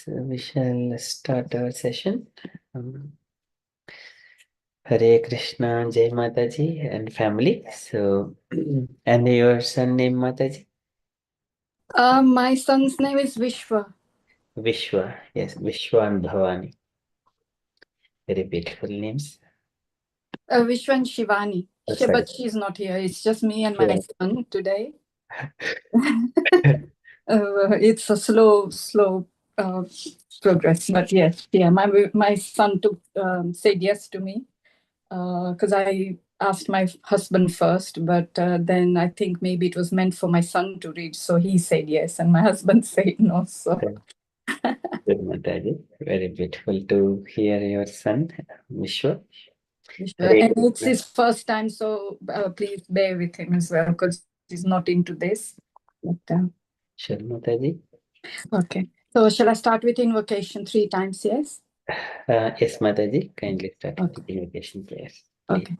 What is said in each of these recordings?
So we shall start our session. Hare Krishna, Jai Mataji and family. So, and your son name Mataji? My son's name is Vishwa. Vishwa, yes, Vishwa and Bhavani. Very beautiful names. Vishwa and Shivani. Oh, But she's not here. It's just me and my son today. It's a slow progress, but yes, yeah. My son said yes to me because I asked my husband first, but then I think maybe it was meant for my son to read, so he said yes, and my husband said no. So. Good, Mataji. Very beautiful to hear your son, Vishwa. And it's his first time, so please bear with him as well because he's not into this. But, Sure, Mataji. Okay. So shall I start with invocation 3 times? Yes. Yes, Mataji. Kindly start with invocation prayers. Okay.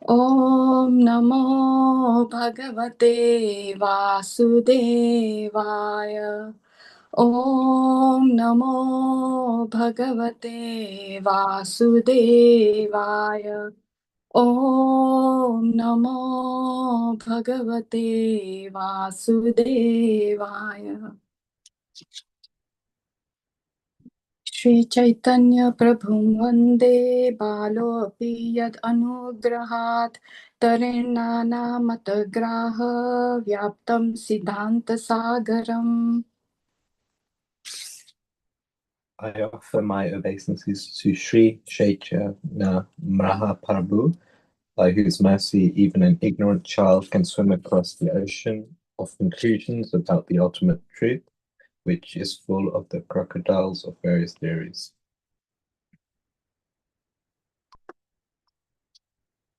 Om Namo Bhagavate Vasudevaya. Om Namo Bhagavate Vasudevaya. Om Namo Bhagavate Vasudevaya. Shri Chaitanya Prabhum Vande Balopi Yad Anugrahat Tarenana Matagraha Vyaptam Siddhanta Sagaram. I offer my obeisances to Sri Chaitanya Mahaprabhu, by whose mercy even an ignorant child can swim across the ocean of conclusions about the ultimate truth, which is full of the crocodiles of various theories.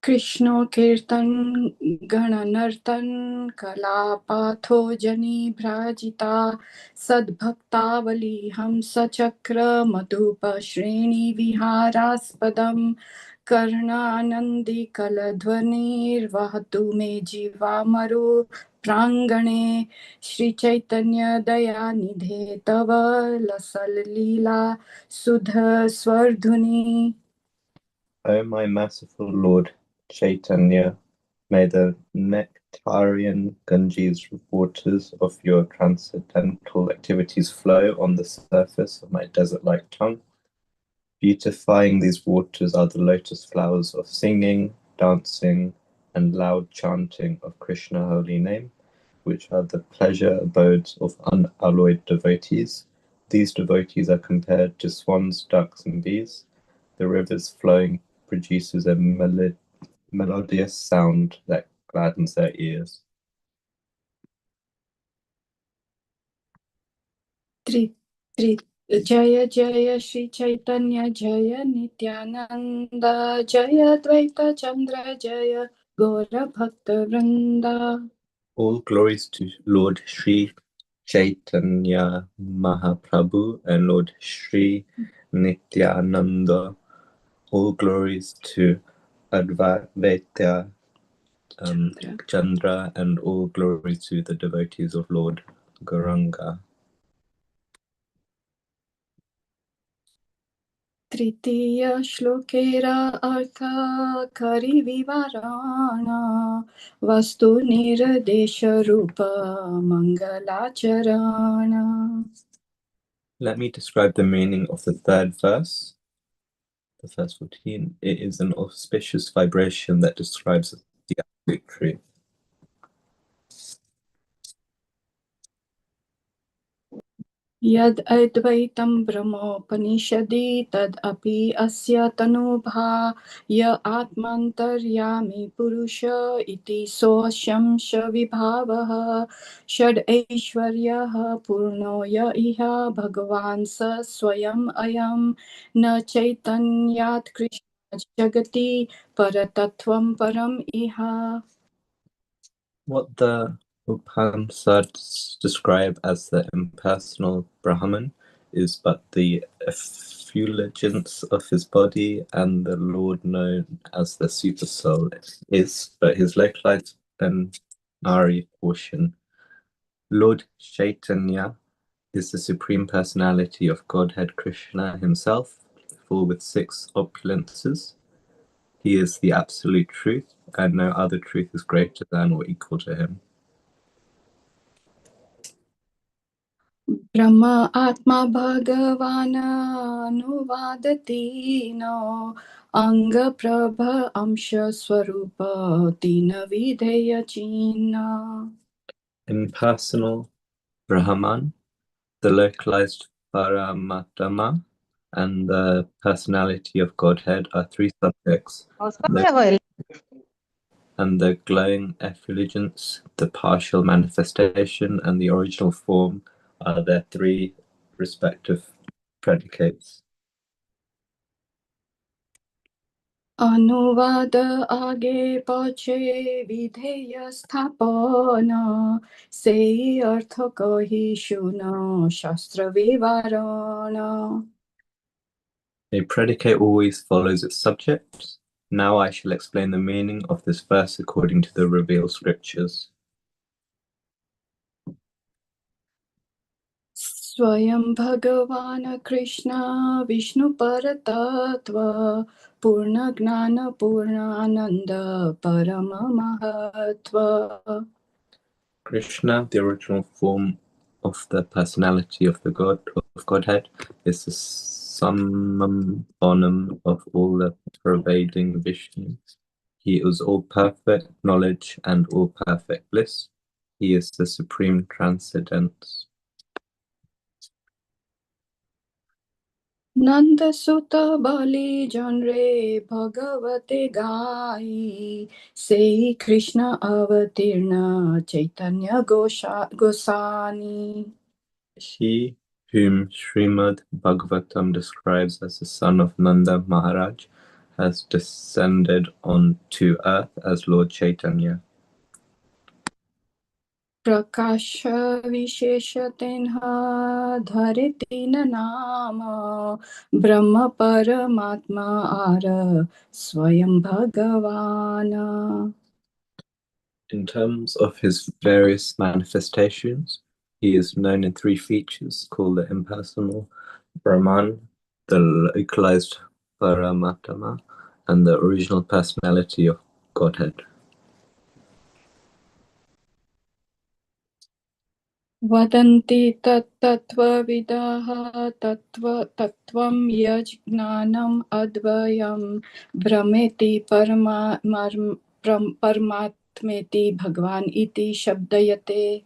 Krishna Kirtan Gananartan Kalapatho Jani Bhrajita Sadbhaktavali Hamsa Chakra Madhupa Shreni Viharaspadam Karnanandi Kaladhvanir Vahatu Me Jivamaru Prangane Shri Chaitanya Dayanidhe Tava Lasal Lila Sudha Swardhuni. O my merciful Lord Chaitanya, may the nectarian Ganges waters of your transcendental activities flow on the surface of my desert-like tongue. Beautifying these waters are the lotus flowers of singing, dancing, and loud chanting of Krishna holy name, which are the pleasure abodes of unalloyed devotees. These devotees are compared to swans, ducks, and bees. The rivers flowing produces a melodious sound that gladdens their ears. Three. Jaya Jaya Shri Chaitanya Jaya Nityananda Jaya Dvaita Chandra Jaya Gora Bhakta Vrinda. All glories to Lord Sri Chaitanya Mahaprabhu and Lord Sri Nityananda. All glories to Advaita Chandra, and all glories to the devotees of Lord Gauranga. Tritiya Shlokera Artha Kari Vivarana Vastu Niradesha Rupa Mangalacharana. Let me describe the meaning of the third verse. The verse 14. It is an auspicious vibration that describes the absolute truth. Yad Advaitam Brahmopanishadi Tad Api Asya Tanubha Ya Atmantaryami Purusha Iti Sosyamsha Vibhavaha Shad Aishwaryaha Purno Ya Iha Bhagavan Sa Swayam Ayam Na Chaitanyat Krishna Jagati Paratatvam Param Iha. What the Upanishads describe as the impersonal Brahman is but the effulgence of his body, and the Lord known as the Super Soul is but his localized and Nari portion. Lord Chaitanya is the Supreme Personality of Godhead Krishna himself, full with 6 opulences. He is the absolute truth, and no other truth is greater than or equal to him. Brahma Atma Bhagavan Anuvadati no Anga Prabha Amsha Swarupa Tina Videya China. Impersonal Brahman, the localized Paramatma, and the personality of Godhead are 3 subjects. And the glowing effulgence, the partial manifestation, and the original form are their 3 respective predicates. Anuvada Age Pache Videya Sthapana Sei Artha Kahi Shuna Shastra Vivarana. A predicate always follows its subject. Now I shall explain the meaning of this verse according to the revealed scriptures. Swayam Bhagavan Krishna Vishnu Paratattva Purna Gnana Purna Ananda Parama Mahatva. Krishna, the original form of the personality of the Godhead, is the summum bonum of all the pervading Vishnu. He is all perfect knowledge and all perfect bliss. He is the supreme transcendence. Nanda Sutta Bali Janre Bhagavate Gai Sei Krishna Avatirna Chaitanya Gosani. He whom Srimad Bhagavatam describes as the son of Nanda Maharaj has descended onto earth as Lord Chaitanya. Prakasha Visheshatenha Dharitina Nama Brahma Paramatma Ara Swayam Bhagavana. In terms of his various manifestations, he is known in 3 features called the impersonal Brahman, the localized Paramatma, and the original personality of Godhead. Vadanti tattvavidaha tattvam yajnanam advayam brahmeti paramatmeti bhagwan iti shabdayate.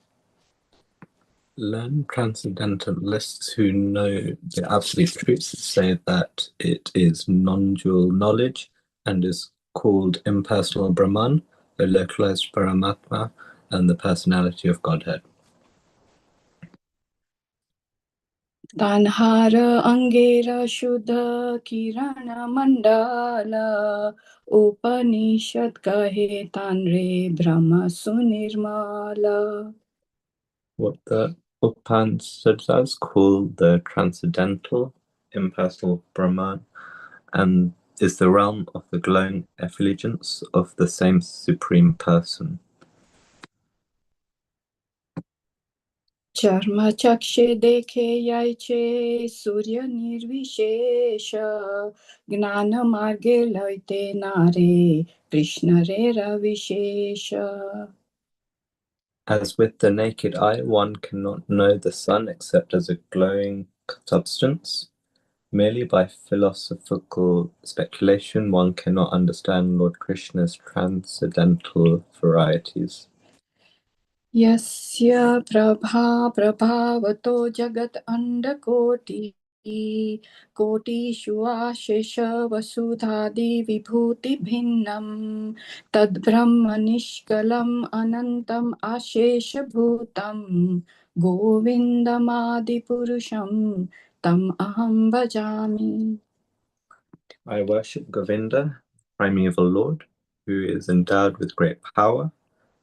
Learned transcendentalists who know the absolute truth say that it is non-dual knowledge and is called impersonal Brahman, the localized Paramatma, and the personality of Godhead. Tanhara Angera Shuddha Kirana Mandala Upanishad Kahe Tanre Brahma Sunirmala. What the Upanishads call the transcendental, impersonal Brahman, and is the realm of the glowing effulgence of the same supreme person. Charma chakshe dekhe yaiche surya nirvishesha gnana marge loite nare Krishna re ravishesha. As with the naked eye, one cannot know the sun except as a glowing substance. Merely by philosophical speculation, one cannot understand Lord Krishna's transcendental varieties. Yasya prabha prabhavato jagat andakoti koti shuashesha vasudhadi vibhuti bhinnam tad brahma nishkalam anantam ashesha bhutam govindamadi purusham tam aham bhajami. I worship Govinda, primeval Lord, who is endowed with great power.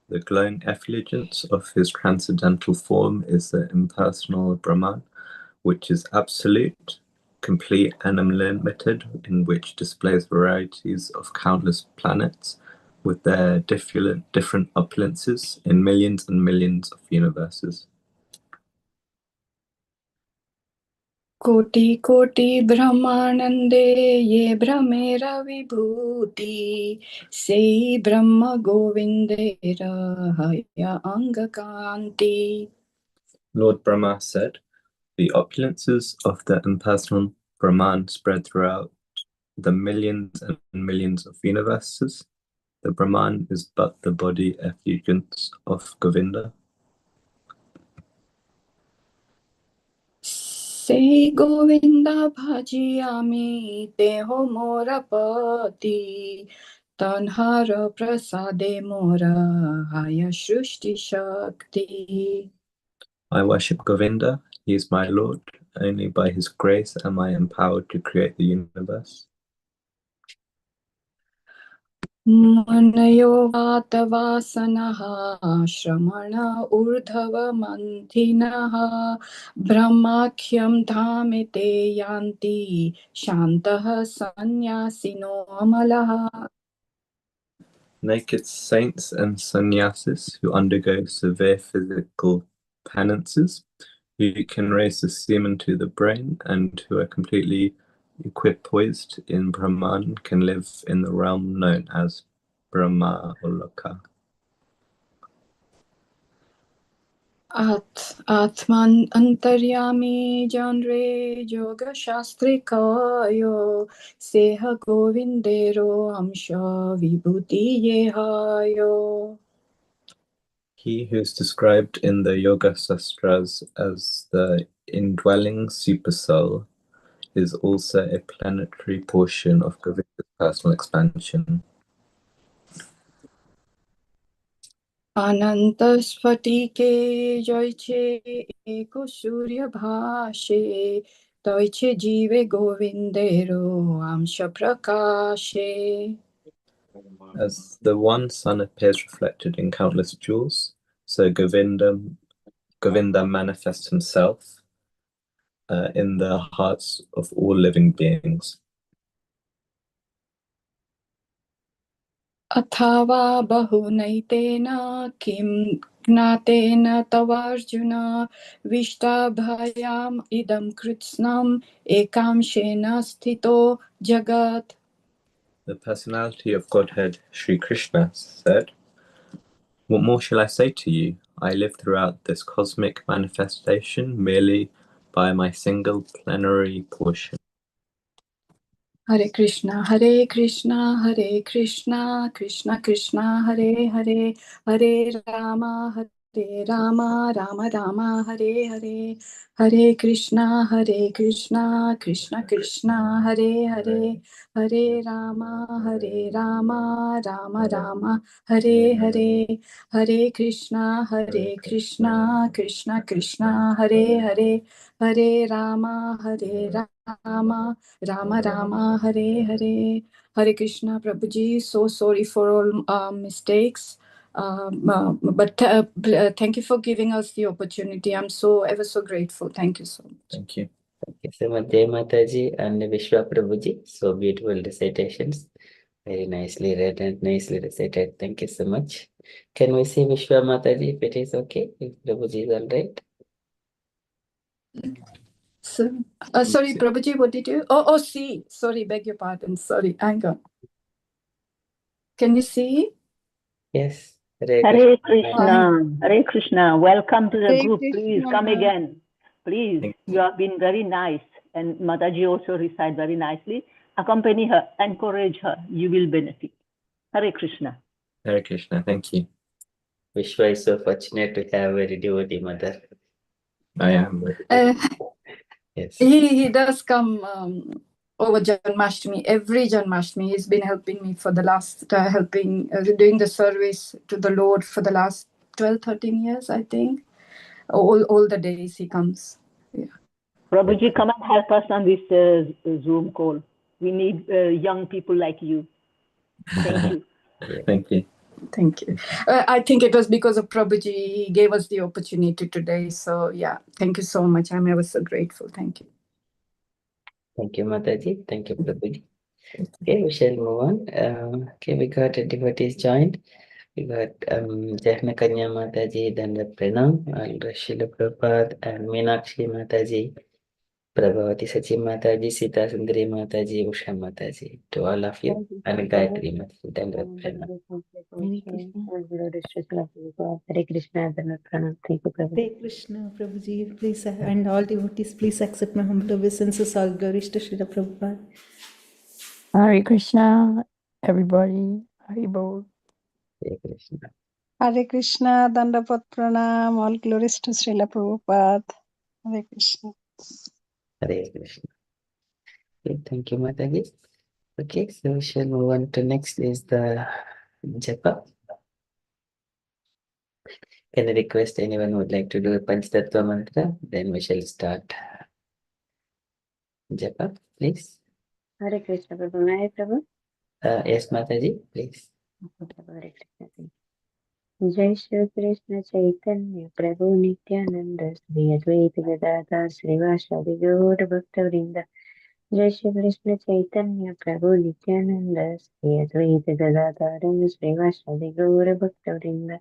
The glowing effulgence of his transcendental form is the impersonal Brahman, which is absolute, complete and unlimited, in which displays varieties of countless planets with their different opulences in millions and millions of universes. कोटि कोटि ब्रह्मानंदे ये भ्रमेर विभूति से ब्रह्म गोविंदेर हय अंग कांति. Lord Brahma said, the opulences of the impersonal Brahman spread throughout the millions and millions of universes. The Brahman is but the body effulgence of Govinda. Say Govinda bhajiyami teho mora pati tanhara prasade mora haya shrushti shakti. I worship Govinda, he is my Lord. Only by his grace am I empowered to create the universe. Manayo vatavasanaha shramana urdhava mantinaha brahmakhyam dhamite yanti shantaha sanyasino amalaha. Naked saints and sannyasis who undergo severe physical penances, who can raise the semen to the brain, and who are completely equipoised in Brahman can live in the realm known as Brahma Loka. Atman antaryami janre yoga shastri kayo seha govindero amsha vibhuti yehayo. He who is described in the Yoga Sastras as the indwelling supersoul is also a planetary portion of Govinda's personal expansion. Ananta sphatike joyche eko surya bhashe toiche jive govindero amsha prakashe. As the one sun appears reflected in countless jewels, so Govinda manifests himself in the hearts of all living beings. Athava bahunaitena kim gnatena tavarjuna vishtabhayam idam kritsnam ekam shena sthito jagat. The personality of Godhead, Sri Krishna, said, "What more shall I say to you? I live throughout this cosmic manifestation merely by my single plenary portion." Hare Krishna, Krishna Krishna, Hare Rama, Rama Rama, Hare Hare Krishna, Krishna Krishna, Hare Rama, Rama Rama, Hare Krishna, Krishna Krishna, Hare Rama, Rama Rama, Hare Krishna. Prabhuji, so sorry for all mistakes. But thank you for giving us the opportunity. I'm so ever so grateful. Thank you so much. Thank you. Thank you so much, Jai Mataji and Vishwa Prabhuji. So beautiful recitations. Very nicely read and nicely recited. Thank you so much. Can we see Vishwa Mataji if it is okay? If Prabhuji is all right? So, sorry, Prabhuji, what did you? Oh, see. Sorry, beg your pardon. Sorry, hang on. Can you see? Yes. Hare Krishna. Hare Krishna. Welcome to the Hare group. Krishna. Please come again. Please. Thank You have been very nice. And Mataji also recite very nicely. Accompany her. Encourage her. You will benefit. Hare Krishna. Hare Krishna. Thank you. Vishwa is so fortunate to have a devotee mother. I am. Yes. He does come over Janmashtami. Every Janmashtami, he's been helping me for the last, doing the service to the Lord for the last 12, 13 years, I think. All the days he comes. Yeah. Prabhuji, come and help us on this Zoom call. We need young people like you. Thank you. Thank you. Thank you. I think it was because of Prabhuji, he gave us the opportunity today. So yeah, thank you so much. I'm ever so grateful. Thank you. Thank you, Mataji. Thank you, Prabhuji. Okay, we shall move on. Okay, we got a devotees joined. We got Jahna Kanya Mataji, then the Pranam, and Srila Prabhupada, and Minakshi Mataji. Prabhavati Sachi Mataji, Sita Sundari Mataji, Usha Mataji, to all of you, and Gayatri Mataji, Dandavat Pranam. Hare Krishna, Dandavat Pranam. Thank you, Prabhu. Hare Krishna, Prabhuji, please, and all devotees, please accept my humble obeisances. All glories to Srila Prabhupada. Hare Krishna, everybody. Hare Bol. Hare Krishna. Hare Krishna, Dandavat Pranam, all glories to Srila Prabhupada. Hare Krishna. Hare Krishna. Okay, thank you, Mataji. Okay, so we shall move on to next is the japa. Can I request anyone who would like to do a Panchtattva mantra? Then we shall start japa, please. Hare Krishna, Prabhu. May I, Prabhu? Yes, Mataji, please. Hare Krishna. Jai Shri Krishna Chaitanya Prabhu Nityananda Sri Advaita Gadadhar Srivasadi Gaur Bhaktavrinda. Jai Shri Krishna Chaitanya Prabhu Nityananda Sri Advaita Gadadhar Srivasadi Gaur Bhaktavrinda.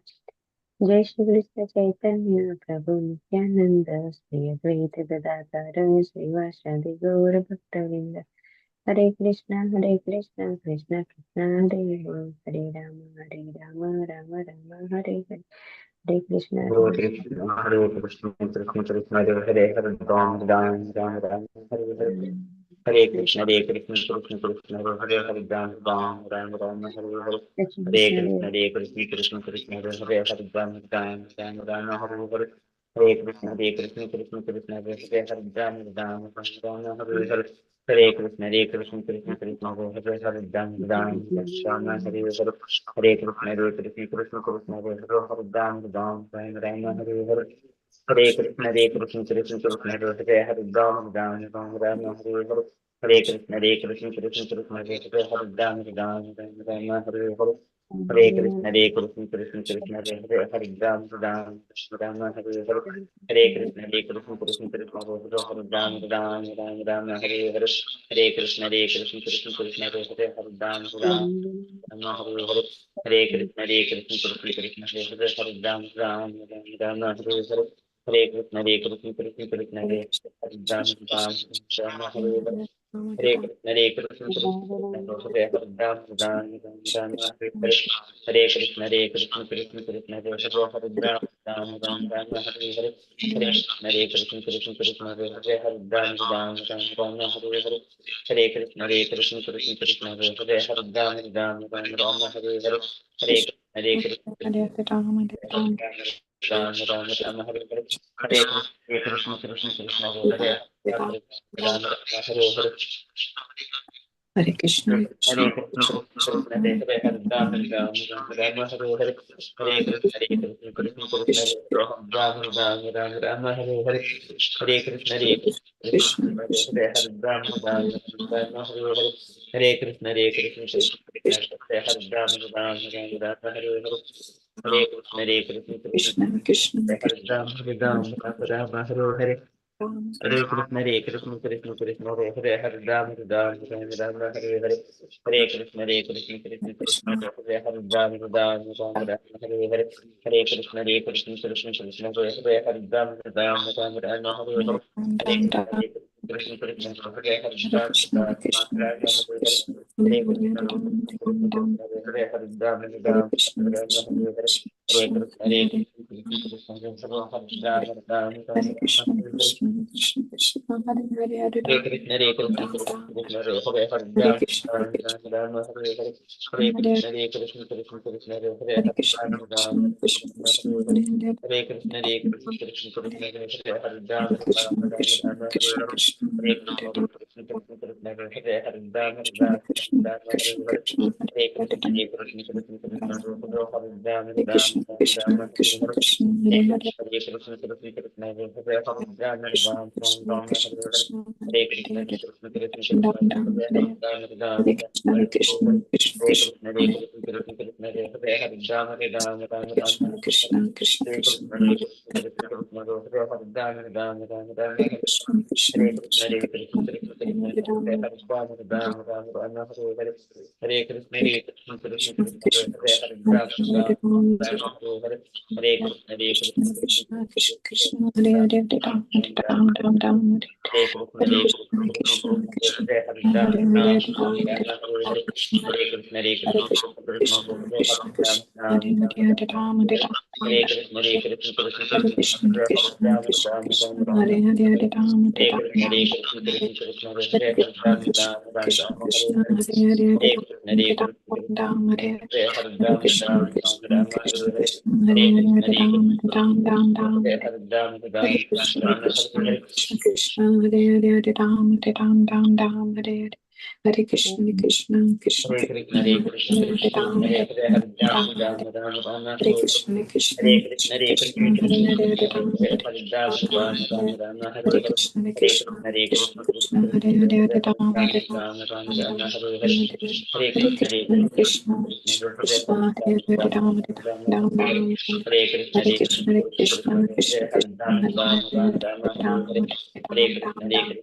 Jai Shri Krishna Chaitanya Prabhu Nityananda Sri Advaita Gadadhar Srivasadi Gaur Bhaktavrinda. Hare Krishna, Krishna Krishna, Hare Ram, Hare Rama, Rama Rama, Hare Hare. Hare Krishna, Hare Krishna, Hare Krishna, Krishna Krishna, Hare Hare, Hare Ram, Ram, Ram, Ram, Hare Hare. Hare Krishna, Krishna Krishna, Hare Hare, Hare Ram, Ram, Ram, Ram, Hare Hare. Hare Krishna, Krishna Krishna, Hare Hare, Hare Ram, Ram, Ram, Ram, Hare Hare. Hare Krishna, Krishna Krishna, Hare Hare, Hare Ram, Ram, Ram, Hare Hare. Hare Krishna, Krishna Krishna, Hare Hare, Hare Ram, Ram, Ram, Hare Hare. Hare Krishna, Krishna Krishna, Hare Hare, Hare Ram, Ram, Ram, Hare Hare. Hare Krishna, Krishna Krishna, Hare Hare, Hare Ram, Ram, Ram, Hare Hare. Hare Krishna, Krishna Krishna, Hare Hare, Hare Ram, Ram, Ram, Hare Hare. Hare Krishna, Krishna Krishna, Hare Hare, Hare Ram, Ram, Ram, Hare Hare. Hare Krishna, Krishna Krishna, Hare Hare, Hare Ram, Ram, Hare Hare. Hare Krishna, Krishna Krishna, Hare Hare, Hare Ram, Hare Hare. Hare Krishna, Krishna Krishna, Hare Hare, Hare Ram, Hare Hare. Hare Krishna, Krishna Hare Hare, Ram, Hare Hare. Hare Krishna, Hare Krishna, Hare Krishna, Krishna Hare Hare, Ram, Hare Hare. Hare Krishna, Krishna Hare Hare, Hare Ram, Hare Hare. Hare Krishna, Krishna Hare Hare, Hare Ram, Hare Hare. Hare Krishna, Ram, Hare Hare. Hare Krishna, Krishna Hare Hare, Hare Ram, Hare Hare. Hare Krishna. Hare Krishna, Krishna Hare Hare, Hare Ram, Ram, Hare Hare. Hare Krishna, Krishna Hare Ram, Hare Hare. Hare Krishna, Krishna Hare Hare, Hare Ram, Hare Hare. Hare Krishna, Krishna Hare Ram, Hare Hare. Hare Krishna, Krishna Hare Ram, Hare Hare. Hare Krishna, Krishna Hare Hare, Hare Ram, Hare Hare. Hare Krishna, Krishna Hare Hare, Hare Ram, Hare Hare. Hare Krishna, Krishna Hare Hare, Hare Ram, Hare Hare. Hare Krishna, Krishna Hare Hare, Hare Ram, Hare Hare. Hare Krishna, Krishna Hare Hare, Hare Ram, Hare Hare. Hare Krishna, Krishna Hare Hare, Hare Hare Krishna, Krishna Hare Hare, Hare Ram, Hare Hare. Hare Krishna, Krishna Hare Hare, Hare Ram, Hare Hare. Hare Krishna, Krishna Hare Hare, Hare Ram, Hare Hare. Hare Krishna, Krishna Hare Hare, Hare Ram, Hare Hare. Hare Krishna, Krishna Hare Hare, Hare Ram, Hare Hare. Hare Krishna, Krishna Hare Hare, Hare Ram, Hare Hare. Hare Krishna, Krishna Hare Hare, Hare Ram, Hare Hare. Hare Krishna, Krishna Hare Hare, Hare Ram, Hare Hare. Hare Krishna, Krishna Hare Hare, Hare Ram, Hare Hare. Hare Krishna, Krishna Hare Krishna, Krishna Krishna, Hare Ram, Hare Ram, Hare Krishna, Krishna Krishna, Krishna Hare Ram, Hare Krishna, Krishna Krishna, Krishna Hare Ram, Hare Krishna, Krishna Krishna, Hare Ram, Hare Krishna, Krishna Krishna, Krishna Hare Ram, Krishna Krishna Krishna Krishna Hare Ram, Hare Krishna, Krishna Krishna,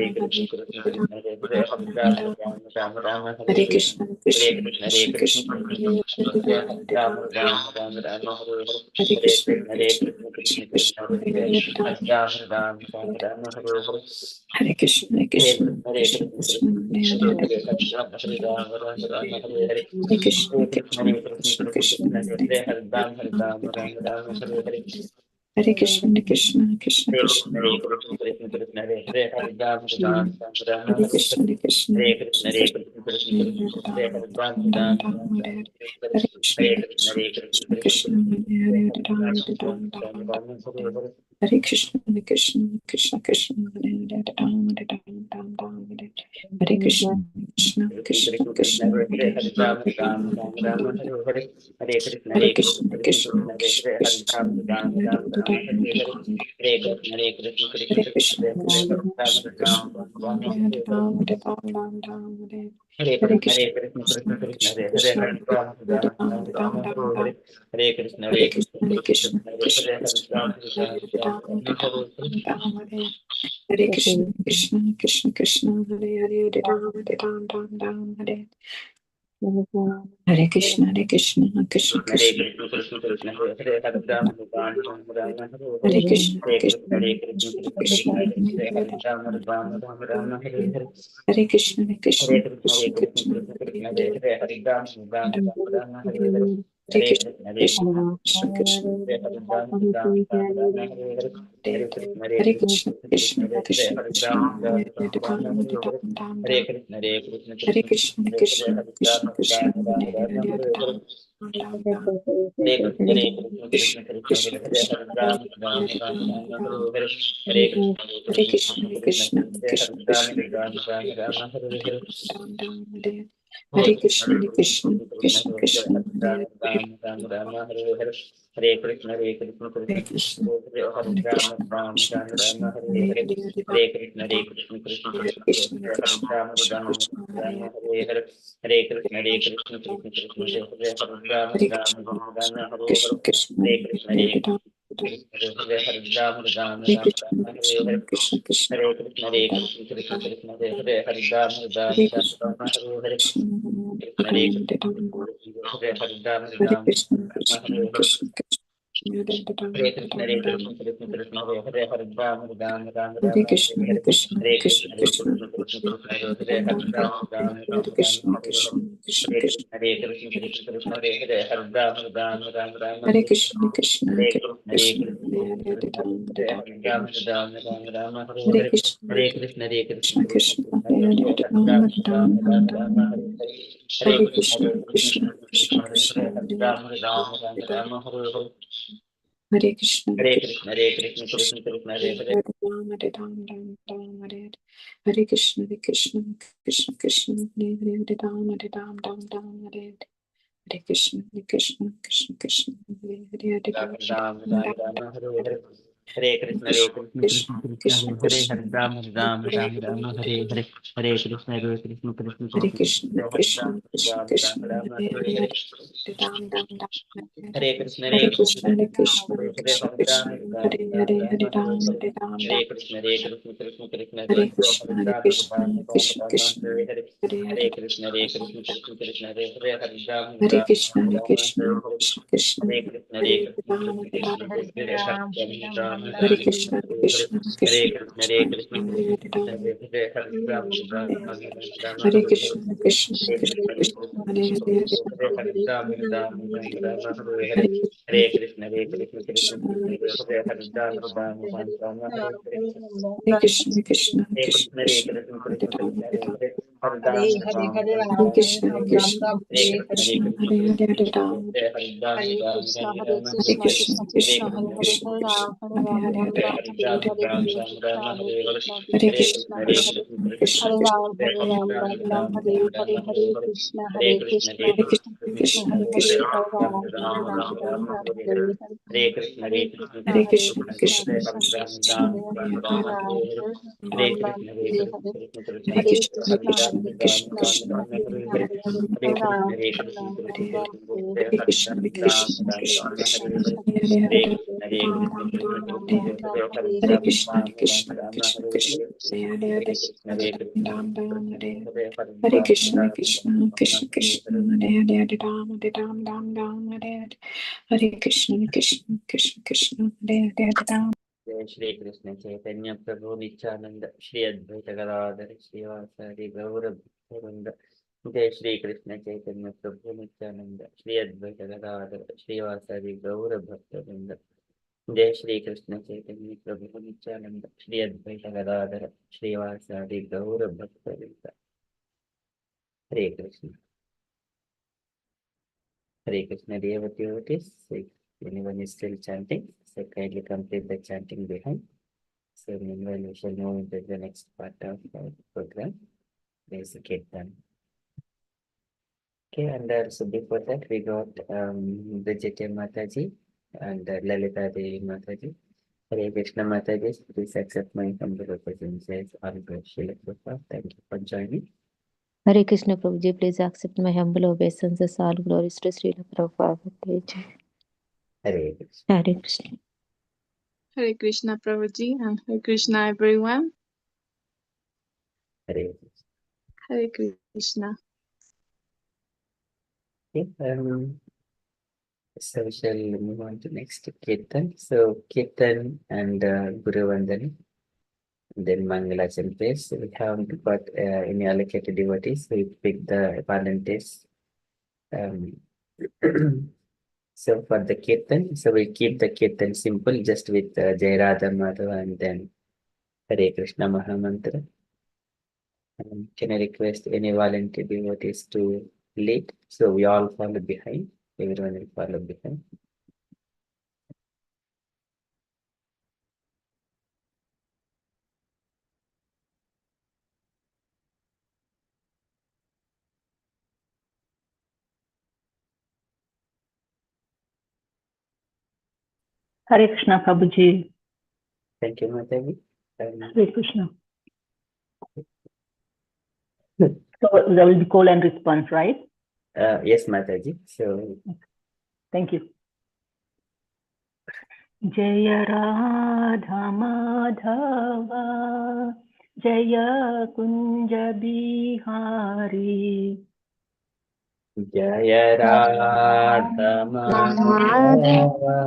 Krishna Hare Ram, Hare Krishna, Krishna Krishna, Krishna Hare Ram, Hare Krishna, Krishna Krishna, Krishna Hare Ram, Hare Krishna, Krishna Krishna, Krishna Hare Ram, Hare Krishna, Krishna Krishna, Krishna Hare Ram, Hare Krishna, Krishna Krishna, Krishna Hare Hare Krishna, Krishna Krishna, Krishna Hare Krishna, Krishna Krishna, Hare Krishna, Krishna Krishna, Hare Hare Krishna, Krishna Krishna, Krishna Hare Hare Krishna, Krishna Krishna, Krishna Hare Hare Krishna, Krishna Krishna, Krishna Hare Hare Krishna, Krishna Krishna, Krishna Hare Hare Krishna, Krishna Krishna, Krishna Hare Hare Krishna, Krishna Krishna, Krishna Hare Hare Krishna, Krishna Krishna, Krishna Hare Hare Krishna, Hare Krishna, Krishna Krishna, Hare Krishna, Krishna Krishna, Hare Krishna, Krishna Krishna, Krishna Hare Krishna, Krishna Krishna, Hare Krishna, Krishna Krishna, Krishna Hare Krishna, Krishna Krishna, Krishna Krishna Krishna Krishna Hare Krishna, Krishna Krishna, Krishna Hare Krishna, Krishna Krishna, Krishna Hare Hare Krishna, Hare Krishna, Krishna Krishna, Krishna Hare Hare Krishna, Krishna Krishna, Krishna Hare Hare Krishna, Krishna Krishna, Hare Hare Krishna, Krishna Krishna, Krishna Hare Krishna, Krishna Hare Krishna, Krishna Krishna, Krishna Hare Krishna, Krishna Krishna, Krishna Hare Krishna, Krishna Krishna, Krishna Hare Krishna, Krishna Krishna, Hare Krishna, Krishna Krishna, Hare Hare Krishna, Krishna Krishna, Krishna Hare Krishna, Hare Krishna, Hare Krishna, Krishna Krishna, Krishna Hare Ram, Hare Ram, Hare Hare Krishna, Krishna Krishna, Krishna Hare Hare, Hare Ram, Hare Krishna, Hare Krishna, Krishna Krishna, Hare Ram, Ram Ram, Hare Hare, Hare Krishna, Hare Krishna, Krishna Hare Krishna, Krishna, Krishna Krishna, Ram Ram, Hare Hare Hare, Hare, Ram Ram Ram, Hare Krishna, Hare Hare Krishna, Hare Krishna, Krishna, Krishna Hare Krishna, Ram, Hare Ram Hare, Hare Ram, Ram, Hare Hare Ram Hare Ram, Krishna, Hare Krishna, Krishna Krishna, Hare Hare Krishna, Hare Ram, Krishna, Ram Krishna Ram, Krishna, Hare Hare, Hare Hare Hare, Krishna, Hare Krishna, Krishna Krishna, Hare Hare, Hare Ram, Hare Ram Krishna, Hare Ram, Krishna, Hare Hare, Krishna Krishna, Hare Krishna, Hare Hare Krishna, Ram, Krishna Hare Krishna, Ram, Hare Hare, Ram Ram, Hare Hare Krishna, Hare Hare, Krishna, Hare Krishna Krishna, Krishna, Hare Krishna, Hare Hare Ram, Hare Hare, Hare Ram, Ram Ram, Hare Hare Krishna, Hare, Hare Krishna, Hare Krishna Krishna, Hare Krishna, Krishna, Hare Hare, Hare Hare Ram, Ram Ram, Hare Hare Hare, Krishna, Hare Krishna, Hare Krishna, Krishna Krishna, Krishna, Hare Hare, Ram Ram, Hare Hare, Hare Krishna, Krishna Hare Krishna, Krishna, Hare Krishna, Krishna, Hare Krishna Ram, Krishna, Hare Ram, Hare Hare Ram, Hare Ram Hare Ram, Hare Ram, Hare Krishna, Ram Hare Hare, Ram Krishna, Ram, Hare Hare Krishna Krishna, Hare Krishna, Krishna, Krishna, Hare Hare, Krishna Hare Krishna, Ram, Hare Ram, Hare Ram Krishna, Ram, Hare Ram, Hare Krishna, Hare Krishna, Krishna Hare Krishna, Krishna, Hare Krishna, Hare Krishna Hare Krishna, Ram, Hare Hare Ram, Hare, Hare Hare Hare Ram, Hare Hare Ram, Hare Ram Hare Ram, Krishna, Ram Hare Hare Hare, Krishna, Hare Krishna Hare Krishna, Krishna, Krishna, Hare Hare Hare, Krishna, Krishna Krishna Hare Krishna, Krishna, Ram, Hare Hare Ram, Ram, Ram Ram, Ram Hare Ram, Hare, Ram Hare Hare Hare, Krishna, Hare Hare Krishna, Krishna, Hare Hare Krishna, Krishna, Krishna Krishna, Krishna Hare Krishna, Hare, Krishna, Hare Hare Ram, Ram, Hare Ram Ram, Ram, Hare Ram Ram, Hare Hare Hare, Hare, Hare Krishna, Hare Hare Krishna, Krishna, Hare Krishna Hare Krishna, Krishna, Krishna, Krishna Hare Krishna Krishna, Ram, Krishna, Krishna, Ram Hare Ram, Hare, Ram Hare Hare Ram, Hare Hare, Hare Hare Ram, Ram, Krishna, Hare Hare Krishna, Hare, Krishna Krishna, Hare Hare Hare Krishna, Hare Ram, Krishna, Krishna, Ram Hare Ram, Krishna, Ram Krishna Ram Hare Krishna, Hare Hare Hare, Hare, Hare Hare Krishna, Ram, Hare Hare Krishna, Ram, Krishna Hare Krishna, Ram, Krishna, Hare Hare Hare Krishna, Krishna, Ram, Hare Ram Krishna, Ram Krishna Ram Krishna, Hare Krishna, Hare, Krishna Hare Krishna, Hare, Hare Hare Krishna, Hare Ram, Krishna, Ram, Krishna Ram, Ram, Krishna, Hare Ram, Hare Ram, Hare Hare Ram, Krishna, Krishna, Hare Ram Krishna, Ram Krishna Hare Krishna, Hare, Hare Hare, Hare Hare Krishna, Hare Krishna, Ram, Krishna Ram, Hare Krishna, Hare Hare Ram, Krishna, Ram Krishna Krishna, Hare Krishna Hare. Hare Hare, Hare Ram, Hare Ram, Ram Ram, Hare Hare, Hare Krishna, Krishna Krishna, Krishna Hare Hare, Hare Ram. जय श्री कृष्ण चैतन्य प्रभु नित्यानंद श्री अद्वैत गदाधर श्रीवासादि गौर भक्तवृंद। जय श्री कृष्ण चैतन्य प्रभु नित्यानंद श्री अद्वैत गदाधर श्रीवासादि गौर भक्तवृंद। जय श्री कृष्ण चैतन्य प्रभु नित्यानंद श्री अद्वैत गदाधर श्रीवासादि गौर भक्तवृंद। हरे Krishna. Hare Krishna, dear devotees. If anyone is still chanting, so kindly complete the chanting behind. So meanwhile, we shall move into the next part of our program. There's a Kirtan. Okay, and so before that, we got Bridget Mataji and Lalita Devi Mataji. Hare Krishna Mataji, please accept my humble obeisances as Honorable Srila Prabhupada. Thank you for joining. Hare Krishna Prabhuji, please accept my humble obeisances. All glories to Srila Prabhupada. Hare Krishna. Hare Krishna. Hare Krishna Prabhuji and Hare Krishna everyone. Hare Krishna. Hare Krishna. Okay, so we shall move on to next Kirtan. So Kirtan and Guru Vandana, then Mangalachan place. So we haven't got any allocated devotees. So we pick the volunteers. So for the Kirtan, so we keep the Kirtan simple, just with Jai Radha Madhava and then Hare Krishna Mahamantra. Can I request any volunteer devotees to lead? So we all follow behind. Everyone will follow behind. Hare Krishna Prabhuji. Thank you, Mataji. Hare Krishna. So there will be call and response, right? Yes, Mataji. So thank you. Jaya Radha Madhava Jaya Kunja Bihari Jaya Radha Madhava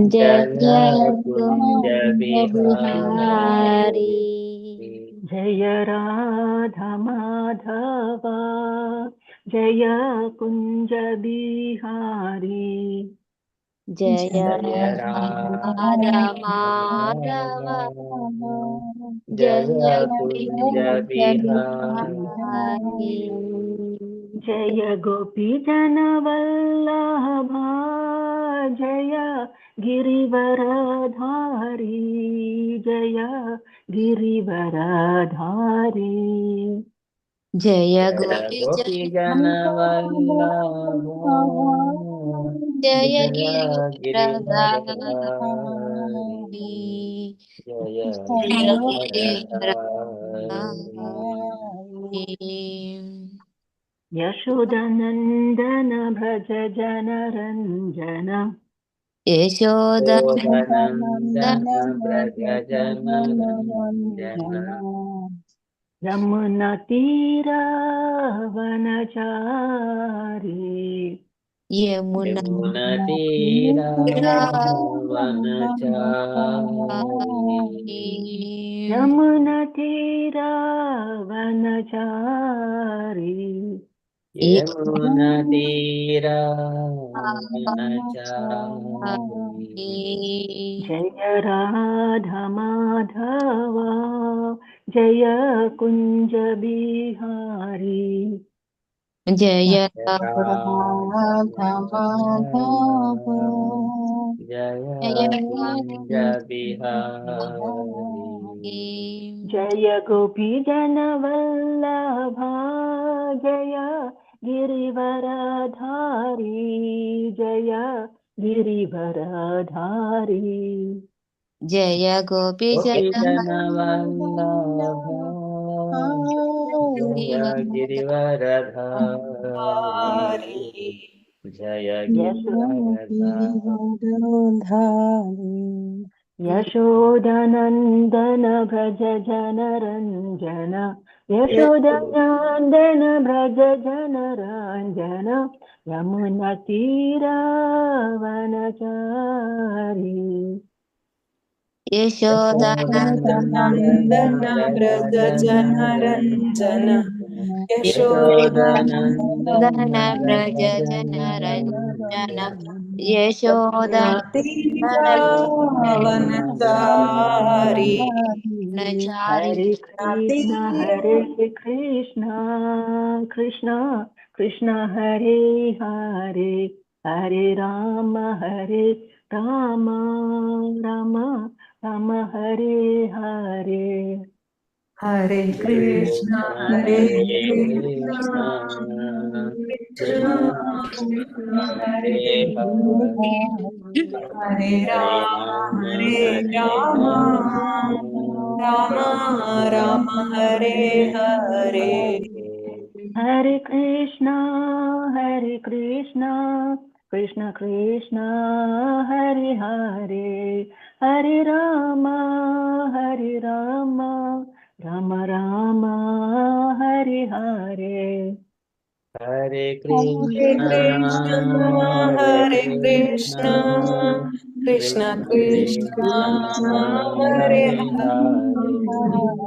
Jaya Kunja Bihari Jaya Radha Madhava Jaya Kunja Bihari Jaya Radha Madhava Jaya Kunja Bihari Jaya Gopi Jana Vallabha Jaya Girivaradhari Jaya Girivaradhari Jaya Gopi Jana Vallabha Jaya Jaya Giridhara Girivaradhari Jaya Yashodanandana Bhaja Janaranjana Yashodanandana Braja Janaranjana Yamuna Tira Vanachari Yamuna Tira Vanachari Yamuna Tira Vanachari Yamuna Tira Vanachari Jaya Radha Madhava Jaya Kunja Bihari Jaya Radha Madhava Jaya Kunja Bihari Jaya Gopi Jana Vallabha Jaya Girivaradhari Jaya Girivaradhari Jaya Gopi Jana Vallabha Jaya Girivaradhari Jaya Girivaradhari Yashodanandana Braja Janaranjana Yashodanandana Braja Janaranjana Yamuna Tira Vanachari Yashodanandana Braja Janaranjana Yashodanandana Dana Braja Janaranjana Yashodanandana Vanachari Hare Krishna Krishna Krishna Hare Hare Hare Rama Rama Rama Hare Hare Hare Krishna Hare Krishna Krishna Krishna Krishna Hare Hare Hare Hare Hare Rama Rama Hare Rama Rama Rama Hare Hare Hare Krishna Krishna Krishna Hare Hare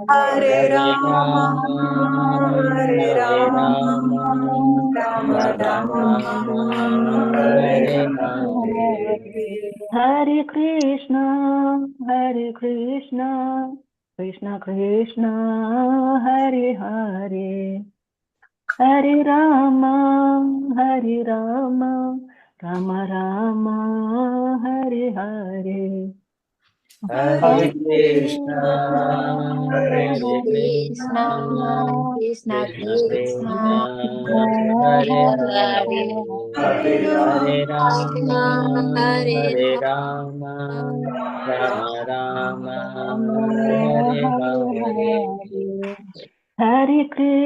Hare Rama Rama Rama Hare Hare Hare Krishna Hare Krishna Krishna Krishna Hare Hare Hare Rama Hare Rama Rama Rama Hare Hare Hare Krishna Krishna Krishna Hare Hare Hare Rama Rama Rama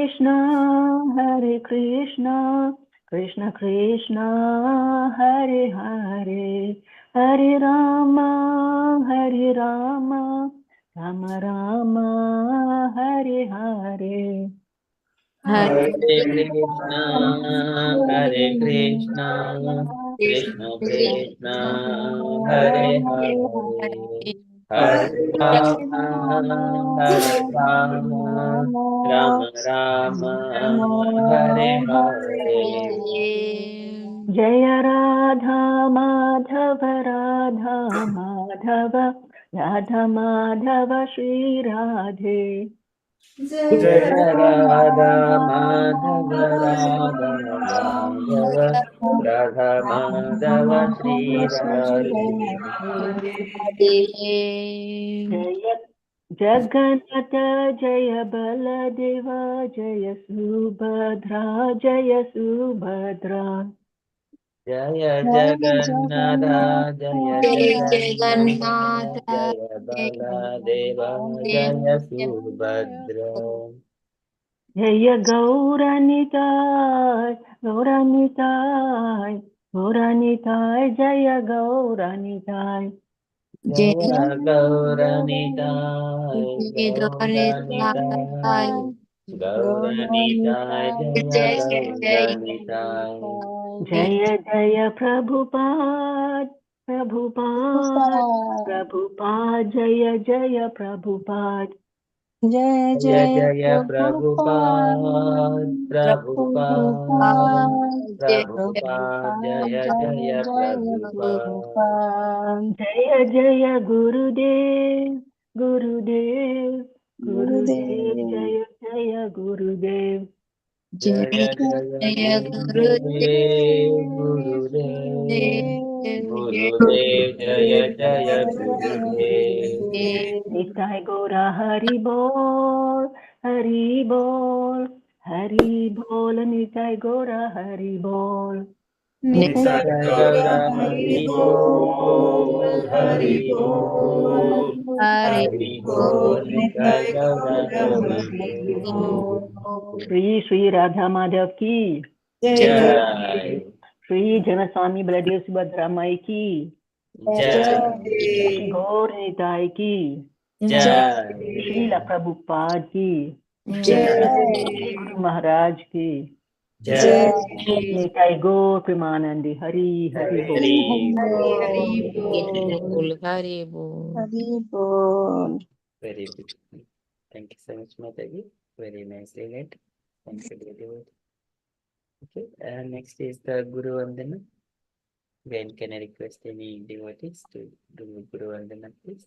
Hare Hare Hare Krishna Hare Krishna Krishna Krishna Krishna Krishna Krishna Hare Hare Hare Rama Hare Rama Rama Rama Hare Hare Hare Krishna Krishna Krishna Hare Hare Hare Rama Rama Rama Hare Hare Hare Hare Krishna Hare Krishna Krishna Krishna Hare Hare Hare Rama Hare Rama Rama Rama Hare Hare Jaya Radha Madhava Radha Madhava Shri Radhe Jaya Radha Madhava Radha Madhava Radha Madhava Shri Radhe Jaya Jagannatha Jaya Baladeva Jaya Subhadra Jaya Jaya Jagannatha, Jaya Jai Jagannatha, Jagannatha, Jaya Jai Baladeva, Jaya Subhadra. Jaya Gauranitai, Gauranitai, Gauranitai, Jaya Gauranitai. Jai Jaya Gauranitai, Gauranitai, Gauranitai, Gauranitai, Jaya Jai Gauranitai. Jaya Jaya Prabhupada, Prabhupada, Prabhupada, Jaya Jaya Prabhupada. Jai Jaya Jai Jaya Prabhupada, Prabhupada, Prabhupada, Jai Prabhupada, Jaya Jaya Jaya Jaya Prabhupada. Prabhupada, Jaya Jaya Gurudev, Gurudev, Gurudev, Gurudev. Jaya Jaya Gurudev. Jaya Jaya Jai Gurudev, Gurudev, Gurudev, Jaya Jaya Gurudev. Nitai Gora Hari Bol, Hari Bol, Hari Bol, Nitai Gora Hari Bol. Nitai Gaura Hari Bol, Hari Bol, Hari Bol, Nitai Gaura Hari Bol. Sri Radha Madhav ki, Jai, Sri Janaswami Baladev Subhadra Mai ki, Jai, Shri Gaur Nitai ki, Jai, Srila Prabhupada ki, Jai, Shri Guru Maharaj ki, Jai, Nitai Gaur Premanandi, Hari Hari Bol. Hari Bol, Hari Bol. Hari Bol. Very beautiful. Thank you so much, Mataji. Very nicely led. Thank you, dear. Okay, next is the Guru Vandana. When can I request any devotees to do Guru Vandana, please?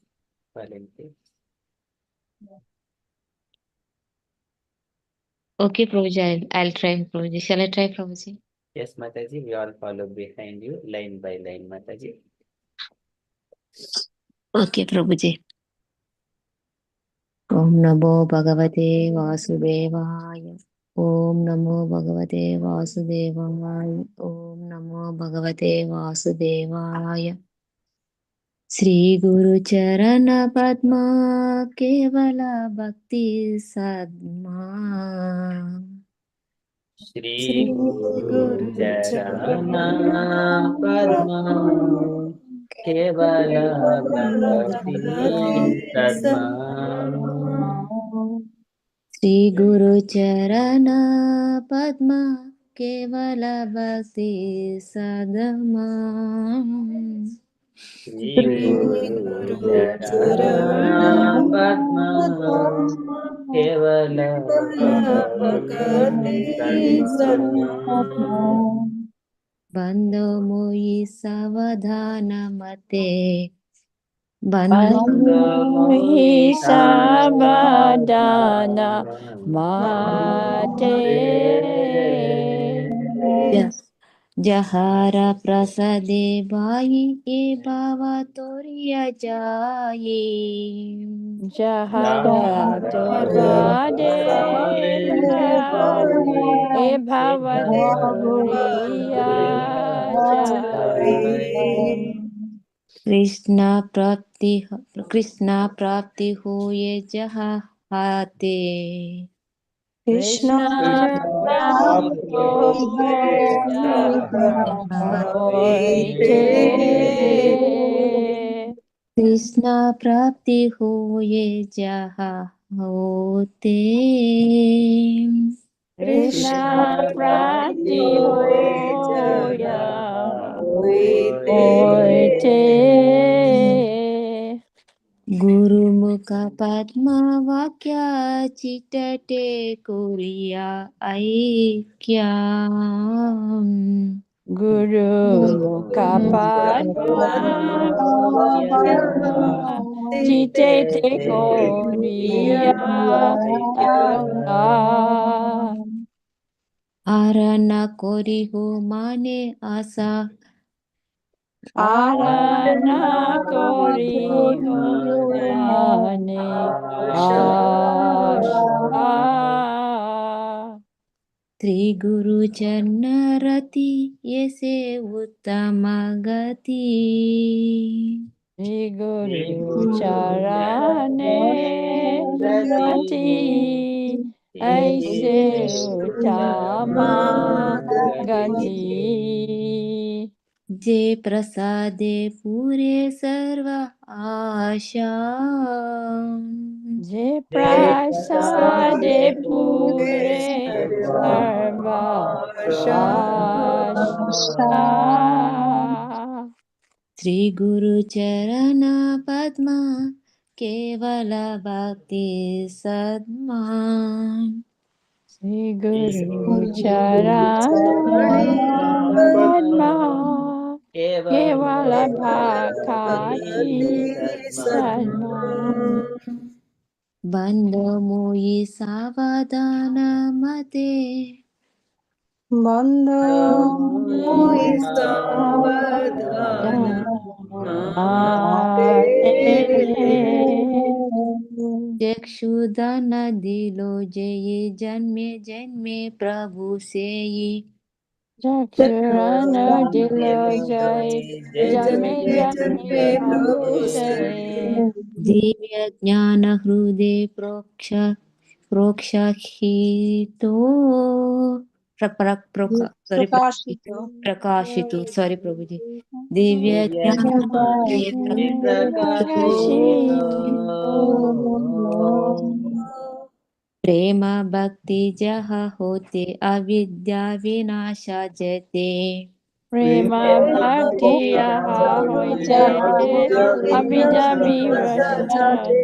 Volunteers. Okay, Prabhuji, I'll try, Prabhuji. Shall I try, Prabhuji? Yes, Mataji, we all follow behind you, line by line, Mataji. Okay, Prabhuji. Om Namo Bhagavate Vasudevaya. Om Namo Bhagavate Vasudevaya. Om Namo Bhagavate Vasudevaya. Sri Guru Charana Padma Kevala Bhakti Sadma. Shri Guru Charana Padma Kevala Bhakti Sadma. Sri Guru Charana Padma Kevala Bhakti Sadma. Shri Guru Charana Padma Kevala Bhakti Sadma. Bando Moyi Savadhana Mate. Bando Moyi Mohi Savadhana Mate. Jahara Prasade Bhai E Bhava Toriya Jai. Jahara Prasade Bhai E Bhava Toriya Jai. Krishna Prapti Hoye Jahate. Krishna Prapti Hoye Jahate. Krishna Prapti Hoye Jahate. Krishna Prapti Hoya Hoite. Guru Mukha Padma Vakya Chitate Kuriya Aikya. Guru Mukha Padma Vakya Chitate Kuriya Aikya. Arana Korihu Mane Asa. Arana Korihu Mane Asha. त्रिगुरु चरण रति ऐसे उत्तम गति श्री गुरु चरणे रति ऐसे उत्तम गति जे प्रसादे पूरे सर्व आशा जे प्रसादे पूरे सर्व आशा श्री गुरु चरण पद्मा केवल भक्ति सद्मा श्री गुरु चरण पद्मा केवल भाखाति सद्मा बंद मोई सावधान मते बंद चक्षुदान दिलो जय जन्मे जन्मे प्रभु से चक्षुरन दिलो जय जन्मे जन्मे प्रभु से दिव्य ज्ञान हृदय प्रोक्षाखितो प्रकाशितो सॉरी प्रभु जी दिव्य ज्ञान प्रेम भक्ति जहाँ होते अविद्या विनाशा जते प्रेम भक्ति यहाँ होते अविद्या विनाशाते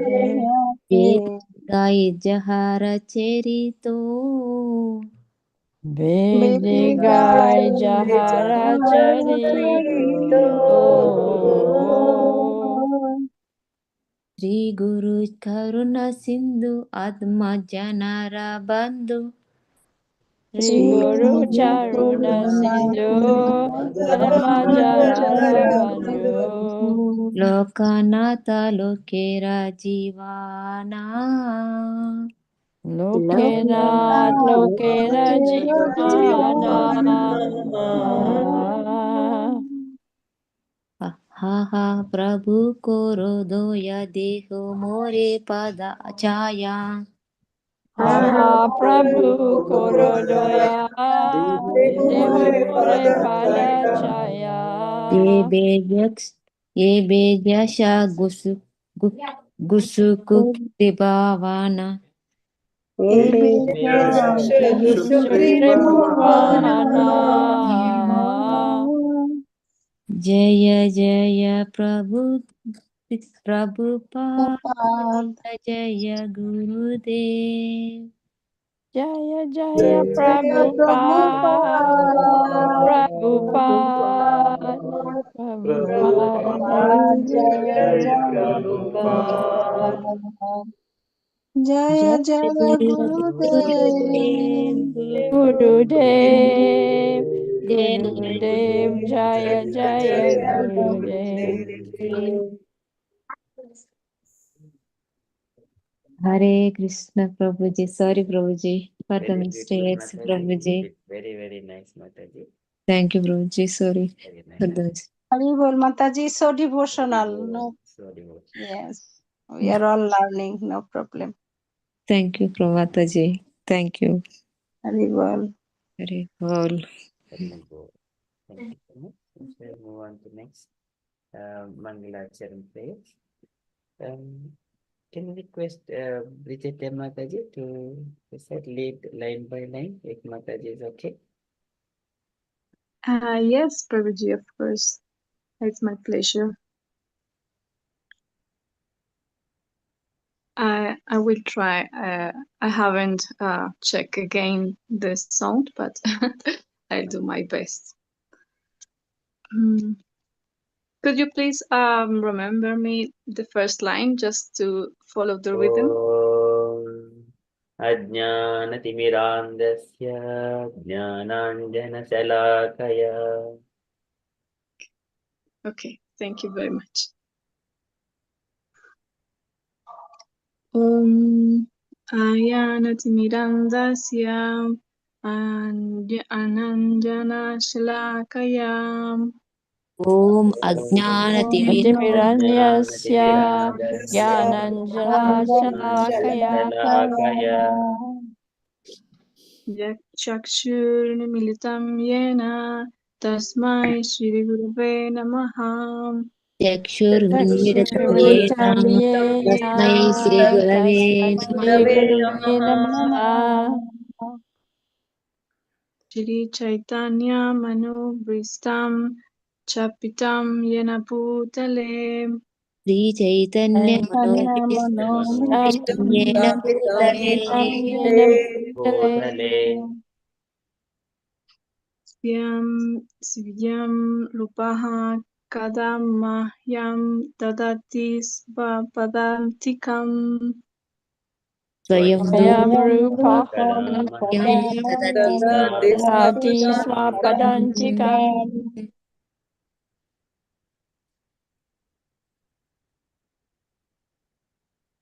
वेद गाय जहाँ चरितो वेद गाय जहाँ चरितो श्री गुरु करुणा सिंधु आत्म जनर बंधु श्री गुरु चरण सिंधु आत्म जनर बंधु लोकनाथ लोकेरा जीवाना लोकेनाथ लोकेरा जीवाना हा हा प्रभु कोरो दोया देहो मोरे पद छाया हा प्रभु कोरो दोया देह मोरे पद छाया ये बेजशा गुसुकु त्रिभावाना त्रिभुवाना जय जय प्रभुपाद जय गुरुदेव जय जय प्रभुपाद जय जय गुरुदेव गुरुदेव गुरुदेव जय जय Gurudev Hare Krishna Prabhu ji sorry Prabhu ji for the mistakes Prabhu ji very nice Mataji. Thank you Prabhu ji sorry Very nice. for the mistake. Hari Bol Mataji, so devotional. No, So devotional. yes, we are all learning. No problem. Thank you Prabhata ji. Thank you. Hari Bol. Hare Bol. Very good. Thank you so much. We'll move on to next Mangalacharan prayer. Can we request Bridget Mataji to recite lead line by line if Mataji is okay? Yes, Prabhuji, of course. It's my pleasure. I will try. I haven't checked again the sound, but I'll do my best. Could you please remember me the first line just to follow the rhythm? Ajnanatimirandasya jnananjanashalakaya. Okay, thank you very much. Ayanatimirandasya Ananjana Shalakayam Om अज्ञानतिमिरान्धस्य ज्ञानञ्जनशलाकया Chakshurmilitam Yena Tasmai Shri Gurave Namaha चक्षुर्मीलितं येन चक्षुर्मिलितं येन तस्मै श्रीगुरवे तस्मै नमः श्रीगुरवे नमः Shri Chaitanya Manobhistam Chapitam Yena Bhutale श्रीचैतन्यमनोभीष्टं येन भूतले येन भूतले Svyam Rupaha Kadam Mahyam Dadati Svapadantikam स्वयं स्वयं रूपः रूपं ददति ददाति स्वापदान्तिकम्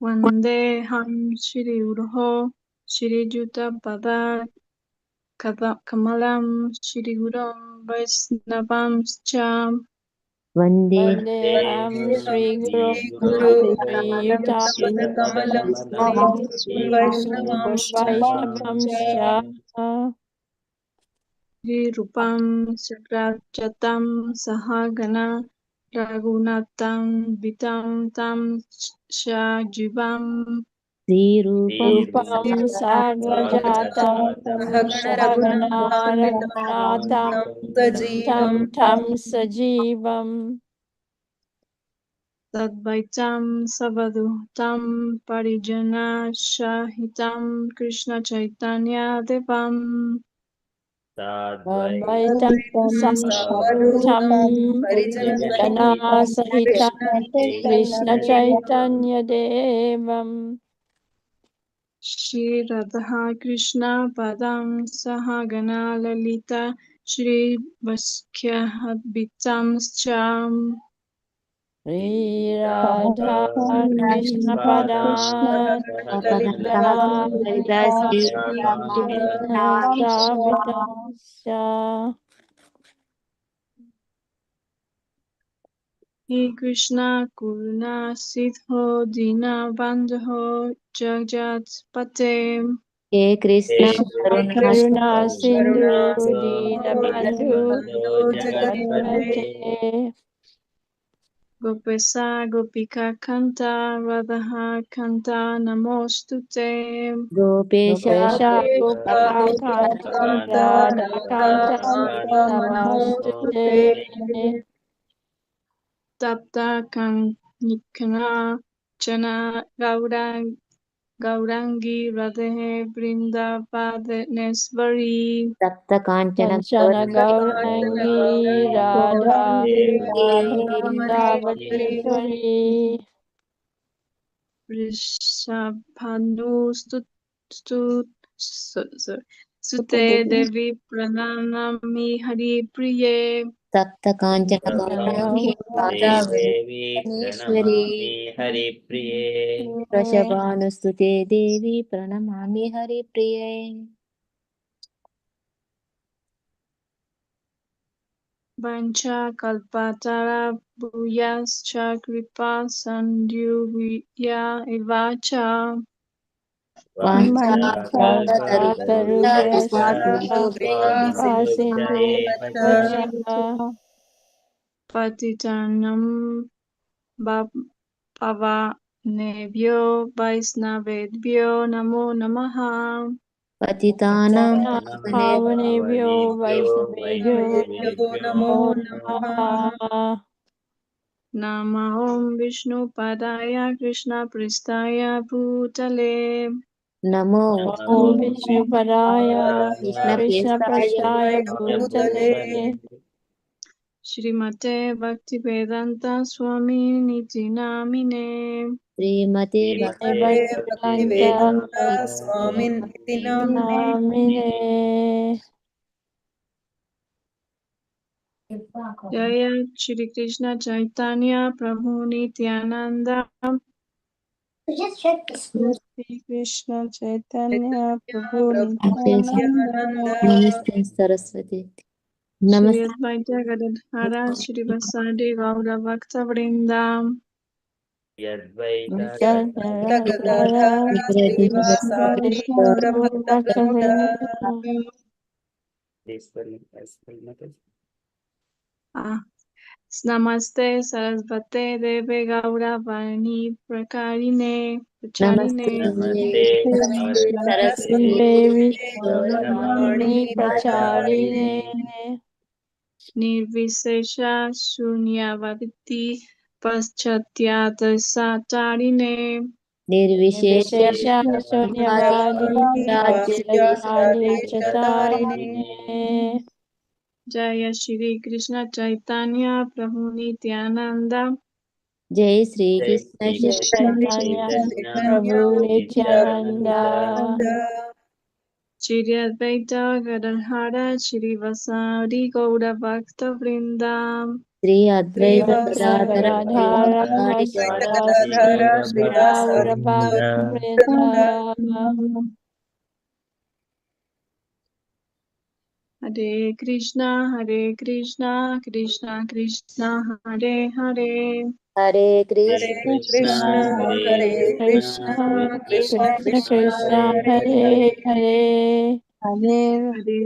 Vandeham Shri Uruho Shri Juta Pada Kamalam Shri Gurum Vaisnavam Cham वन्देऽहं श्रीगुरुं श्रीयुतापदकमलं Shri Rupam Sagrajatam Sahagana Raghunatam Vitam Tam Shajivam रूपं साग्रजातं सहगणरघुनाथं तं सजीवम् Tadvaitam Savadutam Parijana Shahitam Krishna Chaitanya Devam Advaitam Samavadhutam Janasahitam Krishna Chaitanya Devam Shri Radha Krishna Padam Sahagana Lalita Shri Vaskyahabitam Cham Shri Radha Krishna Padan He Krishna Kuruna Sidho Dina Bandho Jagat Patem हे कृष्ण करुणा सिंधु दीनबंधु जगत्पते Gopesa Gopika Kanta Radha Kanta Namostute Gopesh गोपकान्ता नमोस्तुते Tapta Kanikana Chana Gaurangi Radhe Vrindavaneshwari सप्त कांचन कंचन Gaurangi Radha Vrindavaneshwari Vrishabhanu Sute Devi Pranamami Hari Priye सप्त कांचन गौरांगी राधा वृंदावनेश्वरी वृषभानुस्तुते देवी प्रणमामि हरिप्रिये Vancha Kalpatara Bhuyascha Kripa Sandhyuvya Evacha Sindhu Patitanam Pavanebhyo Vaisnavedhyo Namo Namaha पतितानां पावनेभ्यो वैष्णवेभ्यो नमो नमः Nama Om Vishnu Padaya Krishna Pristaya Bhutale नमो ओम विष्णुपदाय कृष्ण कृष्णप्रेष्ठाय पृष्ठाय भूतले Shrimate Bhaktivedanta Swami Niti Namine श्रीमते भक्तिवेदांता नामिने Jaya Shri Krishna Chaitanya Prabhu Nityananda Shri Krishna Chaitanya Prabhu Namaste, Nityanand Namaste Saraswati. Shri Namaste. Advaita Gadadhara Shri Vasadi Gaura Bhakta Vrindam Yadvaita Gadadhara Srivasadi Gaura Bhakta Vrinda. This one as well, Mataji. Namaste Sarasvate Deve Gaura Vani Prakarine Pracharine Namaste Saraswati Devi Gauravani Pracharine Nirvisesha Shunyavaditi Paschathyat Satarine Nirvishesha Sunyavadi Pachali Chatarine. Chatarine Jaya Shri Krishna Chaitanya Prabhu Nityananda Jai Sri Jai Krishna Shri Krishna Chaitanya Chaitanya Prabhu Nityananda Nityananda Shri Advaita Gadadhara Shri Vasadi Gaura Bhakta Vrindam Sri Advaita Gadadhara Gadadhara Srivasadi Vasadi Gaura Bhakta Vrinda Hare Krishna Krishna Krishna Hare Hare Hare Hare Krishna Krishna Hare Krishna Krishna Krishna Krishna Krishna Hare Hare Hare Hare Hare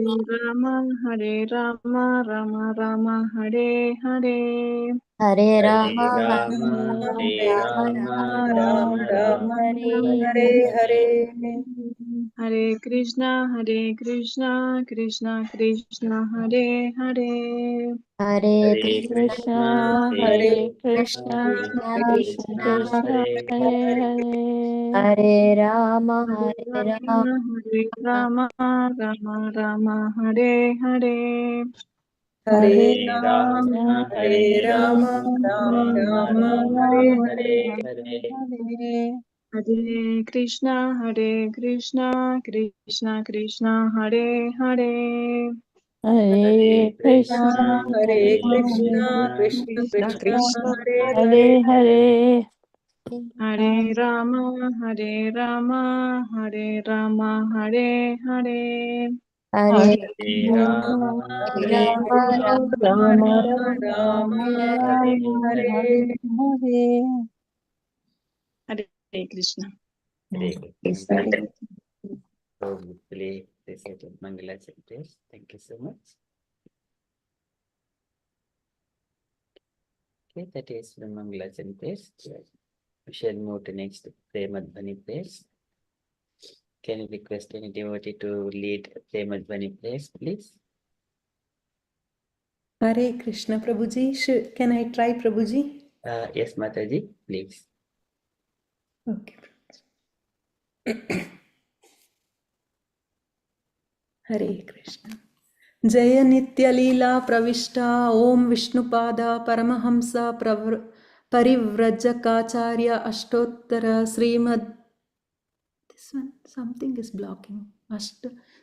Hare Rama Rama Rama Hare Hare Hare Hare Rama Rama Hare Rama Rama Rama Rama Rama Hare Hare Hare. Hare Krishna Krishna Krishna Hare Hare Hare Hare Krishna Krishna Hare Hare Krishna Krishna Krishna Krishna Krishna Krishna Krishna Hare Hare Hare Hare Hare Rama Hare Hare Rama Rama Rama Rama Hare Hare Hare Hare Hare Rama Rama Krishna Hare Hare Hare Rama Rama Rama Rama Rama Rama Hare Hare Hare. Hare Hare Hare Krishna Krishna Krishna Hare Hare Hare Hare Krishna Krishna Hare Hare Krishna Krishna Krishna Krishna Krishna Krishna Hare Hare Hare. Hare Hare Rama Hare Rama Hare Rama Hare Hare Hare Hare Rama Rama Hare Rama Rama Rama Rama Rama Rama Hare Hare Hare Hare. Hare Krishna. Hare Krishna. Krishna. So we play recited Mangala chapters. Thank you so much. Okay, that is from Mangala chapters. We shall move to next Premadhvani prayers. Can you request any devotee to lead Premadhvani prayers, please? Hare Krishna Prabhuji. Can I try Prabhuji? Yes, Mataji, please. Okay. Hare Krishna. Jaya Nitya Leela Pravishta Om Vishnupada Paramahamsa Parivrajacharya Ashtottara Srimad. This one, something is blocking.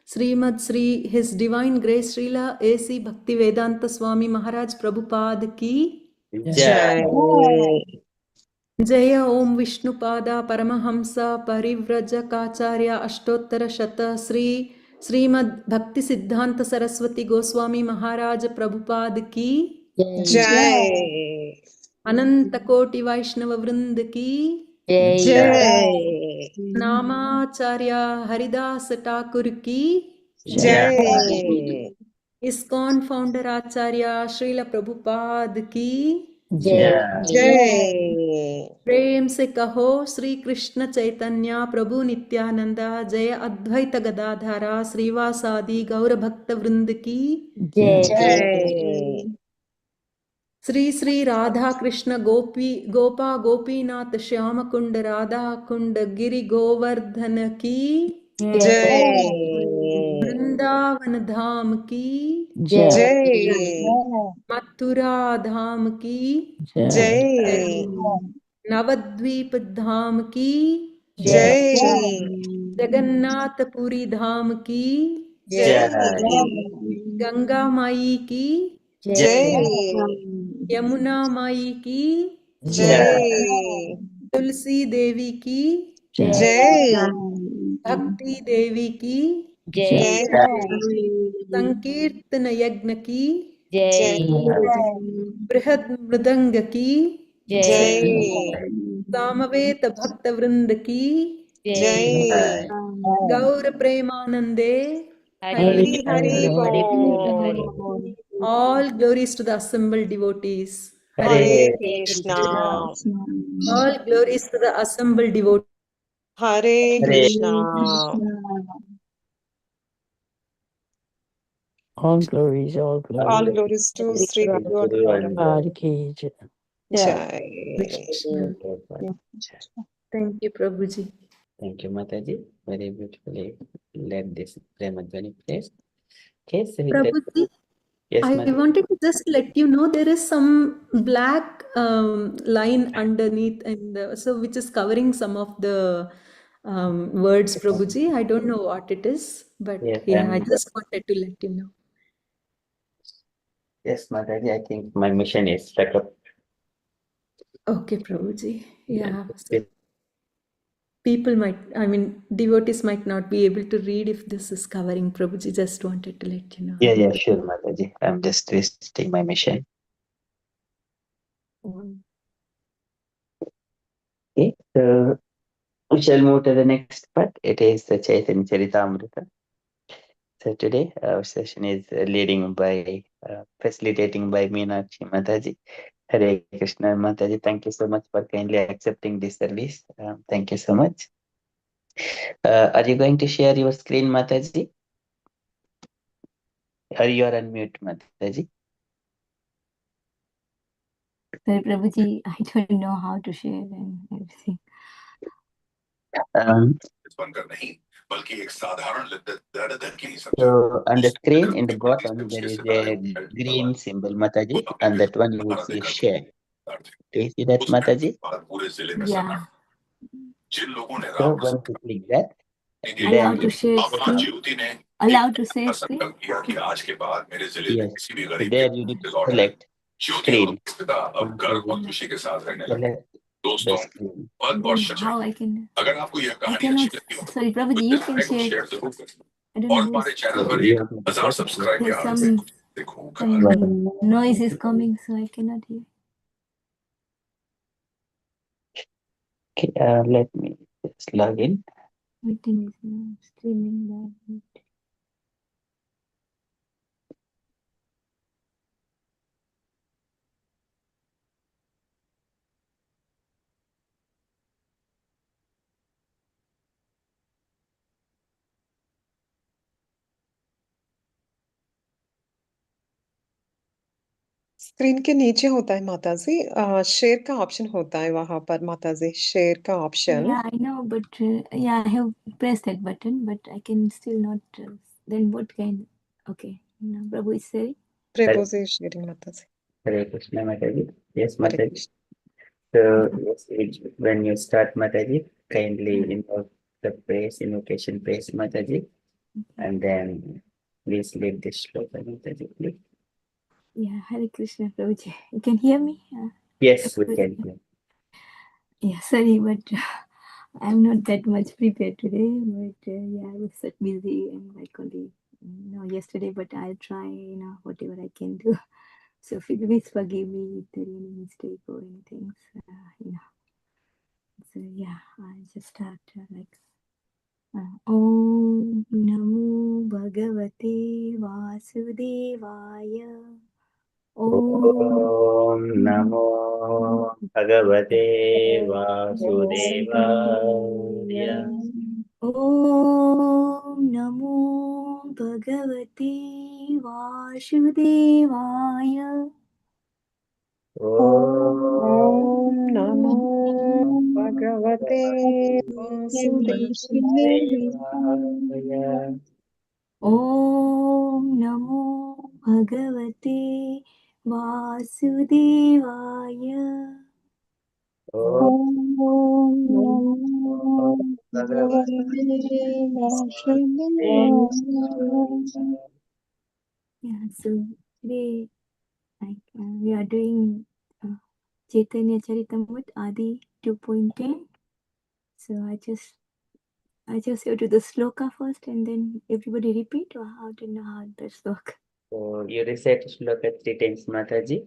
Srimad Sri, His Divine Grace Srila A.C. Bhaktivedanta Swami Maharaj Prabhupada Ki Jai. Jaya Om Vishnupada Paramahamsa Parivrajacharya Ashtottara Shata Srimad Bhakti Siddhanta Saraswati Goswami Maharaj Prabhupada Ki Jai. Ananta Koti Vaishnava Vrind Ki Jai. Namacharya Haridas Thakur Ki Jai. ISKCON Founder Acharya Srila Prabhupada Ki Jai. प्रेम से कहो श्री कृष्ण चैतन्य प्रभु नित्यानंदा जय अद्वैत गदाधारा श्रीवासादि गौर भक्त वृंद की Jai. Shri Shri Radha Krishna Gopa Gopinath Shyam कुंड राधा कुंड गिरि गोवर्धन की Jai. Vrindavan धाम की Jai. Mathura धाम की Jai. Nabadwip धाम की Jai. जगन्नाथपुरी धाम की Jai. गंगा माई की Jai. यमुना माई की Jai. तुलसी देवी की Jai. भक्ति देवी की Jai. संकीर्तन यज्ञ की Jai. बृहद मृदंग की Jai. सामवेद भक्त वृंद की Jai. गौर प्रेमानंदे Hari Hari Hari Hari Bol. Hari Bol. बोल. All glories to the assembled devotees. Hare Krishna. All glories to the assembled devotees. Hare Krishna. All glories, all All glories. glories to Sri Guru and Gaura. God ki jai. Jai. Thank you, Prabhuji. Thank you, Mataji. Very beautifully led this Premadhvani place. Okay, so with that, Prabhuji, yes, I Mataji. wanted to just let you know there is some black line underneath, and so which is covering some of the words, Prabhuji. I don't know what it is, but Yes, yeah, I just wanted to let you know. Yes, Mataji, I think my mission is stuck up. Okay, Prabhuji. Yeah. So people might, I mean, devotees might not be able to read if this is covering, Prabhuji. Just wanted to let you know. Yeah, sure, Mataji. I'm just resting my mission. Okay, so we shall move to the next part. It is the Chaitanya Charitamrita. So today our session is facilitating by Minakshi Mataji. Hare Krishna Mataji, thank you so much for kindly accepting this service. Thank you so much. Are you going to share your screen, Mataji? Or you are on mute, Mataji? Sorry, Prabhuji, I don't know how to share and everything. So on the screen in the bottom there is a green symbol, Mataji, and that one you will see share. Do you see that, Mataji? Yeah. So once you click that, Allow to share screen. Allow to share screen. Yes. So there you need to select screen. Select the screen. Then how I can? I cannot. Sorry, Prabhuji, you can share. I don't know. There's some noise is coming, so I cannot hear. Okay, let me just log in. Meeting is now streaming live. Screen के नीचे होता है माता जी, share का option होता है वहां पर माता जी, शेयर का option. Yeah, I know, but yeah, I have pressed that button, but I can still not. Then what kind? Okay, now Prabhu is saying. Prabhu ji sharing माता जी. Hare Krishna, Mataji. Yes, Hare Mataji. Krishna. So yes, when you start, Mataji, kindly invoke the praise, invocation praise, Mataji, and then please lead this shloka, Mataji, please. Yeah, Hare Krishna, Prabhuji. You can hear me? Yes, we can hear. Yeah, sorry, but I'm not that much prepared today. But yeah, I was so busy and like only yesterday. But I'll try, whatever I can do. So please forgive me if there is any mistake or anything. So yeah, I'll just start like. Om Namo Bhagavate Vasudevaya. Om Namo Bhagavate Vasudevaya. Om Namo Bhagavate Vasudevaya. Om Namo Bhagavate Vasudevaya. Om Namo Bhagavate Vasudevaya. Om Namo Bhagavate Vasudevaya. Yeah, so today we are doing Chaitanya Charitamrita Adi 2.10. So I just have to do the sloka first and then everybody repeat, or how to know how does work? So you recite shloka 3 times, Mataji,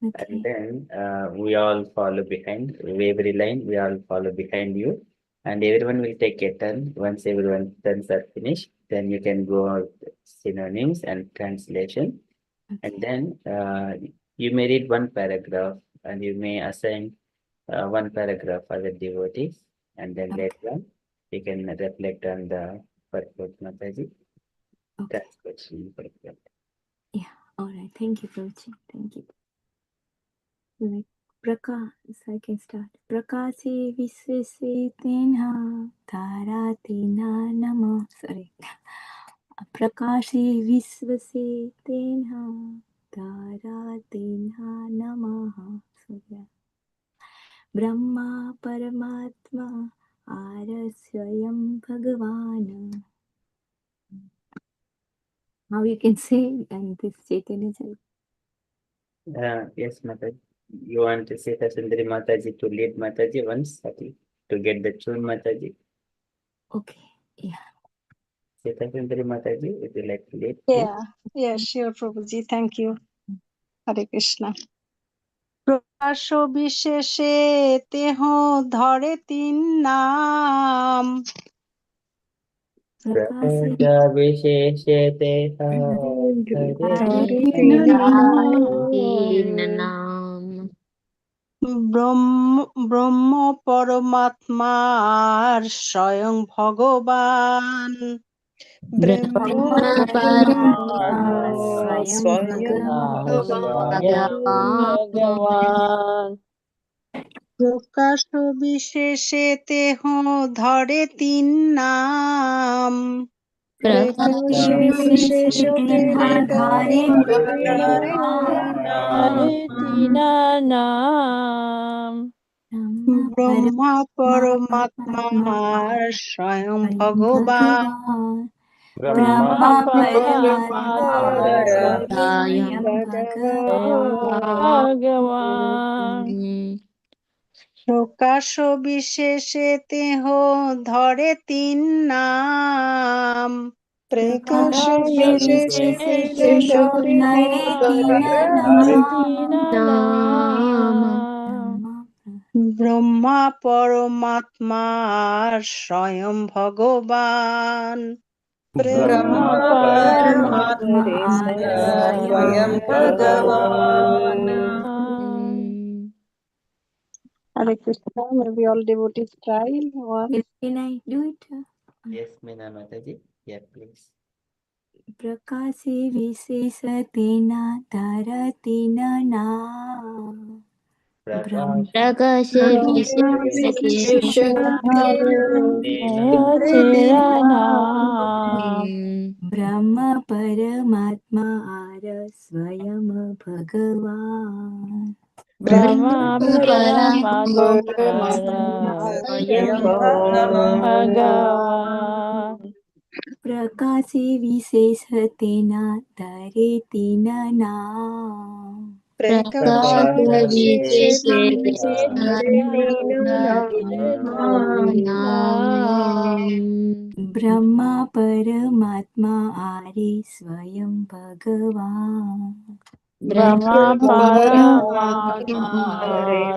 and Okay. then we all follow behind. Every line we all follow behind you, and everyone will take a turn. Once everyone's turns are finished, then you can go out synonyms and translation, and Okay. then you may read one paragraph, and you may assign one paragraph for the devotees, and then Okay. later on you can reflect on the purport, Mataji. Okay. Translation purport. Yeah. All right. Thank you, Prabhuji. Thank you. Like Prakash, so I can start. Prakasi Visvese Tenha Taratina Nama. Sorry. Prakashi Visvase Tenha Taratina Namaha. So yeah. Brahma Paramatma Arasvayam Bhagavan. Now you can say, and this Chaitanya Yes, Mataji. You want to say that Sundari Mataji to lead Mataji once, Sati, to get the tune, Mataji? Okay. Yeah. Sita Sundari Mataji, would you like to lead, please? Yeah, sure, Prabhuji. Thank you. Hare Krishna. প্রকাশ বিশেষে তেহ ধরে তিন নাম Prakasi Prakaja Visheshete Hare ব্রহ্ম পরমাত্মার স্বয়ং ভগবান ব্রহ্ম Swayam Bhagavan. প্রকাশ বিশেষে তেহ ধরে তিন নাম Prakasi Visvese Tenha Dhare Hare Tina Nam. Brahma পরমাত্মার স্বয়ং ভগবান Brahma Paramatma Swayam Bhagavan. প্রকাশ বিশেষে তেহ ধরে তিন নাম প্রকাশ বিশেষে ধরে Tina Nam. ব্রহ্মা পরমাত্মার স্বয়ং ভগবান Brahma Paramatma Swayam Bhagavan. Hare Krishna, maybe all devotees try once. Can I do it? Yes, Meena Mataji. Yeah, please. Prakasi Visesatena Taratina Na. Prakasha Tera Nam. Brahma Paramatma Ara Swayam Bhagavan. Brahma Paramatma Swayam Bhagavan. Prakasi Visesatena Taretina Na. Prakasha Brahma Paramatma Ari Swayam Bhagavan. Brahma Paramatma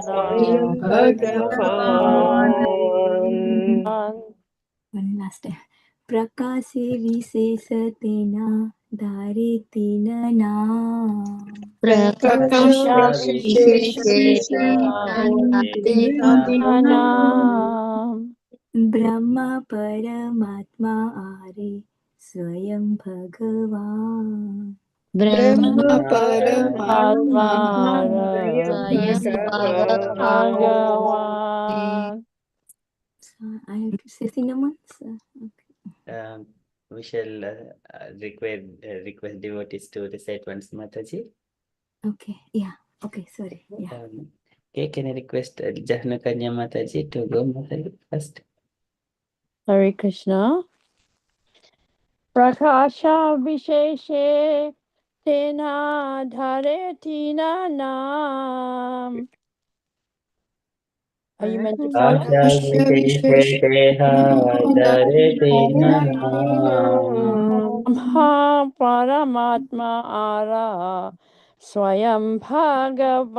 Swayam Bhagavan. One last time. Prakasi Visesatena Dharitina Na. Prakasha Visheshena Nam. Brahma Paramatma Ari Swayam Bhagavan. Brahma Paramatma Bhagavan. So I have to say cinnamons. Okay. We shall request devotees to recite once, Mataji. Okay. Yeah. Okay. Sorry. Yeah. Okay, can I request Jahnakanya Mataji to go, Mataji, first? Hare Krishna. Prakasha Visheshe Tena Dhare Tina Nam. Are you meant to follow? Brahma Paramatma Ara Swayam Bhagavan.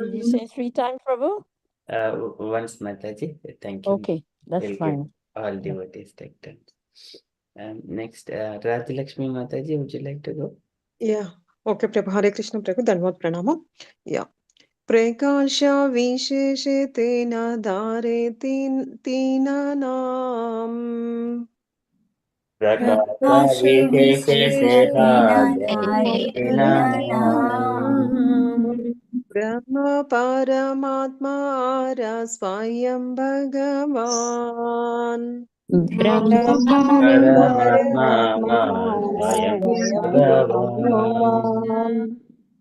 Did you say 3 times, Prabhu? Once, Mataji. Thank you. Okay, that's We'll fine. give all devotees take turns. Next, Radhalakshmi Mataji, would you like to go? Yeah. Okay, Prabhu. Hare Krishna, Prabhu. Dhanavad Pranamam. Yeah. Prakasha Visheshe Tena Dhare Tina Nam. Prakasha Visheshe Brahma Paramatma Ara Swayam Bhagavan.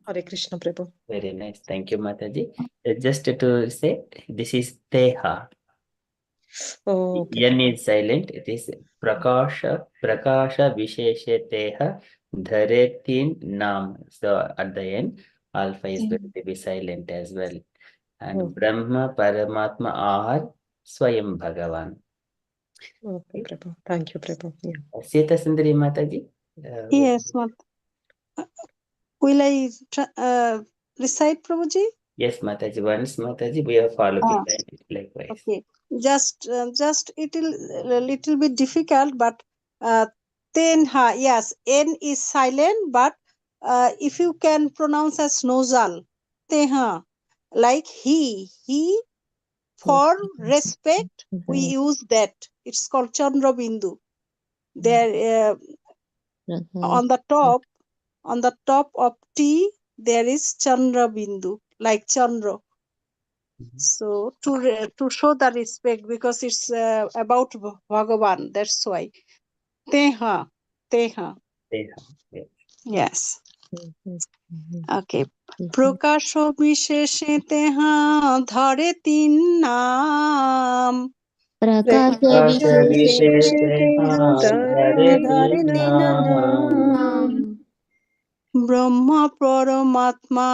Hare Krishna, Prabhu. Very nice. Thank you, Mataji. Just to say, this is Teha. Oh, okay. Yan is silent. It is Prakasha Visheshe Teha Dharetin Nam. So at the end, alpha is going to be silent as well. And Brahma Paramatma Ahar Swayam Bhagavan. Okay, Prabhu. Thank you, Prabhu. Yeah. Sita Sundari Mataji. Yes, will I recite, Prabhuji? Yes, Mataji. Once, Mataji, we have followed behind it likewise. Okay, just it will a little bit difficult, but tenha, yes, n is silent, but if you can pronounce as nasal, tenha, like he, for respect, we use that. It's called Chandra Bindu. There, on the top of T, there is Chandra Bindu, like Chandra. So to show the respect, because it's about Bhagavan, that's why. Teha. Yes. Okay. Prakasho Visheshe Teha Dhare Tin Naam. Prakasha Visheshe Brahma Paramatma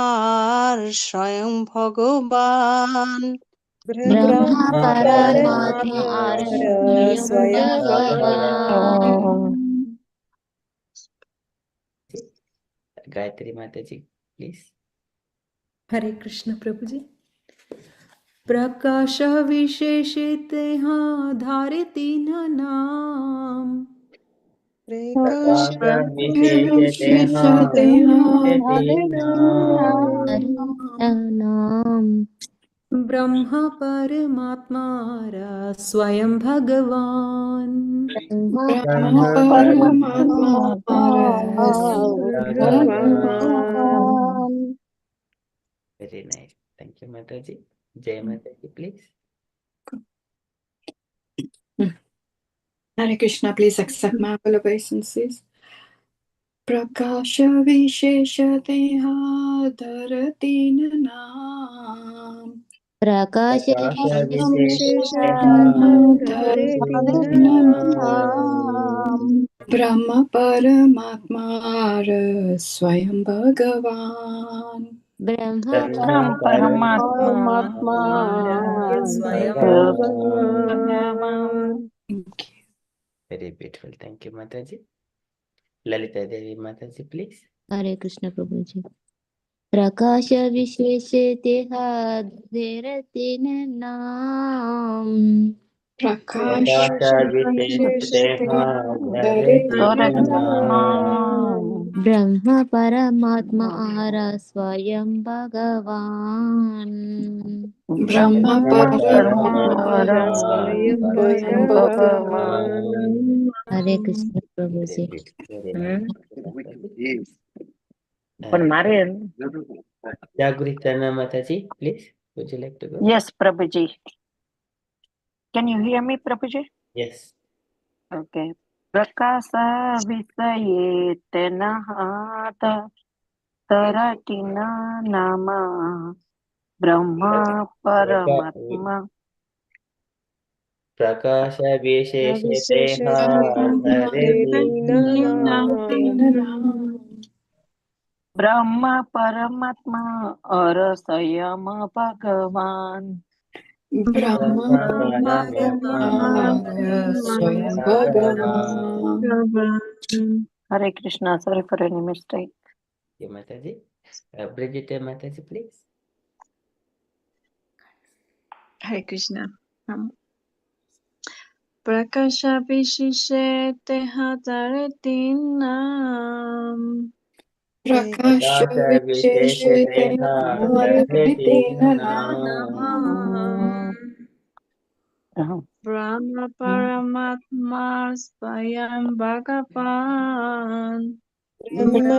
Swayam Bhagavan. Brahma Paramatma Swayam Bhagavan. Gayatri Mataji, please. Hare Krishna, Prabhuji. Prakasha Visheshete Dhareti Nanam. Prakasha Visheshate Nanam. Brahma Paramatma Swayam Bhagavan. Brahma Paramatma Bhagavan. Very nice. Thank you, Mataji. Jai Mataji, please. Hare Krishna, please accept my humble obeisances. Prakasha Vishesha Deha Dharati Nanam. Prakasha Brahma Paramatma Swayam Bhagavan. Brahma Paramatma Swayam Bhagavan. Thank you. Very beautiful. Thank you, Mataji. Lalita Devi Mataji, please. Hare Krishna, Prabhuji. Prakasha Visheshe Dharati Nanam. Prakasha Visheshe Brahma Paramatma Ara Swayam Bhagavan. Brahma Paramatma Swayam Bhagavan. Hare Krishna, Prabhuji. Jagritana Mataji, please. Would you like to go? Yes, Prabhuji. Can you hear me, Prabhuji? Yes. Okay. Prakasa Visaye Tenahata Taratina Nama Brahma Paramatma. Prakasha Visheshe Teha ब्रह्म परमात्मा और स्वयं भगवान Brahma Swayam Bhagavan. Hare Krishna, sorry for any mistake. Okay, Mataji. Bridget Mataji, please. Hare Krishna. Prakasha Vishishe Tehadaritinam. Prakasha Visheshate Brahma Paramatma Swayam Bhagavan. Brahma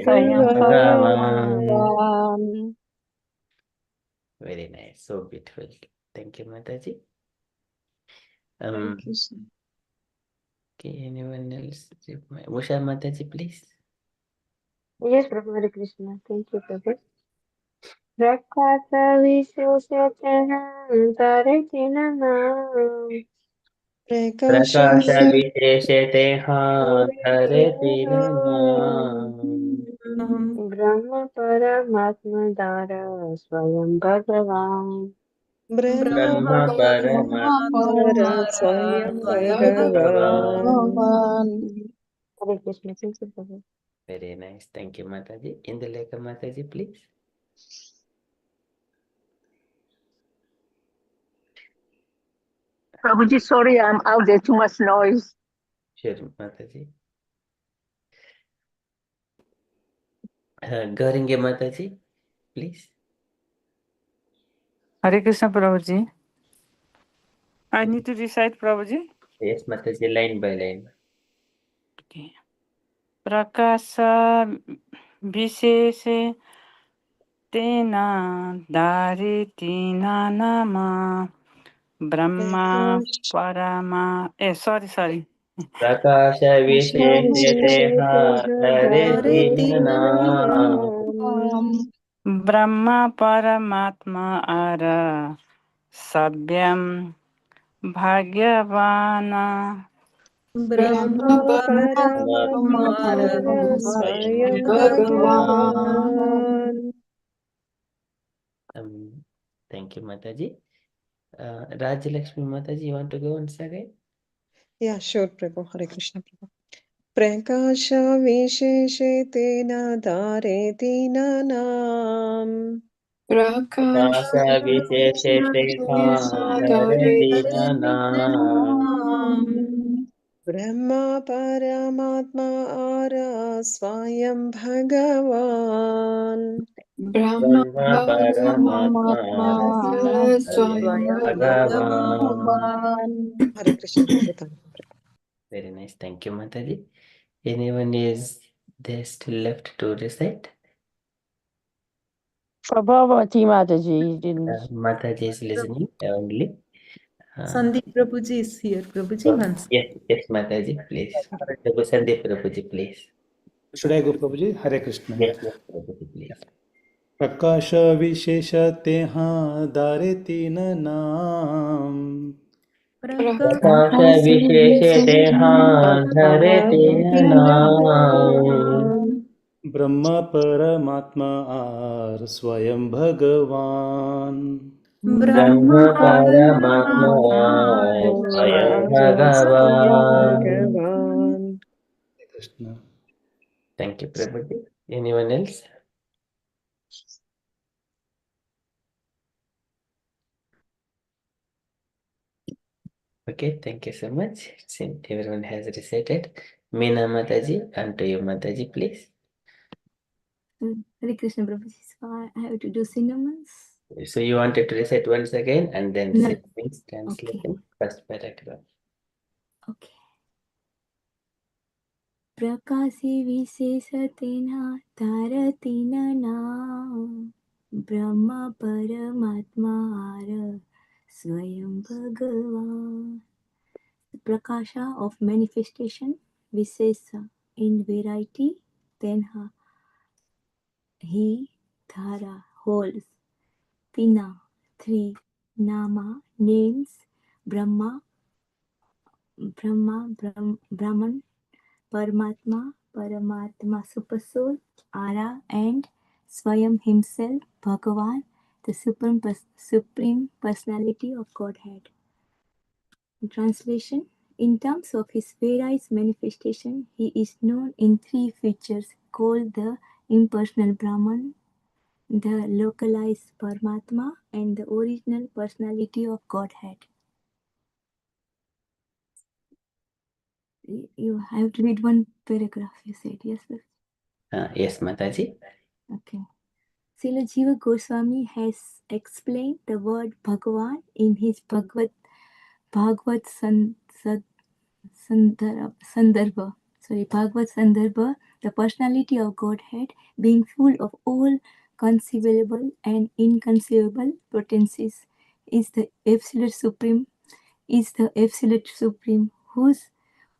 Swayam Bhagavan. Very nice, so beautiful. Thank you, Mataji. Hare Krishna. Okay, anyone else? Usha Mataji, please. Yes, Prabhu. Hare Krishna. Thank you, Prabhu. Prakasa Visheshatena Taritinanam Prakasha Visheshate Brahma Paramatma Dara Swayam Bhagavan. Brahma Paramatma Swayam Bhagavan. Hare Krishna. Thank you, Prabhu. Very nice. Thank you, Mataji. Indulekha Mataji, please. Prabhuji, sorry, I'm out there, too much noise. Sure, Mataji. Garinge Mataji, please. Hare Krishna Prabhuji. I need to recite Prabhuji. Yes, Mataji, line by line. Okay. Prakasa Visheshe Tena Daritina Nama Brahma Parama. Sorry. Prakasha Visheshate Brahma Paramatma Ara Sabhyam Bhagavana. Brahma Paramatma Swayam Bhagavan. Thank you, Mataji. Rajalakshmi Mataji, you want to go once again? Yeah, sure, Prabhu. Hare Krishna, Prabhu. Prakasha Visheshe Tena Daretina Nam. Prakasha Visheshate Brahma Paramatma Ara Swayam Bhagavan. Brahma Paramatma Swayam Bhagavan. Hare Krishna, Prabhu. Thank you. Very nice. Thank you, Mataji. Anyone is there still left to recite? Prabhavati Mataji didn't. Mataji is listening only. Sandeep Prabhuji is here. Prabhuji, once. Yes, Mataji, please. Sandeep Prabhuji, please. Should I go, Prabhuji? Hare Krishna. Yes, Prabhuji, please. Prakasha Visheshate Daretina Nam. Prakasha Visheshate Brahma Paramatma Ar Swayam Bhagavan. Brahma Paramatma Swayam Bhagavan. Thank you, Prabhuji. Anyone else? Okay, thank you so much. Since everyone has recited, Meena Mataji, and to you, Mataji, please. Hare Krishna Prabhuji. So I have to do cinnamons. So you wanted to recite once again and then No. say things translation, first paragraph. Okay. Prakasi Visesatena Taratina Nam Brahma Paramatma Ara Swayam Bhagavan. The Prakasha of manifestation, Visesa in variety, Tenha, he, Dhara, holds, Tina, three, Nama, names, Brahma, Brahma, Brahman, Paramatma, Supersoul, Ara, and Swayam himself, Bhagavan, the Supreme Personality of Godhead. In translation, in terms of his various manifestation, he is known in three features called the impersonal Brahman, the localized Paramatma, and the original personality of Godhead. You have to read one paragraph, you said, yes, sir? Yes, Mataji. Okay. Srila Jiva Goswami has explained the word Bhagavan in his Bhagavad Sandarbha. Bhagavad Sandarbha, the personality of Godhead being full of all conceivable and inconceivable potencies is the Absolute Supreme, whose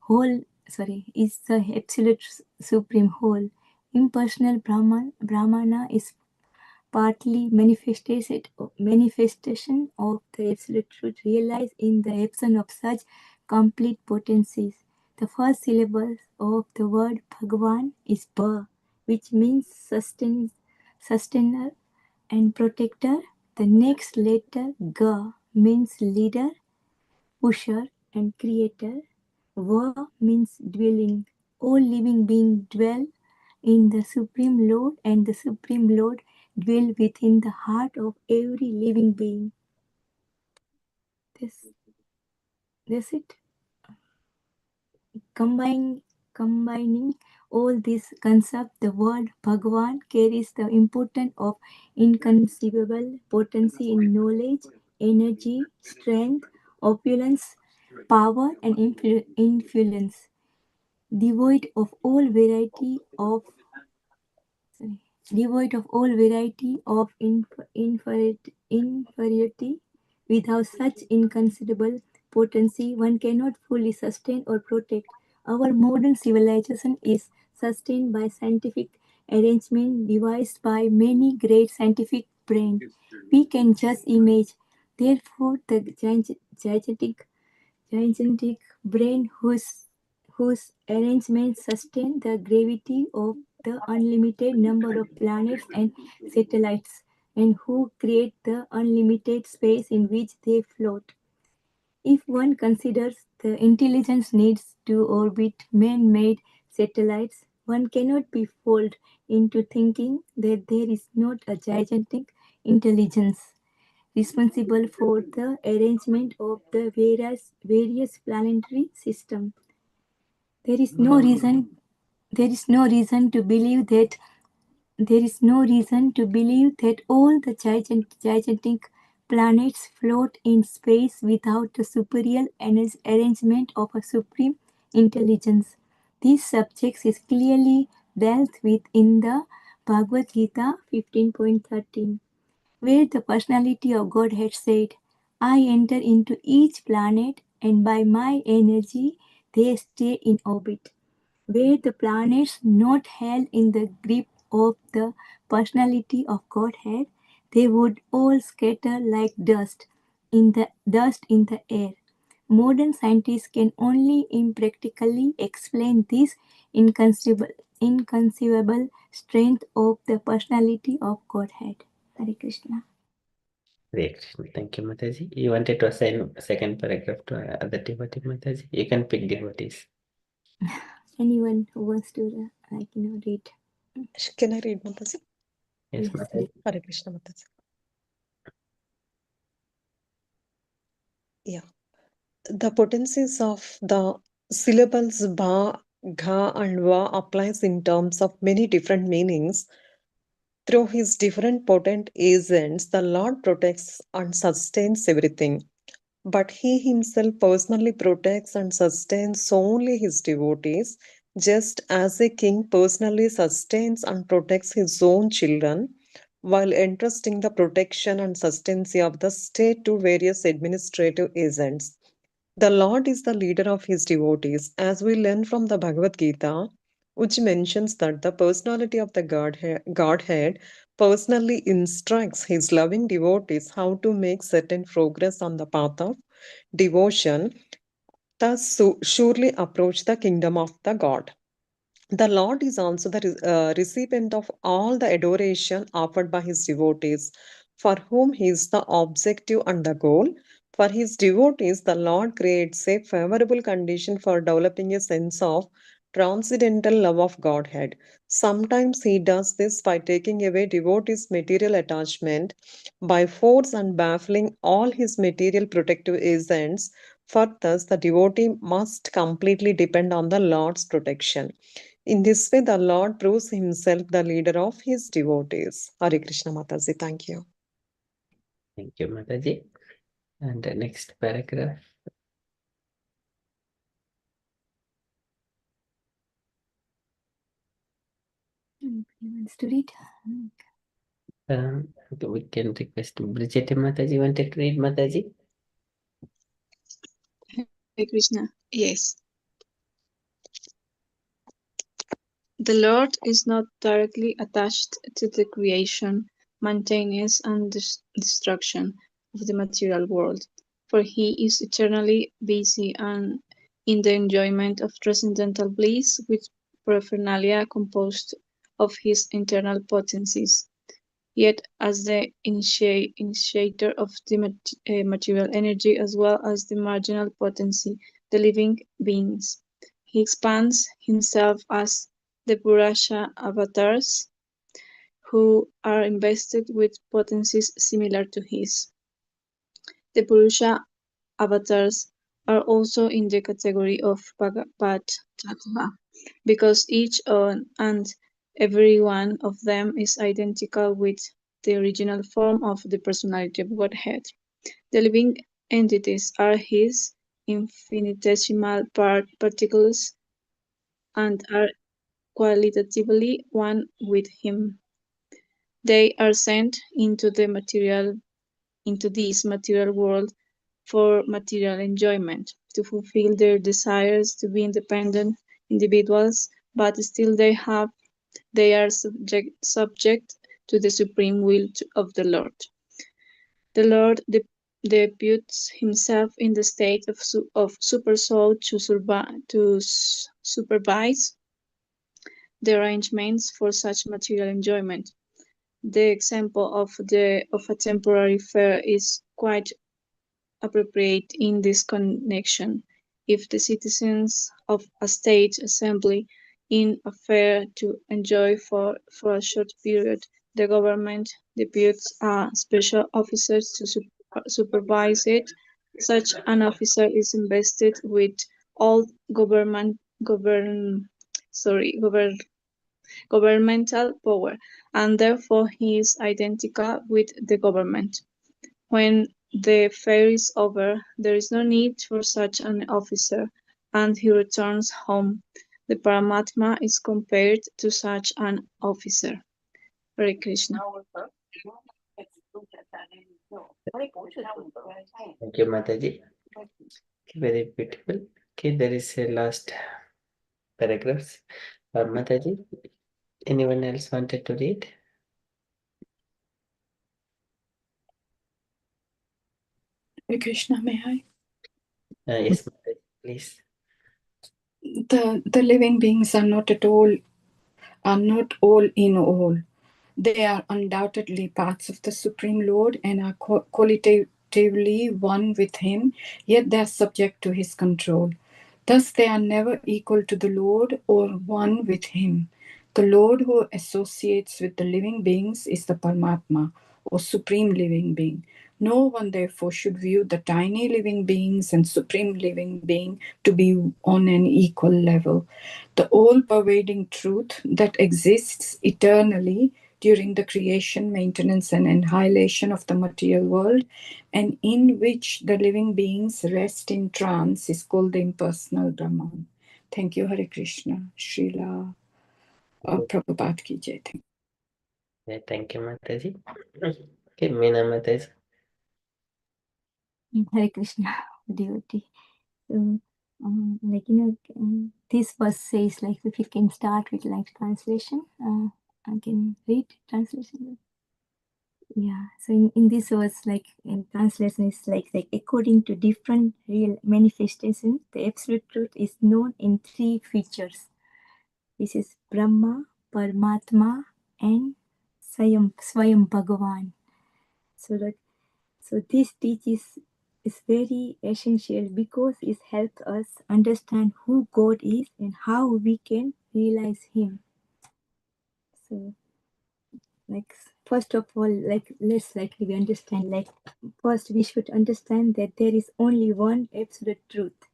whole is the Absolute Supreme whole. Impersonal Brahmana is partly manifestation of the absolute truth realized in the absence of such complete potencies. The first syllable of the word Bhagavan is Bha, which means sustainer and protector. The next letter Ga means leader, pusher, and creator. Va means dwelling. All living beings dwell in the Supreme Lord, and the Supreme Lord dwell within the heart of every living being. That's it. Combining all these concepts, the word Bhagavan carries the importance of inconceivable potency in knowledge, energy, strength, opulence, power, and influence, devoid of all variety of inferiority. Without such inconceivable potency, one cannot fully sustain or protect. Our modern civilization is sustained by scientific arrangement devised by many great scientific brains. We can just imagine. Therefore, the gigantic brain whose arrangements sustain the gravity of the unlimited number of planets and satellites, and who create the unlimited space in which they float. If one considers the intelligence needs to orbit man-made satellites, one cannot be fooled into thinking that there is not a gigantic intelligence responsible for the arrangement of the various planetary systems. There is no reason to believe that all the gigantic planets float in space without the superior arrangement of a supreme intelligence. This subject is clearly dealt with in the Bhagavad Gita 15.13, where the personality of God had said, I enter into each planet and by my energy they stay in orbit. Were the planets not held in the grip of the personality of Godhead, they would all scatter like dust in the air. Modern scientists can only impractically explain this inconceivable strength of the personality of Godhead. Hare Krishna. Hare Krishna. Thank you, Mataji. You wanted to assign second paragraph to other devotee, Mataji? You can pick devotees. Anyone who wants to read. Can I read, Mataji? Yes, Yes. Mataji. Hare Krishna, Mataji. Yeah. The potencies of the syllables Ba, Gha, and Va applies in terms of many different meanings. Through his different potent agents, the Lord protects and sustains everything. But he himself personally protects and sustains only his devotees, just as a king personally sustains and protects his own children, while entrusting the protection and sustenance of the state to various administrative agents. The Lord is the leader of his devotees, as we learn from the Bhagavad Gita, which mentions that the personality of the Godhead personally instructs his loving devotees how to make certain progress on the path of devotion thus surely approach the kingdom of the God. The Lord is also the recipient of all the adoration offered by his devotees, for whom he is the objective and the goal. For his devotees, the Lord creates a favorable condition for developing a sense of transcendental love of Godhead. Sometimes he does this by taking away devotees' material attachment by force and baffling all his material protective agents. For thus, the devotee must completely depend on the Lord's protection. In this way, the Lord proves himself the leader of his devotees. Hare Krishna Mataji, thank you. Thank you, Mataji. And the next paragraph. Anybody wants to read? We can request Bridget Mataji. Wanted to read, Mataji? Hare Krishna. Yes. The Lord is not directly attached to the creation, maintenance, and destruction of the material world, for he is eternally busy and in the enjoyment of transcendental bliss with paraphernalia composed of his internal potencies. Yet, as the initiator of the material energy as well as the marginal potency, the living beings, he expands himself as the Purusha avatars, who are invested with potencies similar to his. The Purusha avatars are also in the category of Bhagavad Tattva, because each and every one of them is identical with the original form of the personality of Godhead. The living entities are his infinitesimal particles and are qualitatively one with him. They are sent into this material world for material enjoyment, to fulfill their desires to be independent individuals, but still they are subject to the supreme will of the Lord. The Lord deputes himself in the state of super soul to supervise the arrangements for such material enjoyment. The example of a temporary fair is quite appropriate in this connection. If the citizens of a state assembly in a fair to enjoy for a short period, the government deputes special officers to supervise it. Such an officer is invested with all governmental power, and therefore he is identical with the government. When the fair is over, there is no need for such an officer, and he returns home. The Paramatma is compared to such an officer. Hare Krishna. Thank you, Mataji. Okay, very beautiful. Okay, there is a last paragraphs. Mataji, anyone else wanted to read? Hare Krishna, may I? Yes, Mataji, please. The living beings are not all in all. They are undoubtedly parts of the Supreme Lord and are qualitatively one with him, yet they are subject to his control. Thus they are never equal to the Lord or one with him. The Lord who associates with the living beings is the Paramatma, or Supreme Living Being. No one therefore should view the tiny living beings and Supreme Living Being to be on an equal level. The all-pervading truth that exists eternally during the creation, maintenance, and annihilation of the material world, and in which the living beings rest in trance, is called the impersonal Brahman. Thank you, Hare Krishna. Srila Prabhupada ki jai. Yeah, thank you, Mataji. Okay, Meena Mataji. Hare Krishna, devotee. So, this verse says, like, if you can start with like translation, I can read translation. Yeah, so in this verse, like in translation, is like according to different real manifestations, the absolute truth is known in three features. This is Brahma, Paramatma, and Swayam Bhagavan. So this teach is very essential because it helps us understand who God is and how we can realize Him. So, like first of all, like let's we understand. Like first, we should understand that there is only one absolute truth.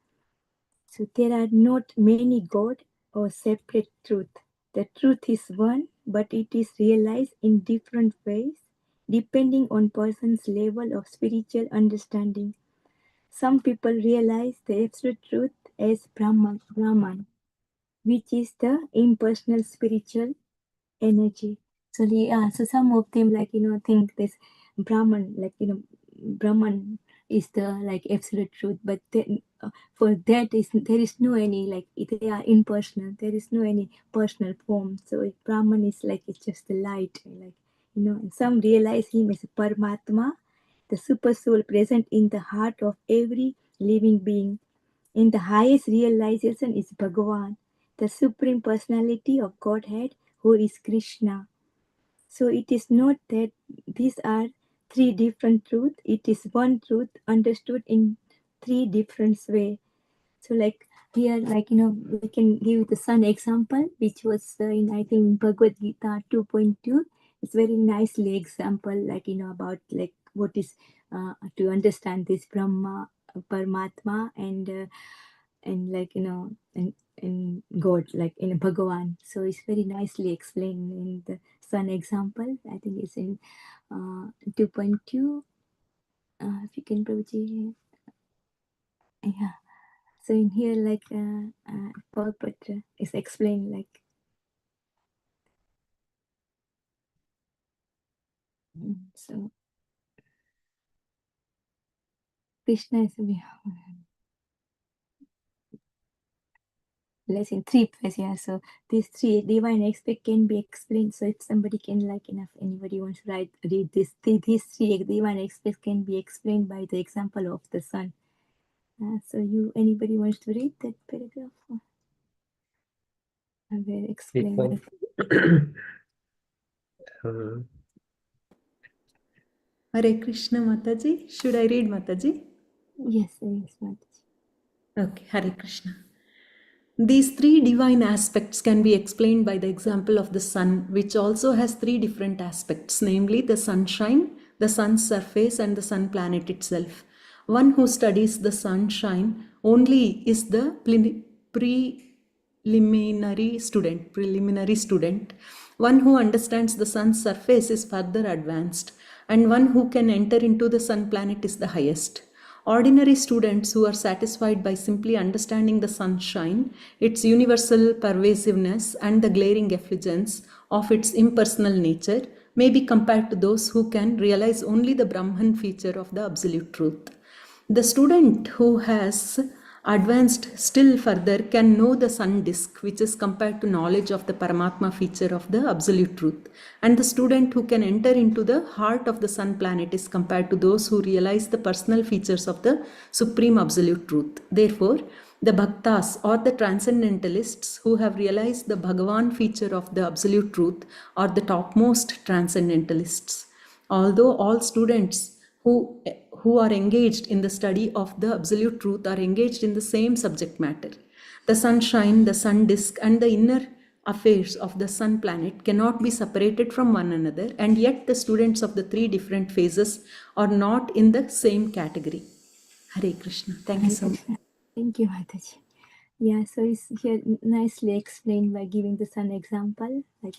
So there are not many God or separate truth. The truth is one, but it is realized in different ways depending on person's level of spiritual understanding. Some people realize the absolute truth as Brahman, which is the impersonal spiritual energy. So some of them think this Brahman, Brahman is the absolute truth, but then for that there is no any they are impersonal. There is no any personal form. So if Brahman is it's just the light, and some realize him as Paramatma, the super soul present in the heart of every living being. In the highest realization is Bhagavan, the supreme personality of Godhead, who is Krishna. So it is not that these are three different truths. It is one truth understood in three different ways. So here, we can give the sun example, which was in I think Bhagavad Gita 2.2. It's very nicely example, about what is to understand this Brahma, Paramatma, and and God, in Bhagavan. So it's very nicely explained in the sun example. I think it's in 2.2. If you can, Prabhuji. Yeah. So in here, purport is explained so Krishna is less in three places. Yeah. So these three divine aspects can be explained. So if somebody can anybody wants to read these three divine aspects can be explained by the example of the sun. So anybody wants to read that paragraph? I will explain. Hare Krishna Mataji. Should I read Mataji? Yes, Mataji. Okay, Hare Krishna. These three divine aspects can be explained by the example of the sun, which also has three different aspects, namely the sunshine, the sun's surface, and the sun planet itself. One who studies the sunshine only is the preliminary student. One who understands the sun's surface is further advanced, and one who can enter into the sun planet is the highest. Ordinary students who are satisfied by simply understanding the sunshine, its universal pervasiveness, and the glaring effulgence of its impersonal nature may be compared to those who can realize only the Brahman feature of the absolute truth. The student who has advanced still further can know the sun disk, which is compared to knowledge of the Paramatma feature of the absolute truth. And the student who can enter into the heart of the sun planet is compared to those who realize the personal features of the supreme absolute truth. Therefore, the bhaktas or the transcendentalists who have realized the Bhagavan feature of the absolute truth are the topmost transcendentalists. Although all students who are engaged in the study of the absolute truth are engaged in the same subject matter. The sunshine, the sun disk, and the inner affairs of the sun planet cannot be separated from one another, and yet the students of the three different phases are not in the same category. Hare Krishna. Thank you so much. Thank you, Mataji. Yeah, so it's here nicely explained by giving the sun example, that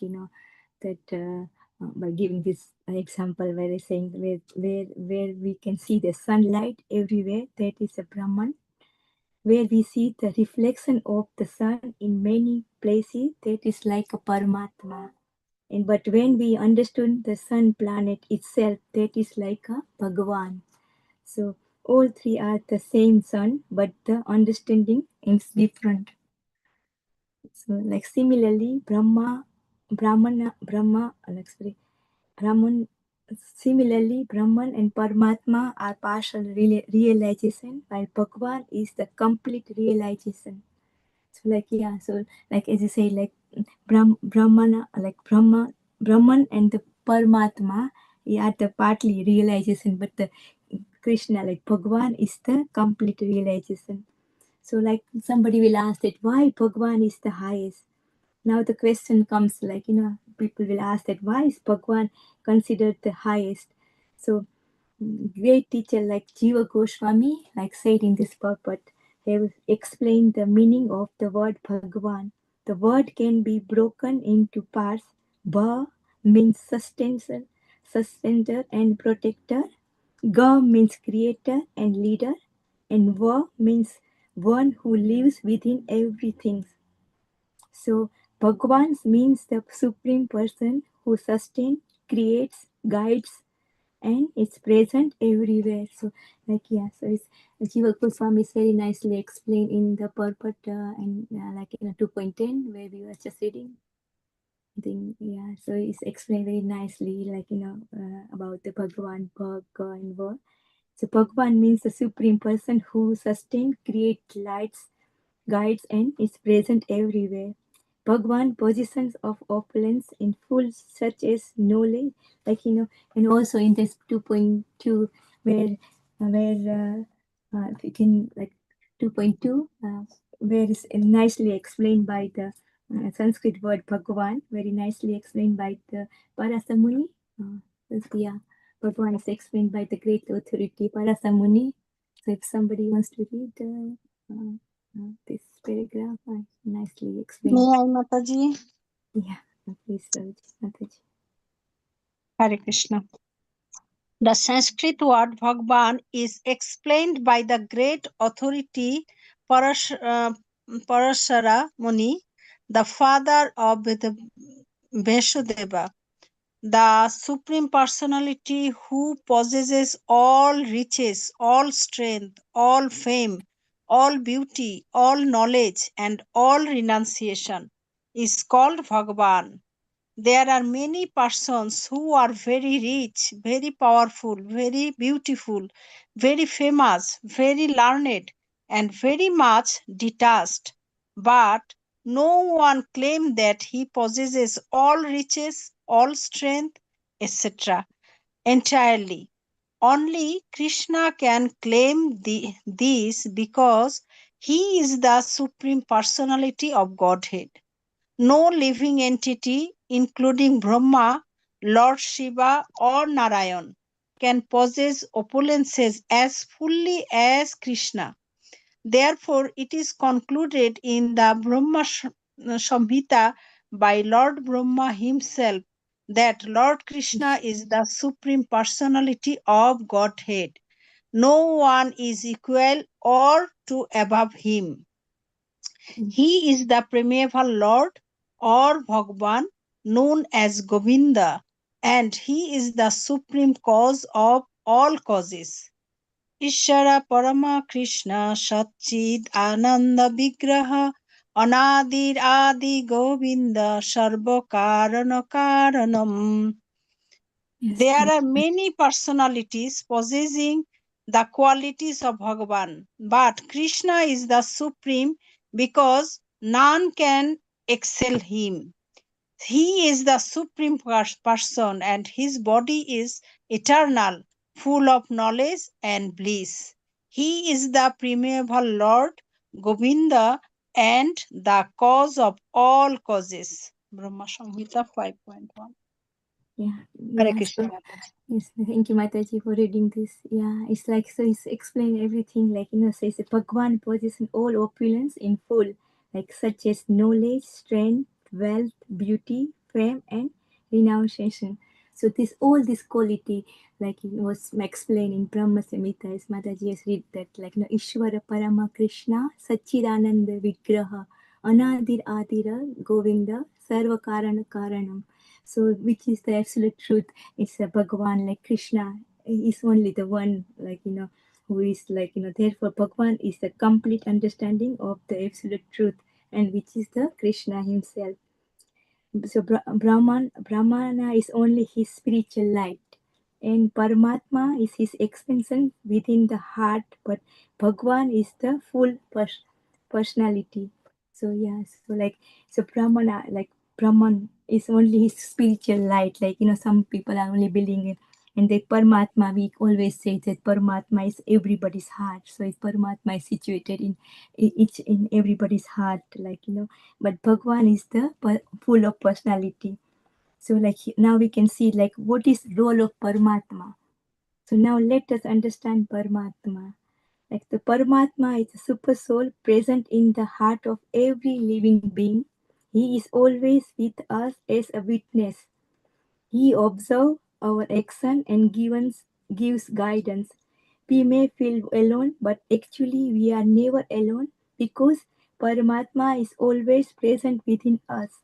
by giving this example where they're saying where we can see the sunlight everywhere, that is a Brahman. Where we see the reflection of the sun in many places, that is like a Paramatma. But when we understood the sun planet itself, that is like a Bhagavan. So all three are the same sun, but the understanding is different. So similarly, Brahman Similarly, Brahman and Paramatma are partial realization, while Bhagwan is the complete realization. So like so like as you say, like Brahman and the Paramatma are the partly realization, but the Krishna, like Bhagwan, is the complete realization. So like somebody will ask that why Bhagwan is the highest. Now the question comes, like, people will ask that why is Bhagwan considered the highest? So great teacher like Jiva Goswami, like said in this purport, have explained the meaning of the word Bhagwan. The word can be broken into parts. Bha means sustainer and protector. Ga means creator and leader. And Va means one who lives within everything. So Bhagwan means the supreme person who sustains, creates, guides, and is present everywhere. So so it's Jiva Goswami is very nicely explained in the purport and like in 2.10 where we were just reading. I think so it's explained very nicely, like about the Bhagwan, Bhag and Va. So Bhagwan means the supreme person who sustains, creates, lights, guides, and is present everywhere. Bhagwan positions of opulence in full, such as knowledge, like and also in this 2.2 where if you can like 2.2 where is nicely explained by the Sanskrit word Bhagwan, very nicely explained by the Parasamuni. Bhagwan is explained by the great authority Parasamuni. So if somebody wants to read this paragraph, I nicely explained. May I, Mataji? Yeah, please, Mataji. Hare Krishna. The Sanskrit word Bhagwan is explained by the great authority Parashara Muni, the father of the Vasudeva, the Supreme Personality who possesses all riches, all strength, all fame, all beauty, all knowledge, and all renunciation, is called Bhagavan. There are many persons who are very rich, very powerful, very beautiful, very famous, very learned, and very much detached. But no one claims that he possesses all riches, all strength, etc. entirely. Only Krishna can claim this because he is the Supreme Personality of Godhead. No living entity, including Brahma, Lord Shiva, or Narayan, can possess opulences as fully as Krishna. Therefore, it is concluded in the Brahma Samhita by Lord Brahma himself that Lord Krishna is the Supreme Personality of Godhead. No one is equal or to above him. He is the primeval Lord or Bhagavan, known as Govinda, and he is the supreme cause of all causes. Ishara Parama Krishna Satchid Ananda Vigraha Anadir Adi Govinda Sarva Karana Karanam. There are many personalities possessing the qualities of Bhagavan, but Krishna is the supreme because none can excel him. He is the supreme person and his body is eternal, full of knowledge and bliss. He is the primeval Lord, Govinda, and the cause of all causes. Brahma Samhita 5.1. Hare Krishna. So, yes, thank you, Mataji, for reading this. Yeah, it's like, so it's explain everything, like, says Bhagwan possesses all opulence in full, like such as knowledge, strength, wealth, beauty, fame, and renunciation. So all this quality, like it was explained in Brahma Samhita, as Mataji has read that, like, Ishvara Parama Krishna, Sachidananda Vigraha, Anadir Adira, Govinda, Sarva Karana Karanam. So which is the absolute truth? It's a Bhagavan, like Krishna is only the one, like, who is like, therefore Bhagavan is the complete understanding of the absolute truth, and which is the Krishna himself. So Brahmana is only his spiritual light. And Paramatma is his expansion within the heart, but Bhagwan is the full personality. So yeah, so Brahmana, like Brahman is only his spiritual light. Like some people are only believing it. And the Paramatma, we always say that Paramatma is everybody's heart. So it's Paramatma is situated in everybody's heart, but Bhagwan is the full of personality. So now we can see what is role of Paramatma. So now let us understand Paramatma. Like the Paramatma is a super soul present in the heart of every living being. He is always with us as a witness. He observes our action and gives guidance. We may feel alone, but actually we are never alone because Paramatma is always present within us.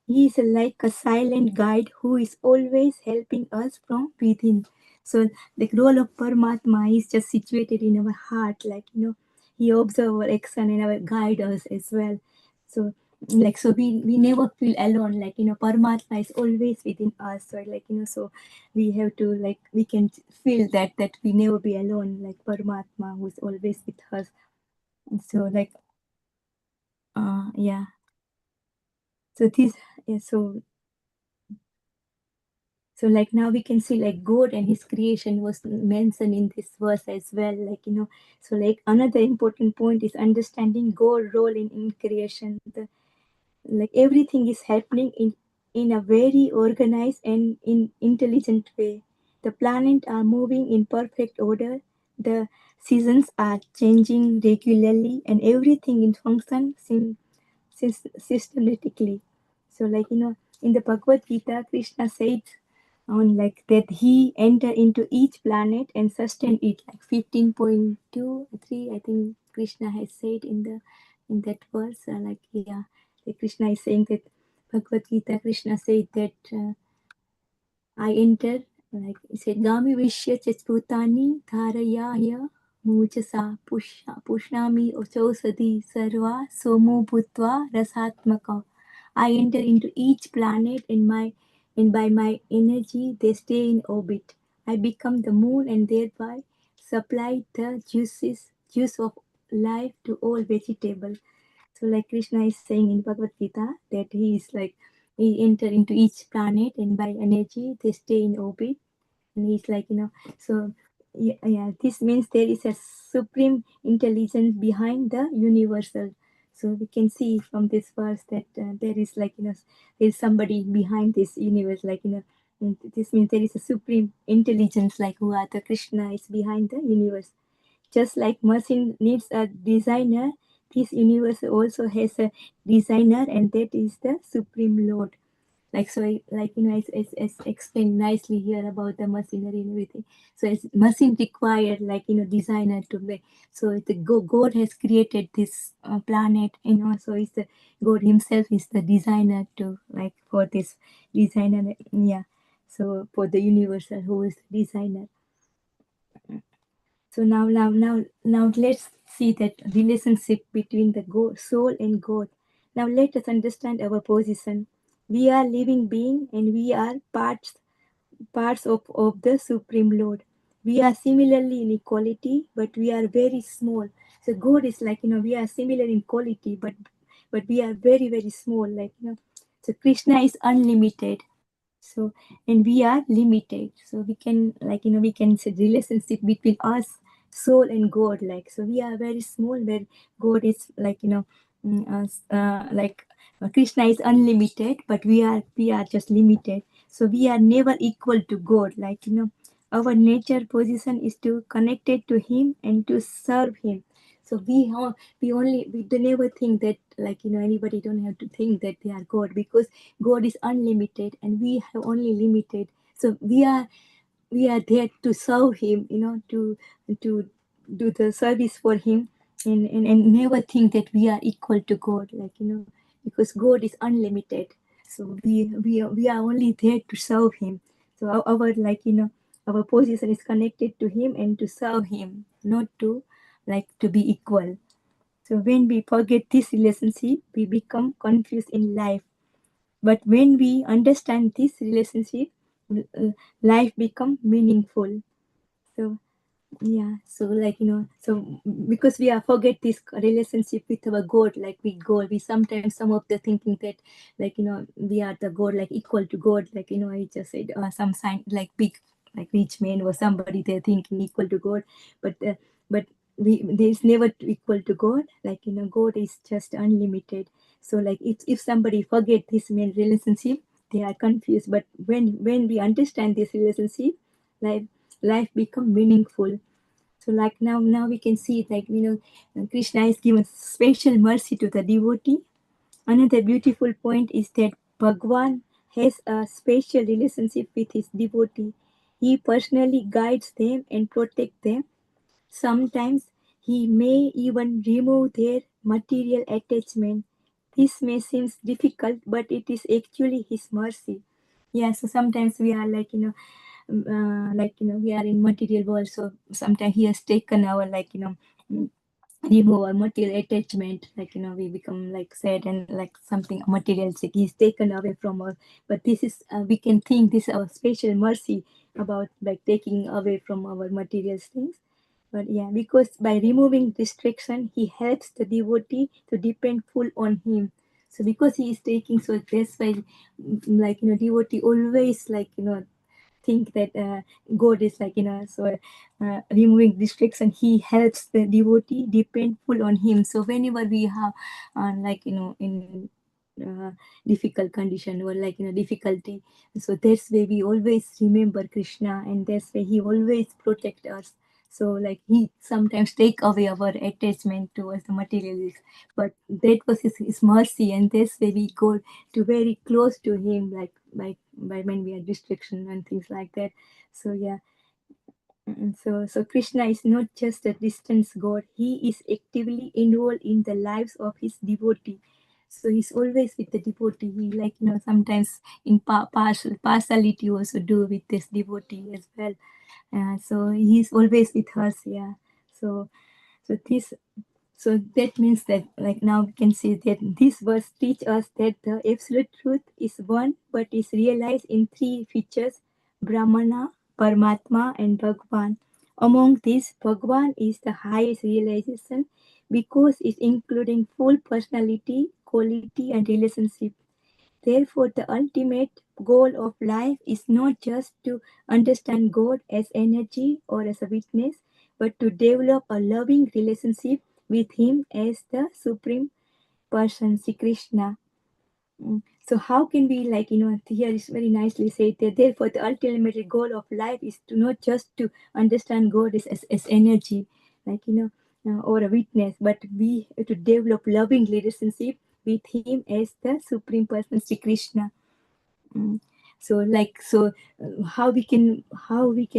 He is like a silent guide who is always helping us from within. So the role of Paramatma is just situated in our heart, he observes our action and our guide us as well. So so we never feel alone, Paramatma is always within us. So so we have to we can feel that we never be alone, like Paramatma who is always with us. So yeah. So this yeah, so now we can see God and his creation was mentioned in this verse as well. So another important point is understanding God's role in creation. Everything is happening in a very organized and in intelligent way. The planets are moving in perfect order. The seasons are changing regularly and everything in function systematically. So in the Bhagavad Gita, Krishna said on that he entered into each planet and sustained it, 15.23 I think Krishna has said in that verse. Krishna is saying that Bhagavad Gita, Krishna said that I entered, he said, Gami Vishya Chachputani Dharayaya Mujasa Pushnami Ochausadi Sarva Somo Bhutva Rasatmaka. I enter into each planet and by my energy they stay in orbit. I become the moon and thereby supply the juice of life to all vegetables. So Krishna is saying in Bhagavad Gita that he is he enter into each planet and by energy they stay in orbit. And he's so this means there is a supreme intelligence behind the universal. So we can see from this verse that there is there is somebody behind this universe, and this means there is a supreme intelligence who are the Krishna is behind the universe. Just like machine needs a designer, this universe also has a designer, and that is the Supreme Lord. It's explained nicely here about the machinery and everything. So it's machine required, designer to make. So the God has created this planet, So it's the God Himself is the designer to for this designer, yeah. So for the universal, who is the designer. So now let's see that relationship between the soul and God. Now let us understand our position. We are living being and we are parts of the Supreme Lord. We are similarly in equality, but we are very small. So God is we are similar in quality, but we are very, very small, So Krishna is unlimited. So and we are limited, so we can we can say relationship between us, soul and God, so we are very small where God is Krishna is unlimited, but we are just limited. So we are never equal to God, our nature position is to connect it to Him and to serve Him. So we don't never think that anybody don't have to think that they are God, because God is unlimited and we have only limited. So we are there to serve Him, to do the service for Him, and never think that we are equal to God, because God is unlimited. So we are only there to serve Him. So our our position is connected to Him and to serve Him, not to to be equal. So when we forget this relationship, we become confused in life. But when we understand this relationship, life become meaningful. So yeah, so like so because we are forget this relationship with our God, like we God, we sometimes some of the thinking that like we are the God, like equal to God, like I just said some sign like big like rich man or somebody they're thinking equal to God, but we there's never equal to God, like God is just unlimited. So like if somebody forget this main relationship, they are confused. But when we understand this relationship, life life become meaningful. So like now we can see it, like Krishna is given special mercy to the devotee. Another beautiful point is that Bhagwan has a special relationship with his devotee. He personally guides them and protects them. Sometimes he may even remove their material attachment. This may seem difficult, but it is actually his mercy. Yeah, so sometimes we are like we are in material world, so sometimes he has taken our like mm, remove our material attachment, like we become like sad and like something materialistic he's taken away from us. But this is we can think this is our special mercy about like taking away from our material things. But yeah, because by removing distraction he helps the devotee to depend full on him. So because he is taking, so that's why like devotee always like think that God is like so removing distraction he helps the devotee depend full on him. So whenever we have like in uh, difficult condition or like difficulty, so that's why we always remember Krishna, and that's why he always protect us. So like he sometimes take away our attachment towards the materialist, but that was his mercy, and that's why we go to very close to him, like by when we are distraction and things like that. So yeah, so Krishna is not just a distant God; he is actively involved in the lives of his devotee. So he's always with the devotee. He like sometimes in partiality also do with this devotee as well. So he's always with us. Yeah. So so this so that means that like now we can see that this verse teach us that the absolute truth is one but is realized in three features: Brahmana, Paramatma and Bhagwan. Among these, Bhagwan is the highest realization because it's including full personality, quality and relationship. Therefore, the ultimate goal of life is not just to understand God as energy or as a witness, but to develop a loving relationship with Him as the Supreme Person, Sri Krishna. So how can we like here is very nicely said that therefore the ultimate goal of life is to not just to understand God as energy, like or a witness, but we to develop loving relationship with Him as the Supreme Person, Sri Krishna. Mm. So like how we can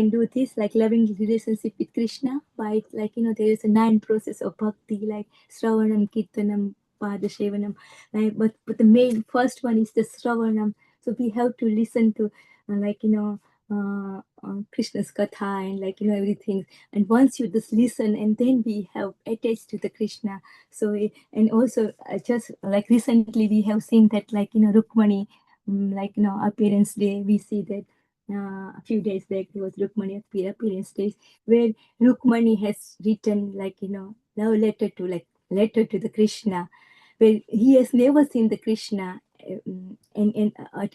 do this, like loving relationship with Krishna by like there is a 9 process of bhakti, like Shravanam, Kirtanam, Padashevanam, like but the main first one is the Shravanam. So we have to listen to like Krishna's katha and like everything. And once you just listen, and then we have attached to the Krishna. So and also just like recently we have seen that like Rukmani, like appearance day, we see that a few days back there was Rukmani appearance days, where Rukmani has written like love letter to like letter to the Krishna, where he has never seen the Krishna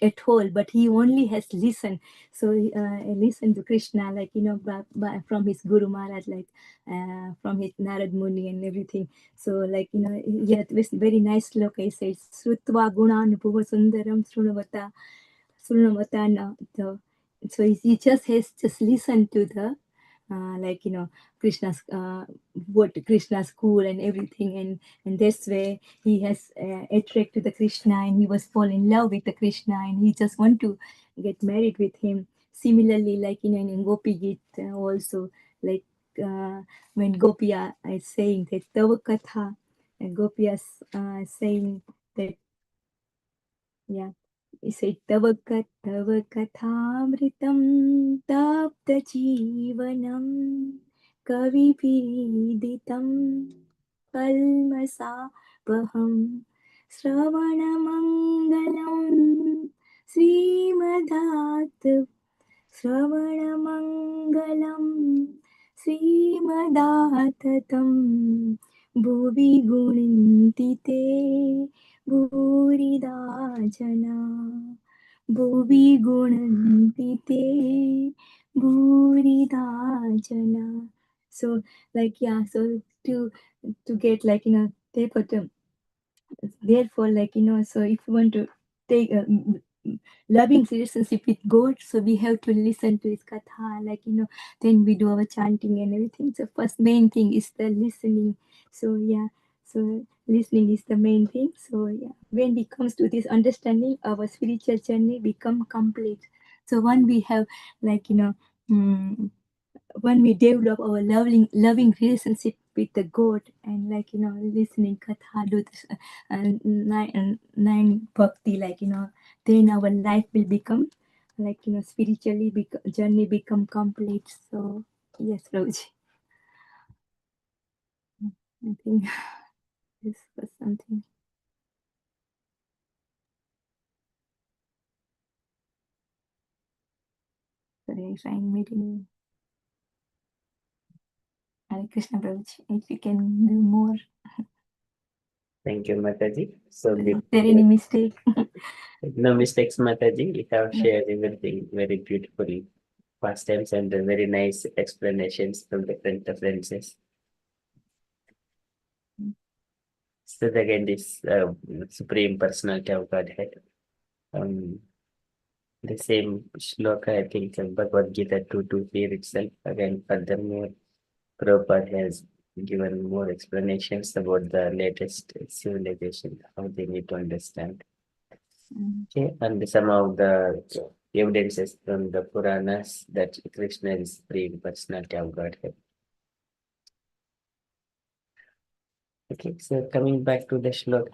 at all, but he only has listened. So listened to Krishna like from his Guru Maharaj, like from his Narad Muni and everything. So like yeah, it was very nice look. I said Srutva Gunan Bhuva Sundaram Srunavata. So he just has just listened to the like Krishna's what Krishna's school and everything, and that's where he has attracted the Krishna, and he was fall in love with the Krishna, and he just want to get married with him. Similarly, like in Gopi Git also, like when Gopiya is saying that Tava Katha, and Gopiya is saying that yeah, he said Tava Kathamritam Tapta Jivanam Kavipiditam Kalmasapaham Sravanamangalam Srimadat श्रवणमङ्गलं श्रीमदाततं भुवि गुणन्ति ते भूरिदा जना भुवि गुणन्ति ते भूरिदा जना. So like so to get they put therefore so if you want to take loving relationship with God, so we have to listen to his katha, then we do our chanting and everything. So first main thing is the listening. So so listening is the main thing. So when it comes to this understanding, our spiritual journey become complete. So when we have when we develop our loving relationship with the God and listening katha, do this, nine bhakti, then our life will become spiritually journey become complete. So yes, Roji. I think this was something. Sorry, I'm trying meeting. Hare Krishna, Prabhuji. If you can do more. Thank you, Mataji. So Is there any mistake? no mistakes, Mataji. You have shared everything very beautifully. Past times and very nice explanations from different references. So again, this Supreme Personality of Godhead. The same shloka, I think, in Bhagavad Gita 2.2 here itself. Again, furthermore, Prabhupada has given more explanations about the latest civilization, how they need to understand. Okay, and some of the evidences from the Puranas that Krishna is Supreme Personality of Godhead. Okay, so coming back to the shloka,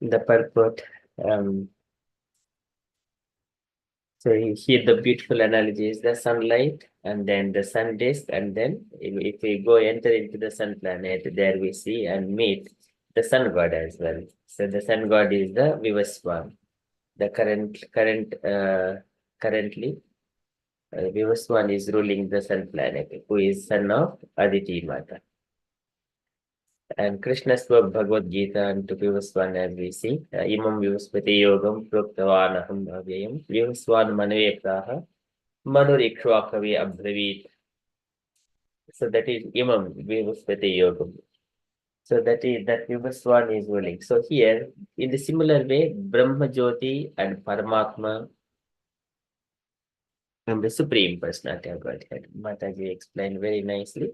the purport. So here the beautiful analogy is the sunlight and then the sun disk, and then if we go enter into the sun planet, there we see and meet the sun god as well. So the sun god is the Vivaswan. The currently Vivaswan is ruling the sun planet, who is son of Aditi Mata. And Krishna spoke Bhagavad Gita and to Vivaswan as we see. Imam Vivaspati Yogam Proktavanaham Avyayam Vivaswan Manavektaha Manurikshvakavi Abhavit. So that is Imam Vivaspati Yogam. So that Vivaswan is ruling. So here, in the similar way, Brahma Jyoti and Paramatma and the Supreme Personality of Godhead. Mataji explained very nicely.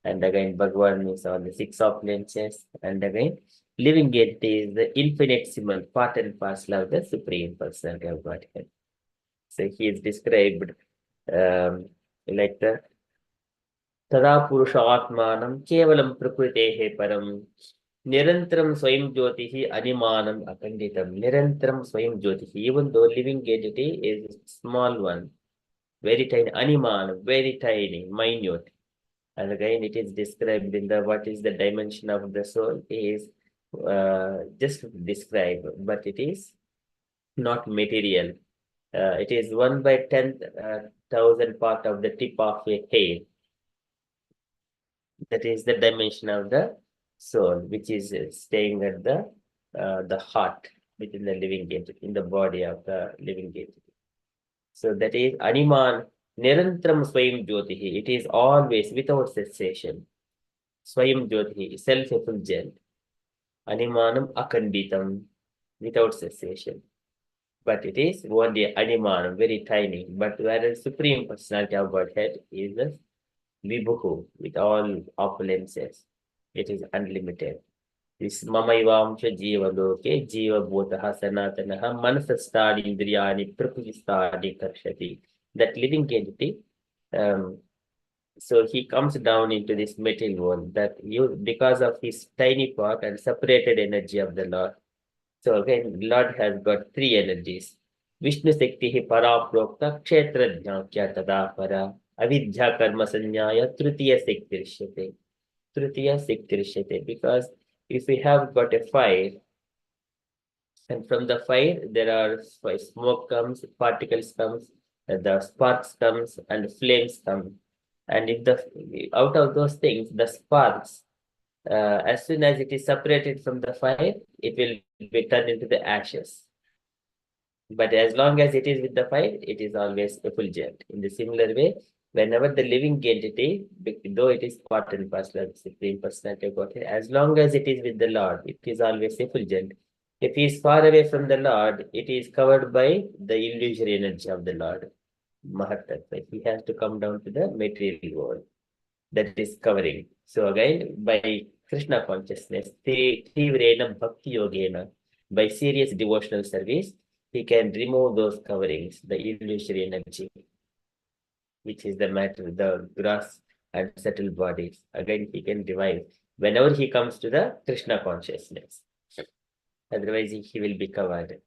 And again, Bhagwan is all the six opulences. And again, living entity is the infinitesimal part and parcel of the Supreme Personality of Godhead. So he is described like the Tada Purusha Atmanam Kevalam Prakritehe Param Nirantaram Swayam Jyotihi Animanam Akanditam. Nirantaram Swayam Jyotihi. Even though living entity is a small one, very tiny, Animanam, very tiny, minute. And again, it is described in the what is the dimension of the soul is just described, but it is not material. It is 1/10,000 part of the tip of a hair. That is the dimension of the soul, which is staying at the heart within the living entity, in the body of the living entity. So that is Animan Nirantram Swayam Jyotihi. It is always without cessation. Swayam Jyotihi, self-effulgent. Animanam Akanditam, without cessation. But it is only Animanam, very tiny. But whereas Supreme Personality of Godhead is the Vibhuku, with all opulences. It is unlimited. This Mamayvamsha Jiva Loke, Jiva Bhotaha Sanatanaha, Manasastadi Indriyani, Prakristadi Karshati. That living entity, so he comes down into this material world that because of his tiny part and separated energy of the Lord. So again, Lord has got three energies. Vishnu Sekti Paraprokta Kshetra Jnakya Tada Para Avidya Karma Sanyaya Tritiya Sektirishyate. Tritiya Sektirishyate. Because if we have got a fire, and from the fire there are smoke comes, particles comes, the sparks comes and flames come. And if out of those things, the sparks, as soon as it is separated from the fire, it will be turned into the ashes. But as long as it is with the fire, it is always effulgent. In the similar way, whenever the living entity, though it is part and parcel of the Supreme Personality of Godhead, as long as it is with the Lord, it is always effulgent. If he is far away from the Lord, it is covered by the illusory energy of the Lord. Mahatattva. He has to come down to the material world that is covering. So again, by Krishna consciousness, Tivrena Bhakti Yogena, by serious devotional service, he can remove those coverings, the illusory energy, which is the matter, the gross and subtle bodies. Again, he can revive whenever he comes to the Krishna consciousness. Otherwise, he will be covered.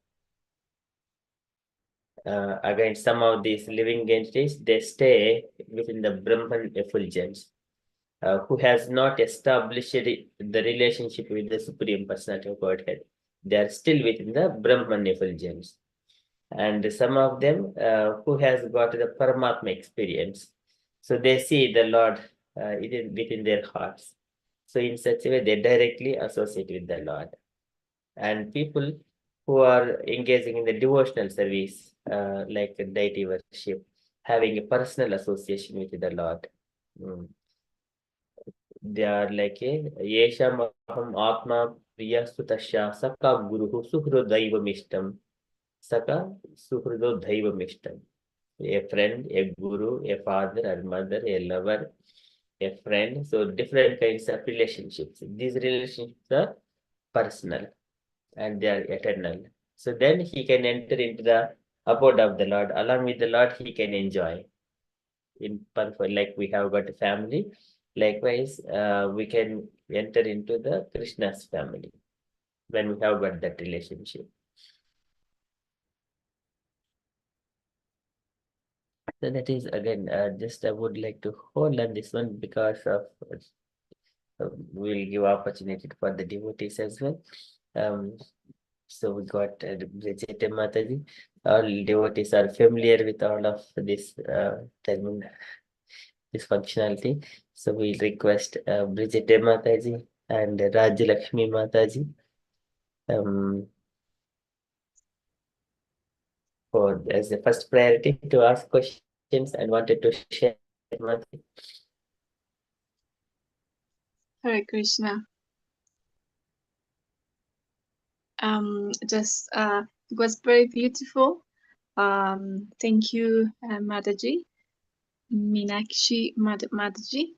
Again, some of these living entities, they stay within the Brahman effulgence, who has not established the relationship with the Supreme Personality of Godhead. They are still within the Brahman effulgence. And some of them who has got the Paramatma experience. So they see the Lord within their hearts. So in such a way, they directly associate with the Lord. And people who are engaging in the devotional service, like deity worship, having a personal association with the Lord. They are like a Yesham Aham Atma Priya Sutasya Saka Guru Suhrodaiva Mishtam. Saka Suhrodaiva Mishtam. A friend, a guru, a father, a mother, a lover, a friend. So different kinds of relationships. These relationships are personal and they are eternal. So then he can enter into the abode of the Lord. Along with the Lord, he can enjoy. Like we have got a family, likewise, we can enter into the Krishna's family when we have got that relationship. So that is again, just I would like to hold on this one because of we'll give opportunity for the devotees as well. So we got Bridget Mataji. All devotees are familiar with all of this this functionality. So we request Bridget Mataji and Rajalakshmi Mataji for as the first priority to ask questions and wanted to share. Hare Krishna. It was very beautiful. Thank you, Mataji, Minakshi Mataji,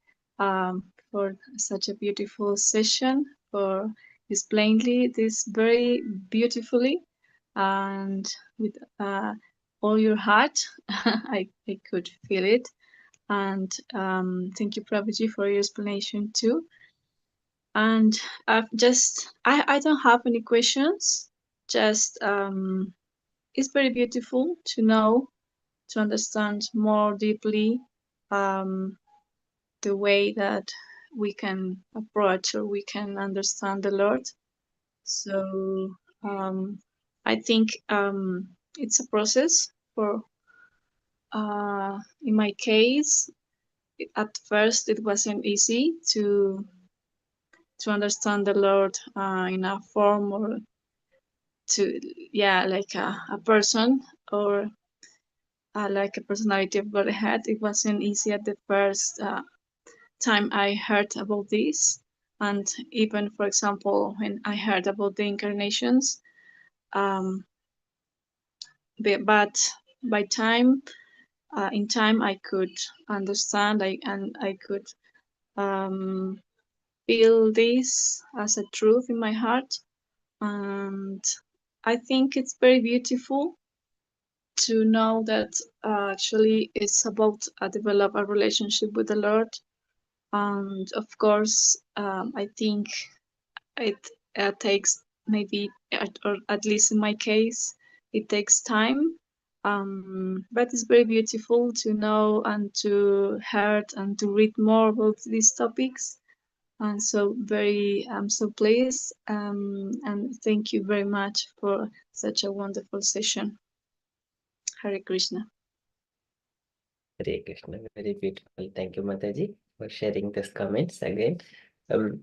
for such a beautiful session, for explaining this very beautifully and with all your heart. I could feel it. And thank you, Prabhuji, for your explanation too. And I don't have any questions. Just it's very beautiful to know, to understand more deeply the way that we can approach or we can understand the Lord. So I think it's a process. For in my case, at first it wasn't easy to understand the Lord in a form or like a person or like a personality of Godhead. It wasn't easy at the first time I heard about this. And even, for example, when I heard about the incarnations, but by time, in time, I could understand and I could feel this as a truth in my heart. And I think it's very beautiful to know that actually it's about develop a relationship with the Lord. And of course, I think it takes maybe, or at least in my case, it takes time. But it's very beautiful to know and to hear and to read more about these topics. And so I'm so pleased. And thank you very much for such a wonderful session. Hare Krishna. Hare Krishna. Very beautiful. Thank you, Mataji, for sharing these comments again. And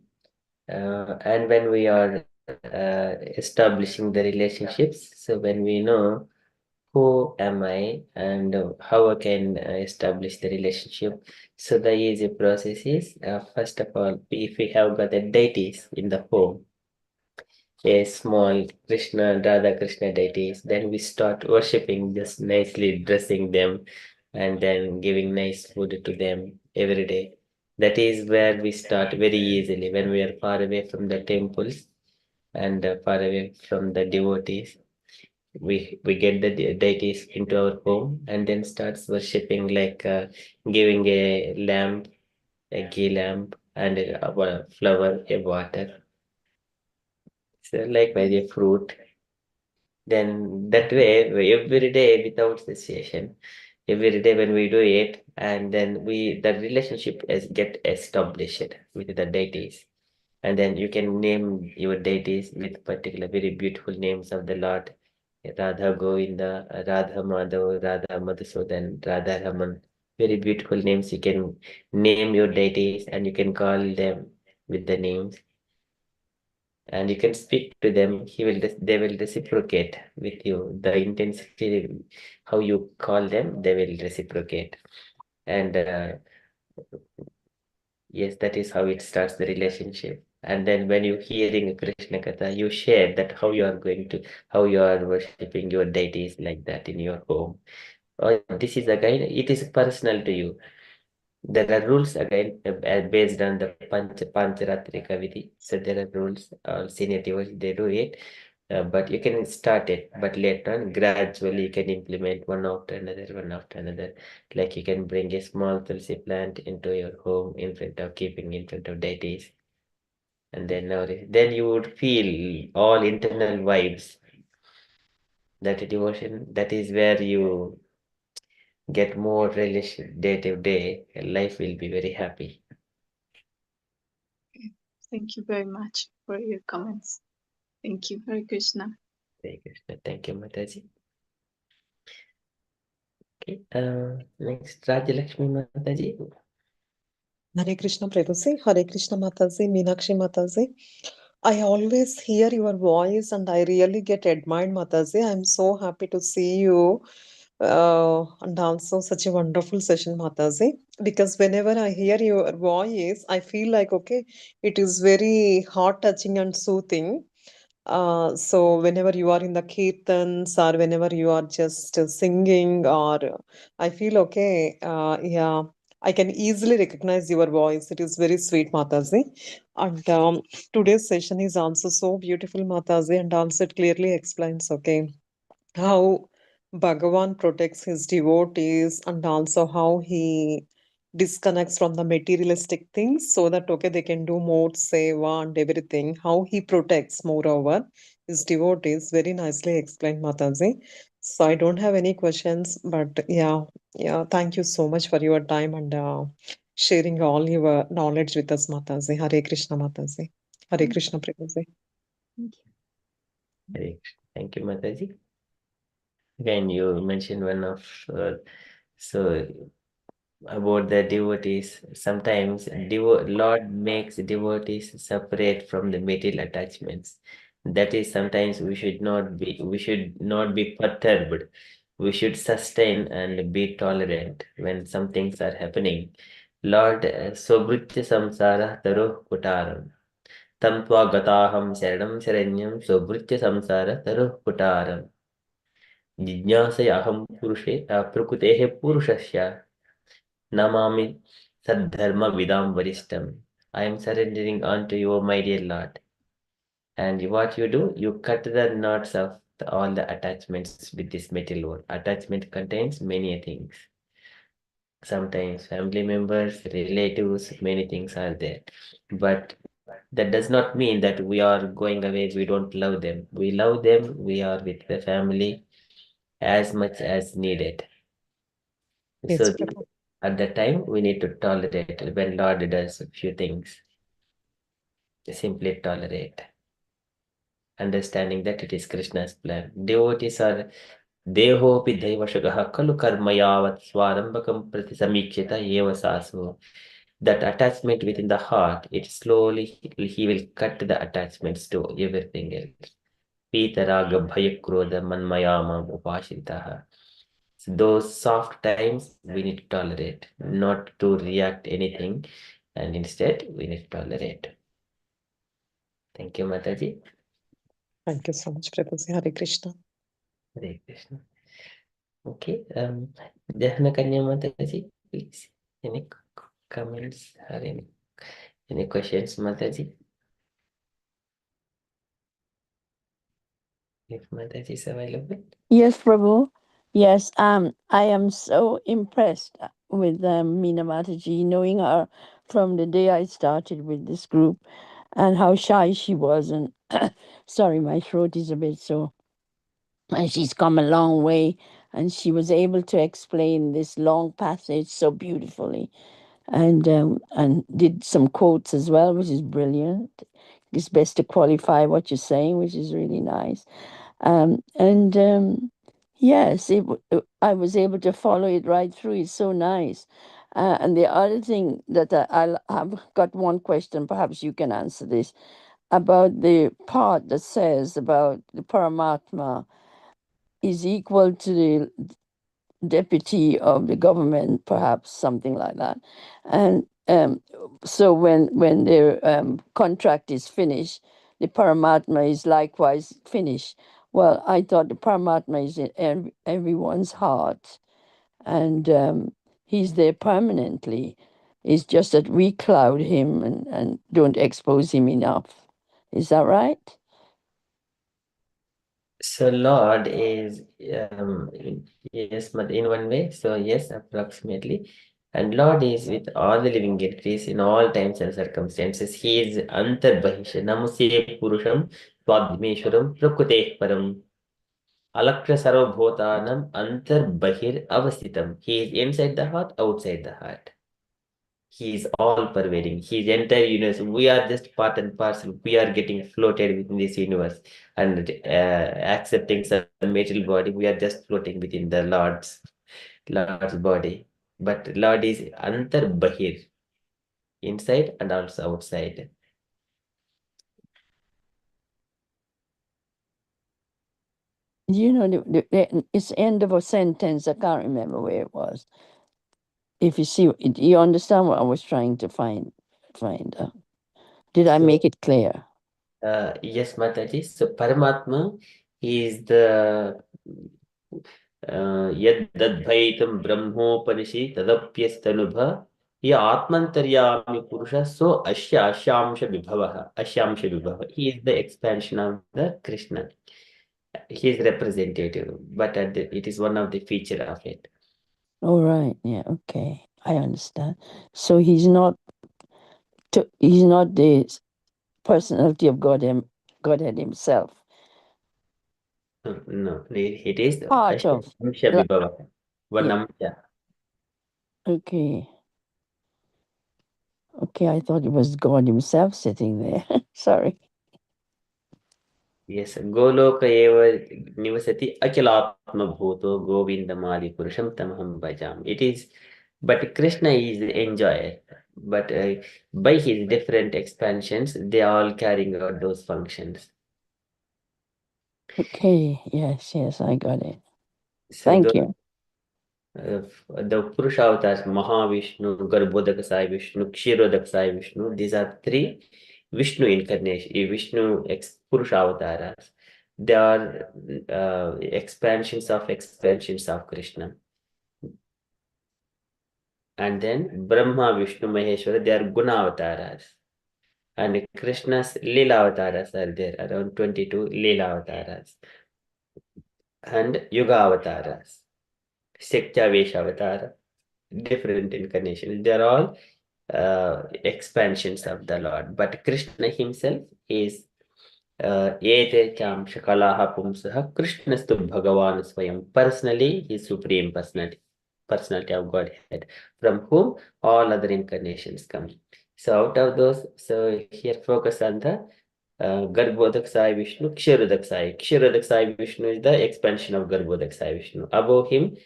when we are establishing the relationships, so when we know who am I and how I can establish the relationship, so the easy process is first of all, if we have got the deities in the home, a small Krishna, Radha Krishna deities, then we start worshipping, just nicely dressing them and then giving nice food to them every day. That is where we start very easily when we are far away from the temples and far away from the devotees. We get the deities into our home and then starts worshipping, like giving a lamp, a ghee lamp, and a flower, a water. So likewise a fruit. Then that way, every day without cessation, every day when we do it, and then the relationship is get established with the deities. And then you can name your deities with particular very beautiful names of the Lord. Radha Govinda, Radha Madhav, Radha Madhusudan, Radha Raman. Very beautiful names. You can name your deities and you can call them with the names. And you can speak to them. They will reciprocate with you. The intensity, how you call them, they will reciprocate. And yes, that is how it starts the relationship. And then when you hearing Krishna Katha, you share that how you are worshipping your deities like that in your home. Or this is again, it is personal to you. There are rules again based on the Pancharatrika Vidhi. So there are rules, senior devotees, they do it. But you can start it, but later on, gradually you can implement one after another. Like you can bring a small tulsi plant into your home keeping in front of deities. And then you would feel all internal vibes. That devotion, that is where you get more relation day to day. Life will be very happy. Thank you very much for your comments. Thank you. Hare Krishna. Hare Krishna. Thank you, Mataji. Okay, next Rajalakshmi Mataji. Hare Krishna Prabhuji, Hare Krishna Mataji, Minakshi Mataji. I always hear your voice and I really get admired, Mataji. I'm so happy to see you and also such a wonderful session, Mataji. Because whenever I hear your voice, I feel like, okay, it is very heart-touching and soothing. So whenever you are in the kirtans or whenever you are just singing or I feel okay, yeah, I can easily recognize your voice. It is very sweet, Mataji. And today's session is also so beautiful, Mataji, and also it clearly explains, okay, how Bhagavan protects his devotees and also how he disconnects from the materialistic things so that okay they can do more seva and everything. How he protects moreover his devotees. Very nicely explained, Mataji. So I don't have any questions, but yeah, thank you so much for your time and sharing all your knowledge with us, Mataji. Hare Krishna, Mataji. Hare Krishna, Prabhuji. Thank you. Hare Krishna. Thank you, Mataji. Again, you mentioned one of so about the devotees. Sometimes Lord makes devotees separate from the material attachments. That is, sometimes we should not be perturbed. We should sustain and be tolerant when some things are happening. Lord, Sobhritya samsara taruh kutaram. Tam tva gataham sharanam sharanyam sobhritya samsara taruh kutaram. जिज्ञासयाहं पुरुषे प्रकृतेः पुरुषस्य namami saddharma vidam varistam. I am surrendering unto you, my dear Lord. And what you do, you cut the knots of all the attachments with this material world. Attachment contains many things. Sometimes family members, relatives, many things are there. But that does not mean that we are going away, we don't love them. We love them, we are with the family as much as needed. Yes, So Prabhu. at that time, we need to tolerate when Lord does a few things. Simply tolerate, understanding that it is Krishna's plan. Devotees are Dehopi Daivashagaha Kalu Karmayavat Swarambakam Prati Samikshita Eva Sasu. That attachment within the heart, it slowly he will cut the attachments to everything else. Pitaraga Bhayakroda Manmayama Upashitaha. So those soft times we need to tolerate, not to react anything, and instead we need to tolerate. Thank you, Mataji. Thank you so much, Prabhuji. Hare Krishna. Hare Krishna. Okay, Jahana Kanya Mataji, please. Any comments or any questions, Mataji? If Mataji is available. Yes, Prabhu. Yes, I am so impressed with Meena Mataji, knowing her from the day I started with this group and how shy she was. And sorry, my throat is a bit sore. And she's come a long way, and she was able to explain this long passage so beautifully, and did some quotes as well, which is brilliant. It's best to qualify what you're saying, which is really nice. Yes, I was able to follow it right through. It's so nice. And the other thing that I've got one question, perhaps you can answer this, about the part that says about the Paramatma is equal to the deputy of the government, perhaps something like that. And so when their contract is finished, the Paramatma is likewise finished. Well, I thought the Paramatma is in everyone's heart, and he's there permanently. It's just that we cloud him and don't expose him enough. Is that right? So Lord is yes, but in one way. So yes, approximately. And Lord is with all the living entities in all times and circumstances. He is Antarbahisha Namase Purusham Swadmeshwaram Prakruteh Param Alakra Sarvabhutanam Antarbahir Avasitam. He is inside the heart, outside the heart. He is all pervading. He is entire universe. We are just part and parcel. We are getting floated within this universe and accepting some material body. We are just floating within the Lord's body. But Lord is Antar Bahir, inside and also outside. You know, it's the end of a sentence. I can't remember where it was. If you see, you understand what I was trying to find out. Did I make it clear? Yes, Mataji. So Paramatma is the Yaddadvaitam Brahmopanishi Tadapyastanubha Ya Atmantaryami Purusha So Ashya Ashyamsha Vibhava. He is the expansion of the Krishna. He is representative, but it is one of the feature of it. Oh, right. Yeah. Okay. I understand. So he's not the personality of Godhead himself. No, it is Part of. Ashyamsha Vibhava. One amsha. Okay. Okay, I thought it was God himself sitting there. Sorry. Yes, Goloka eva nivasati akilatma bhuto govindamadi purusham tamaham bhajam. It is, but Krishna is the enjoyer. But by his different expansions, they are all carrying out those functions. Okay, yes, I got it. So Thank you. The Purusha avatars, Mahavishnu, Garbhodaka Sai Vishnu, Kshirodaka Sai Vishnu, these are three Vishnu incarnation, Purusha avatars. They are expansions of Krishna. And then Brahma, Vishnu, Maheshwara, they are Guna avatars. And Krishna's Lila avatars are there, around 22 Lila avatars. And Yuga avatars, Sektya Vesha avatar, different incarnations. They are all expansions of the Lord. But Krishna himself is Ete Cham Shakalaha Pumsaha Krishnastu Bhagavan Swayam. Personally, his supreme personality of Godhead, from whom all other incarnations come. So out of those, so here focus on the Garbhodak Sai Vishnu, Ksharodak Sai. Ksharodak Sai Vishnu is the expansion of Garbhodak Sai Vishnu. Above him,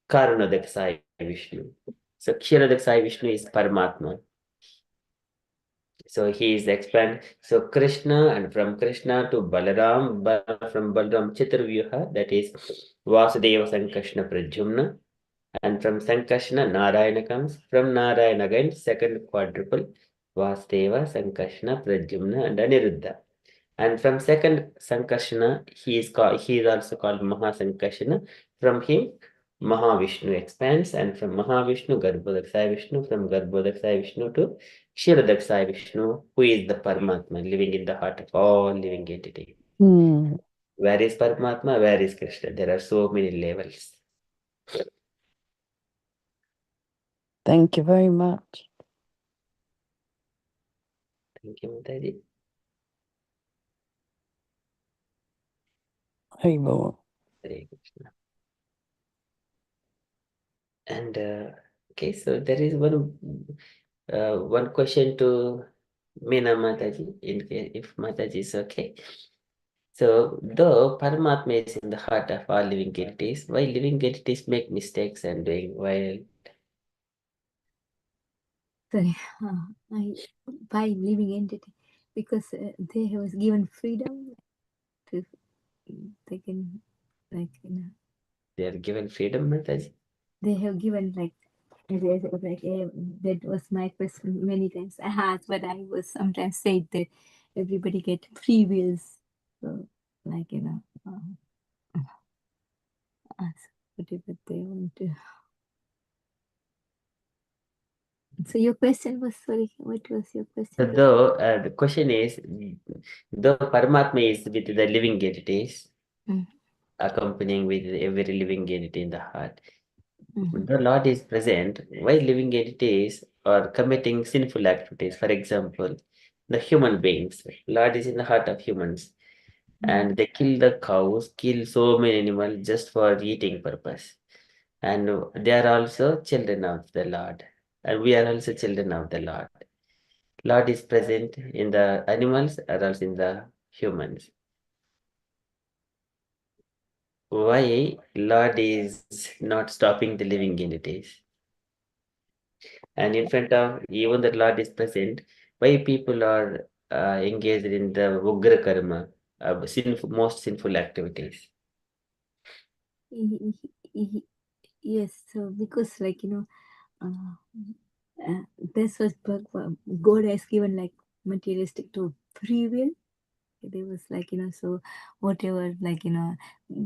Karunadak Sai Vishnu. So Ksharodak Sai Vishnu is Paramatma. So he is expand. So Krishna, and from Krishna to Balaram, from Balaram Chitravyuha, that is Vasudeva Sankarshna Pradyumna. And from Sankarshna, Narayana comes. From Narayana again, second quadruple, Vasudeva, Sankarshna, Pradyumna, and Aniruddha. And from second Sankarshna, he is also called Mahasankarshna. From him, Mahavishnu expands, and from Mahavishnu, Garbhodaksaya Vishnu, from Garbhodaksaya Vishnu to Kshirodaksaya Vishnu, who is the Paramatma, living in the heart of all living entities. Where is Paramatma? Where is Krishna? There are so many levels. Thank you very much. Thank you, Mataji. Haribol. Hare Krishna. And okay, so there is one question to Meena Mataji, if Mataji is okay. So, though Paramatma is in the heart of all living entities, why living entities make mistakes and doing well? Sorry, by living entity, because they was given freedom to, they can, like, They are given freedom, Mataji. they have given, like, that was my question many times I asked, but I was sometimes said that everybody get free wills, so, like, ask whatever they want to. So your question was, sorry, what was your question? Though the question is, though Paramatma is with the living entities, accompanying with every living entity in the heart, the Lord is present while living entities are committing sinful activities. For example, the human beings, Lord is in the heart of humans, and they kill the cows, kill so many animals just for eating purpose. And they are also children of the Lord, and we are also children of the Lord. Lord is present in the animals as well as in the humans. Why Lord is not stopping the living entities? And in front of even the Lord is present, why people are engaged in the Ugra karma, most sinful activities? Yes, so because, like, this was God has given, like, materialistic to free will. There was, like, so whatever, like,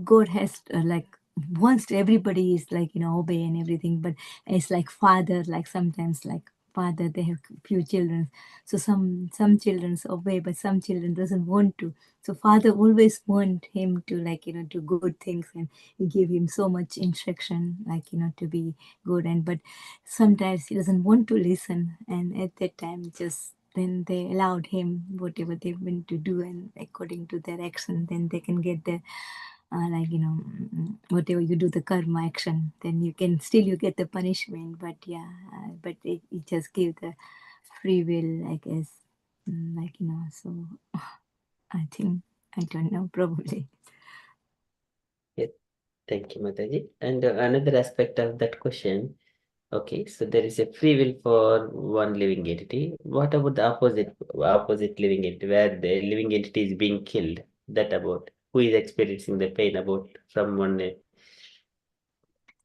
God has like wants everybody is, like, obey and everything, but it's like father, like sometimes, like father, they have few children, so some children obey, but some children doesn't want to. So father always want him to, like, do good things, and he give him so much instruction, like, to be good, and but sometimes he doesn't want to listen, and at that time just then they allowed him whatever they want to do, and according to their action then they can get the like, whatever you do the karma action, then you can still you get the punishment, but yeah, but it just give the free will, I guess, like, so I think, I don't know, probably. Yeah, thank you, Mataji. And another aspect of that question, okay, so there is a free will for one living entity. What about the opposite living entity, where the living entity is being killed? That about who is experiencing the pain about from one?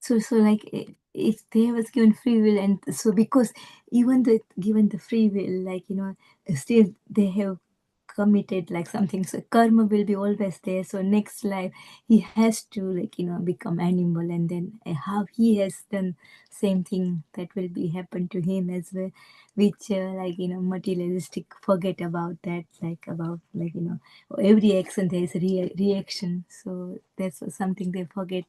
So like, if they was given free will, and so because even the given the free will, like, still they have committed like something, so karma will be always there. So next life he has to, like, become animal, and then how he has done same thing that will be happen to him as well, which like, materialistic forget about that, like about, like, every action there is a reaction, so that's something they forget.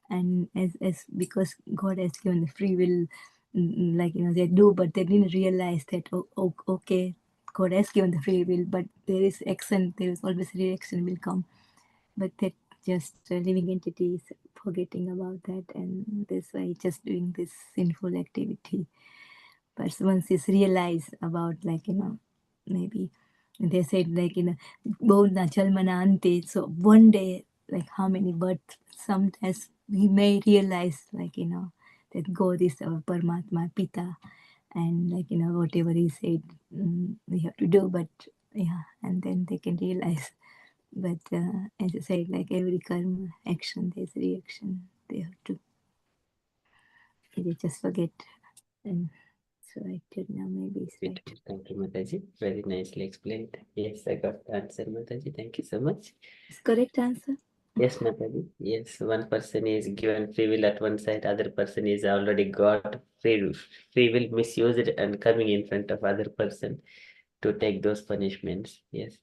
And as because God has given the free will, like, they do, but they didn't realize that, okay, God has given the free will, but there is action, there is always reaction will come, but that just living entities forgetting about that, and that's why just doing this sinful activity. But once it's realized about, like, maybe They said like Bodna Chalmana Ante. So one day, like how many births, sometimes we may realize like that God is our Paramatma Pita, and like whatever he said we have to do. But yeah, and then they can realize. But as I said, like every karma action, there's reaction. They have to. They just forget, and so I did now. Maybe it's right. Thank you, Mataji. Very nicely explained. Yes, I got the answer, Mataji. Thank you so much. It's correct answer. Yes, Mataji. Yes, one person is given free will at one side, other person is already got free will misused and coming in front of other person to take those punishments. Yes.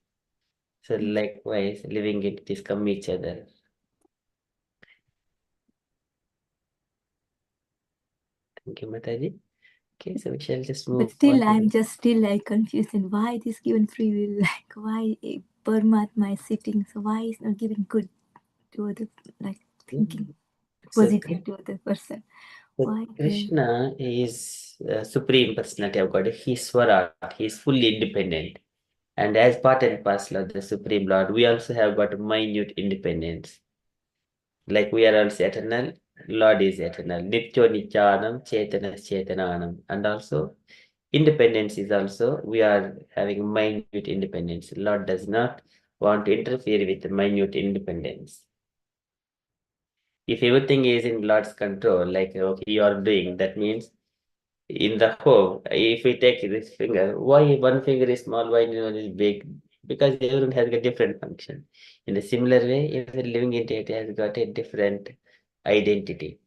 So likewise, living entities come each other. Thank you, Mataji. Okay, so we shall just move. But still, I'm just still like confused in why this given free will, like why Paramatma is sitting, so why is not giving good to other, like thinking positive to other person? Why? Krishna is Supreme Personality of God. He is Swarat. He is fully independent. And as part and parcel of the Supreme Lord, we also have got minute independence. Like we are also eternal, Lord is eternal. Nityo Nityanam, Chaitanya Chaitananam. And also, independence is also, we are having minute independence. Lord does not want to interfere with minute independence. If everything is in Lord's control, like okay, you are doing, that means in the home, if we take this finger, why one finger is small, why one is big? Because everyone has a different function. In a similar way, every living entity has got a different identity.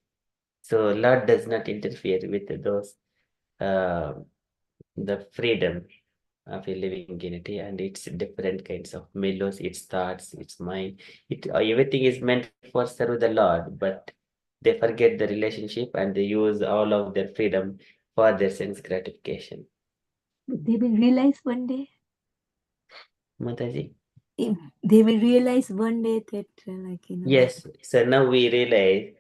So Lord does not interfere with those the freedom of a living entity, and it's different kinds of mellows, its thoughts, its mind. Everything is meant for serve the Lord, but they forget the relationship and they use all of their freedom for their sense gratification. They will realize one day. Mataji? If they will realize one day that Yes, so now we realize,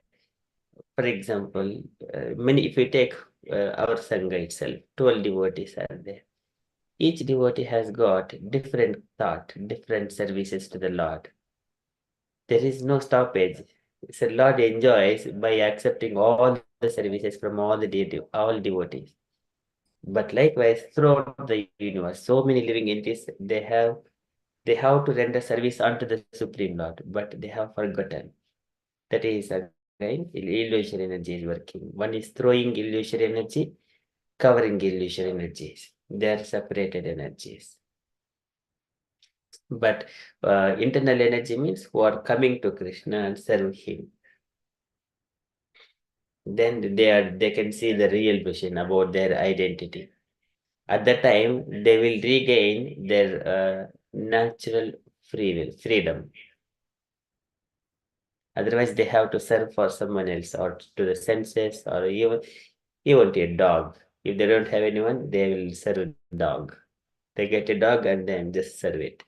for example, if we take our Sangha itself, 12 devotees are there. Each devotee has got different thought, different services to the Lord. There is no stoppage. So Lord enjoys by accepting all the services from all devotees. But likewise, throughout the universe, so many living entities, they have to render service unto the Supreme Lord, but they have forgotten. That is again, illusion energy is working. One is throwing illusion energy, covering illusion energies. They are separated energies. But internal energy means who are coming to Krishna and serve him. Then they can see the real vision about their identity. At that time, they will regain their natural freedom. Otherwise, they have to serve for someone else or to the senses or even to a dog. If they don't have anyone, they will serve a dog. They get a dog and then just serve it.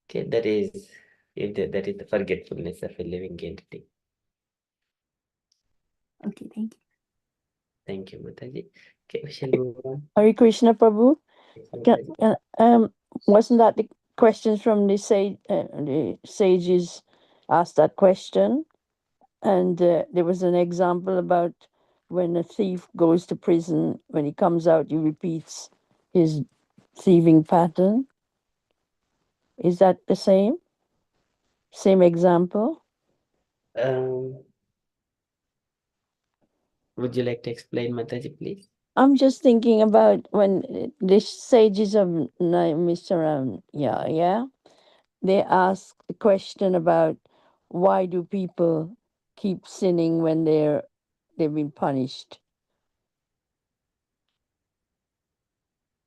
Okay, that is the forgetfulness of a living entity. Okay, thank you. Thank you, Mataji. Okay, we shall move on. Hare Krishna, Prabhu. Wasn't that the questions from the sages asked that question? And there was an example about when a thief goes to prison, when he comes out, he repeats his thieving pattern. Is that the same? Same example? Would you like to explain, Mataji, please? I'm just thinking about when the sages of Mr. they ask the question about why do people keep sinning when they've been punished?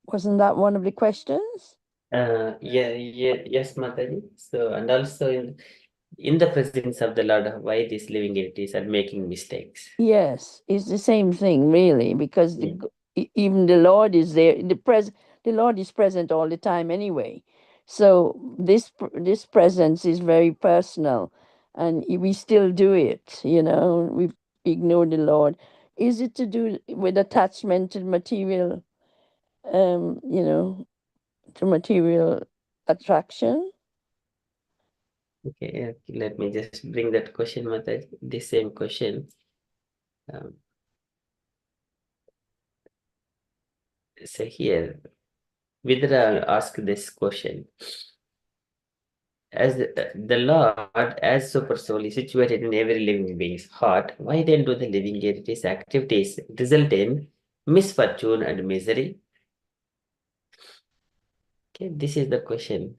Wasn't that one of the questions? Yes, Mataji. So, and also in the presence of the Lord, why these living entities are making mistakes? Yes, it's the same thing, really, because even the Lord is there. The Lord is present all the time anyway. So this presence is very personal, and we still do it. We ignore the Lord. Is it to do with attachment to material, to material attraction? Okay, let me just bring that question, Mataji. The same question. So here, Vidra asked this question. As the Lord, as super soul, is situated in every living being's heart, why then do the living entities' activities result in misfortune and misery? Okay, this is the question.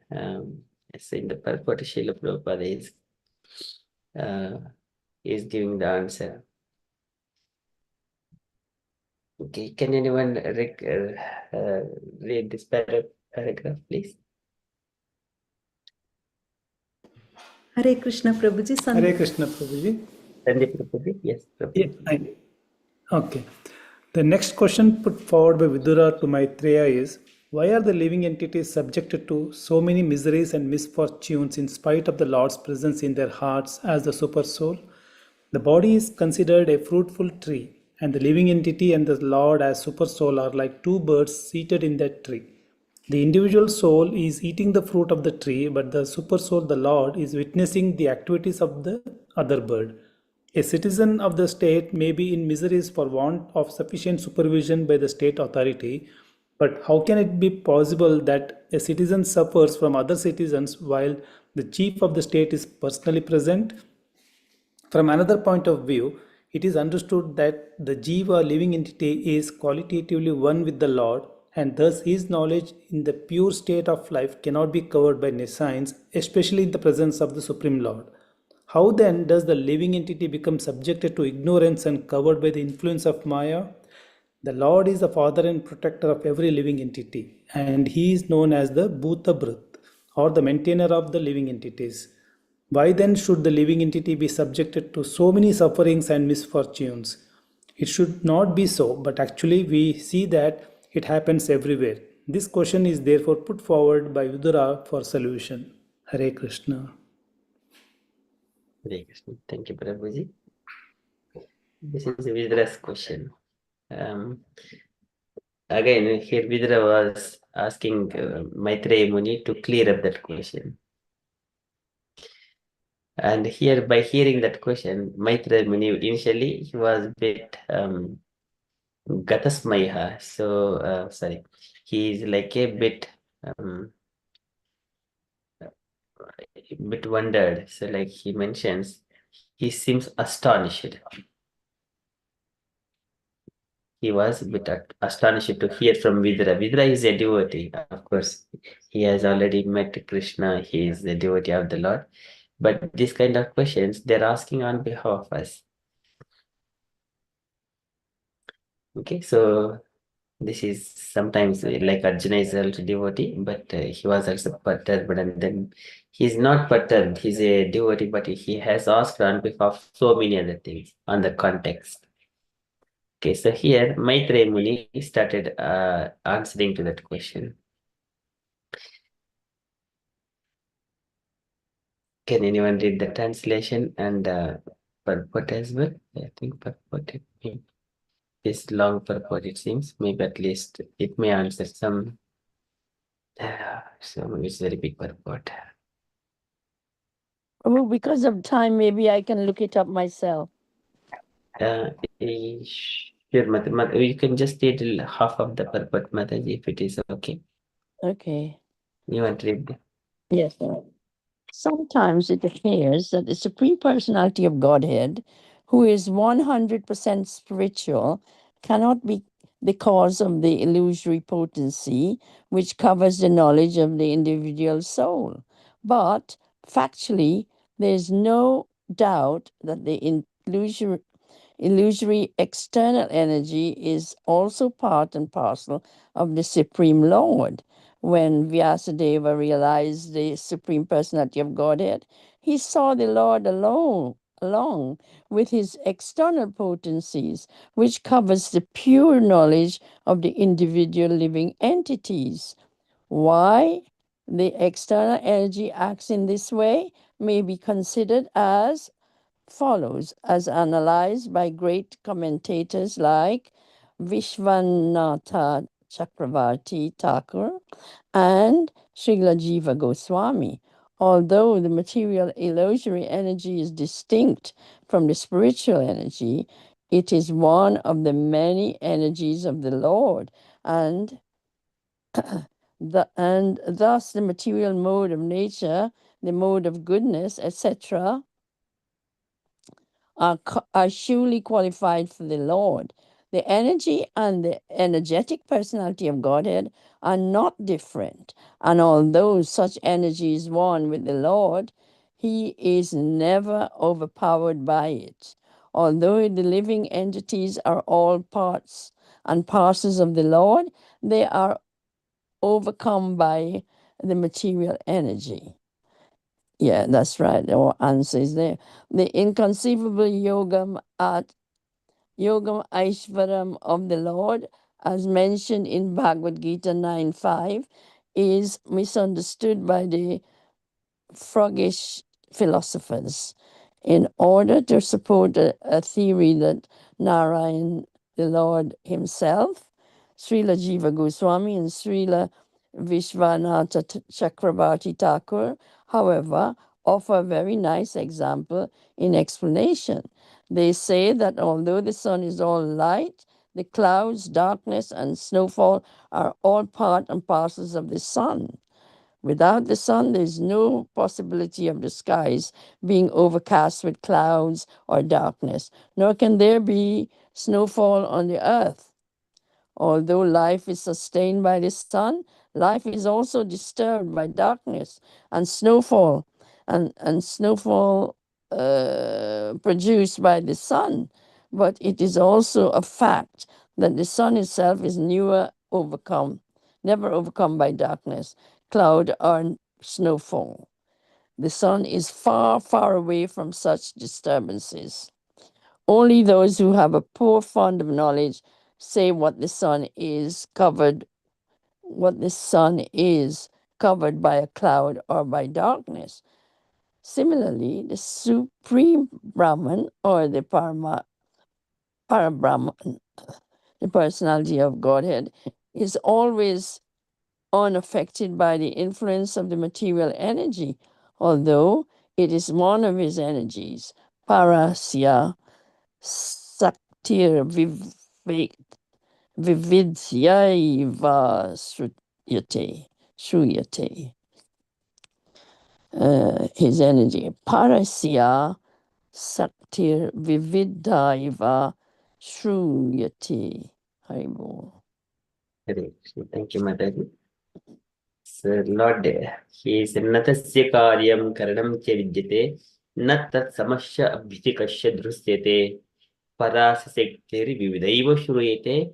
So in the purport, Srila Prabhupada is giving the answer. Okay, can anyone read this paragraph, please? Hare Krishna Prabhuji. Hare Krishna Prabhuji. Sandeep Prabhuji, yes. Prabhuji. Okay. The next question put forward by Vidura to Maitreya is, why are the living entities subjected to so many miseries and misfortunes in spite of the Lord's presence in their hearts as the super soul? The body is considered a fruitful tree, and the living entity and the Lord as super soul are like two birds seated in that tree. The individual soul is eating the fruit of the tree, but the super soul, the Lord, is witnessing the activities of the other bird. A citizen of the state may be in miseries for want of sufficient supervision by the state authority, but how can it be possible that a citizen suffers from other citizens while the chief of the state is personally present? From another point of view, it is understood that the Jiva living entity is qualitatively one with the Lord, and thus his knowledge in the pure state of life cannot be covered by nescience, especially in the presence of the Supreme Lord. How then does the living entity become subjected to ignorance and covered by the influence of Maya? The Lord is the father and protector of every living entity, and he is known as the Bhuta Bhrit, or the maintainer of the living entities. Why then should the living entity be subjected to so many sufferings and misfortunes? It should not be so, but actually we see that it happens everywhere. This question is therefore put forward by Vidura for solution. Hare Krishna. Hare Krishna. Thank you, Prabhuji. This is Vidra's question. Again, here Vidra was asking Maitreya Muni to clear up that question. And here, by hearing that question, Maitreya Muni initially he was a bit gatasmaya. So sorry, he is like a bit wondered. So like he mentions, he seems astonished. He was a bit astonished to hear from Vidra. Vidra is a devotee, of course. He has already met Krishna. He is a devotee of the Lord. But these kind of questions, they're asking on behalf of us. Okay, so this is sometimes like Arjuna is also devotee, but he was also perturbed, and then he's not perturbed, he's a devotee, but he has asked on behalf of so many other things on the context. Okay, so here Maitreya Muni started answering to that question. Can anyone read the translation and purport as well? I think purport, this long purport, it seems, maybe at least it may answer some. So it's very big purport. Well, because of time, maybe I can look it up myself. Sure, you can just read half of the purport, Mataji, if it is okay. Okay. You want to read? Yes. Sometimes it appears that the Supreme Personality of Godhead, who is 100% spiritual, cannot be the cause of the illusory potency which covers the knowledge of the individual soul. But factually, there is no doubt that the illusory external energy is also part and parcel of the Supreme Lord. When Vyasadeva realized the Supreme Personality of Godhead, he saw the Lord along with his external potencies, which covers the pure knowledge of the individual living entities. Why the external energy acts in this way may be considered as follows, as analyzed by great commentators like Vishwanatha Chakravarti Thakur and Srila Jiva Goswami. Although the material illusory energy is distinct from the spiritual energy, it is one of the many energies of the Lord, and thus the material mode of nature, the mode of goodness, etc., are surely qualified for the Lord. The energy and the energetic personality of Godhead are not different, and although such energy is one with the Lord, he is never overpowered by it. Although the living entities are all parts and parcels of the Lord, they are overcome by the material energy. Yeah, that's right. Our answer is there. The inconceivable yogam Aishvaram of the Lord, as mentioned in Bhagavad Gita 9.5, is misunderstood by the froggish philosophers. In order to support a theory that Narayan, the Lord himself, Srila Jiva Goswami and Srila Vishwanatha Chakravarti Thakur, however, offer a very nice example in explanation. They say that although the sun is all light, the clouds, darkness, and snowfall are all part and parcels of the sun. Without the sun, there is no possibility of the skies being overcast with clouds or darkness, nor can there be snowfall on the earth. Although life is sustained by the sun, life is also disturbed by darkness and snowfall, and snowfall produced by the sun. But it is also a fact that the sun itself is never overcome by darkness, cloud, or snowfall. The sun is far, far away from such disturbances. Only those who have a poor fund of knowledge say what the sun is covered by a cloud or by darkness. Similarly, the Supreme Brahman or the Parabrahman, the personality of Godhead, is always unaffected by the influence of the material energy, although it is one of his energies, parasya saktir vividyaiva shruyate. His energy, parasya saktir vividyaiva shruyate. Haribol. Thank you, Mataji. So, Lord, he is natasya karyam karanam cha vidyate, nat tat samasya abhitikasya dhrusyate, parasasekteri vividaiva shruyate,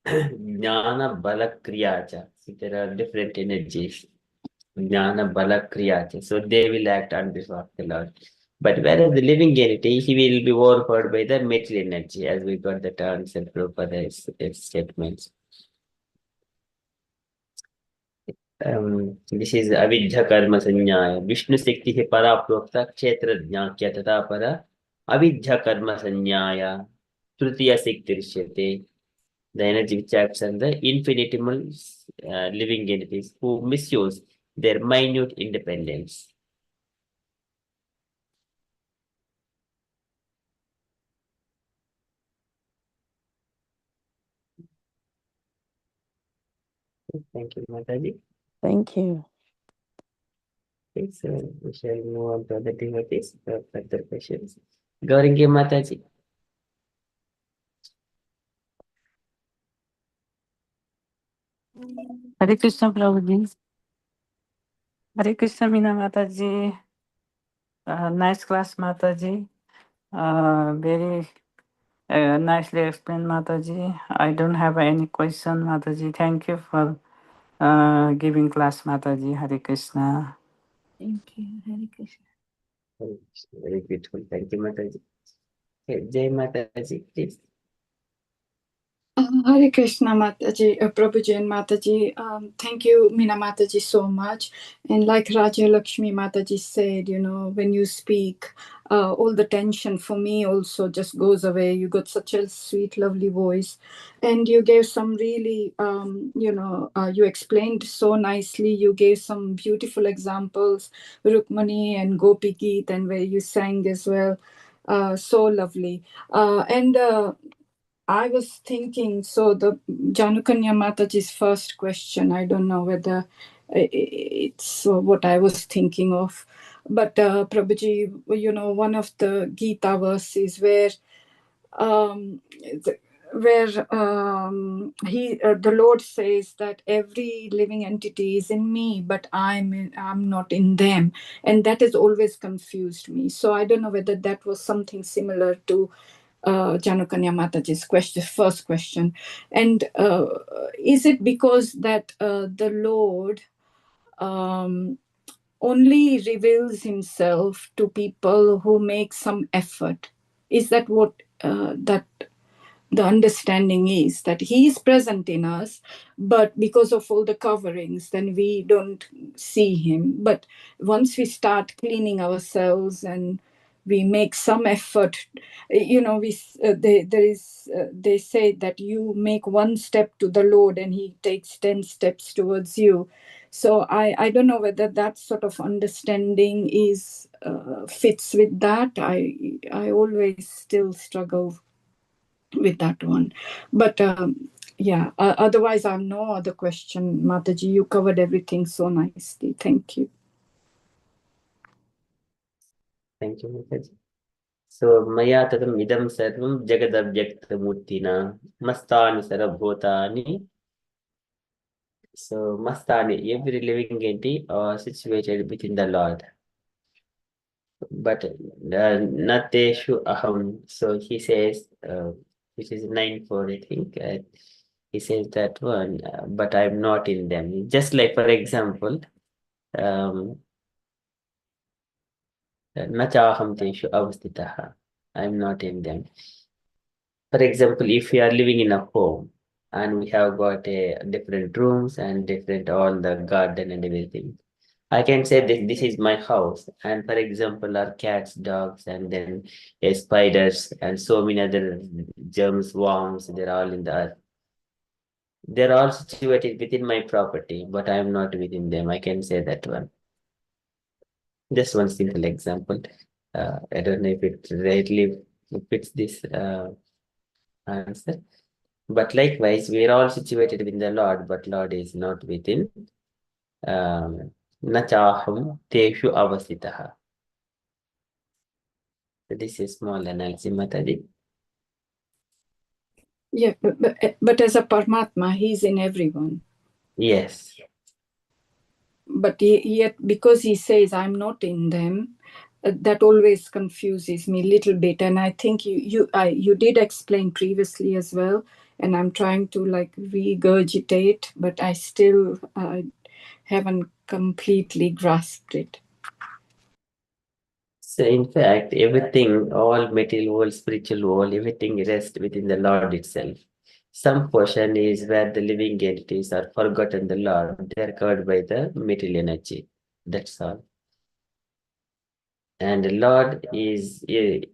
jnana bala kriyacha. So, there are different energies. Jnana bala kriyacha. So, they will act on behalf of the Lord. But whereas the living entity, he will be overpowered by the material energy, as we got the terms and proof for the statements. This is avidya karma sanyaya. Vishnu Shakti he para prokta kshetra jnakya tata para avidya karma sanyaya. Tritiya Shakti rishyate. The energy which acts on the infinitesimal living entities who misuse their minute independence. Thank you, Mataji. Thank you. Okay, so we shall move on to other devotees for further questions. Gauringi Mataji. Hare Krishna Prabhuji. Hare Krishna Meena Mataji. Nice class Mataji. Very nicely explained Mataji. I don't have any question Mataji. Thank you for giving class Mataji. Hare Krishna. Thank you. Hare Krishna. Very beautiful. Thank you, Mataji. Okay, Jai Mataji, please. Hare Krishna Mataji, Prabhuji and Mataji. Thank you, Meena Mataji, so much. And like Raja Lakshmi Mataji said, when you speak, all the tension for me also just goes away. You got such a sweet, lovely voice. And you gave some really, you explained so nicely. You gave some beautiful examples, Rukmani and Gopi Geet, and where you sang as well. So lovely. I was thinking, so the Janukanya Mataji's first question, I don't know whether it's what I was thinking of, but Prabhuji, one of the Gita verses where the Lord says that every living entity is in me, but I'm not in them, and that has always confused me. So I don't know whether that was something similar to Janukanya Mataji's first question. And is it because that the Lord only reveals himself to people who make some effort? Is that what that the understanding is, that he is present in us, but because of all the coverings, then we don't see him. But once we start cleaning ourselves and we make some effort, they say that you make one step to the Lord and he takes 10 steps towards you. So I don't know whether that sort of understanding is fits with that. I always still struggle with that one. But otherwise I have no other question. Mataji, you covered everything so nicely. Thank you. Thank you, Mataji. So Maya Tatam Idam Sarvam Jagadabhyaktamurtina Mastani Sarabhutani. So Mastani, every living entity are situated within the Lord. But Nateshu Aham. So he says, which is 9:4, I think. He says that one, but I'm not in them. Just like, for example, Nachaham Teshu Avastitaha. I'm not in them. For example, if we are living in a home and we have got different rooms and different all the garden and everything, I can say this is my house. And for example, our cats, dogs, and then spiders and so many other germs, worms, they're all in the earth. They're all situated within my property, but I am not within them. I can say that one. Just one simple example. I don't know if it rightly fits this answer. But likewise, we are all situated within the Lord, but Lord is not within. Nachaham teshu avasitaha. So this is small analysis, Mataji. Yeah, but as a Paramatma, he's in everyone. Yes. But yet, because he says I'm not in them, that always confuses me a little bit. And I think you did explain previously as well, and I'm trying to like regurgitate, but I still haven't completely grasped it. So in fact, everything, all material world, spiritual world, everything rests within the Lord itself. Some portion is where the living entities are forgotten the Lord. They are covered by the material energy. That's all. And the Lord is, he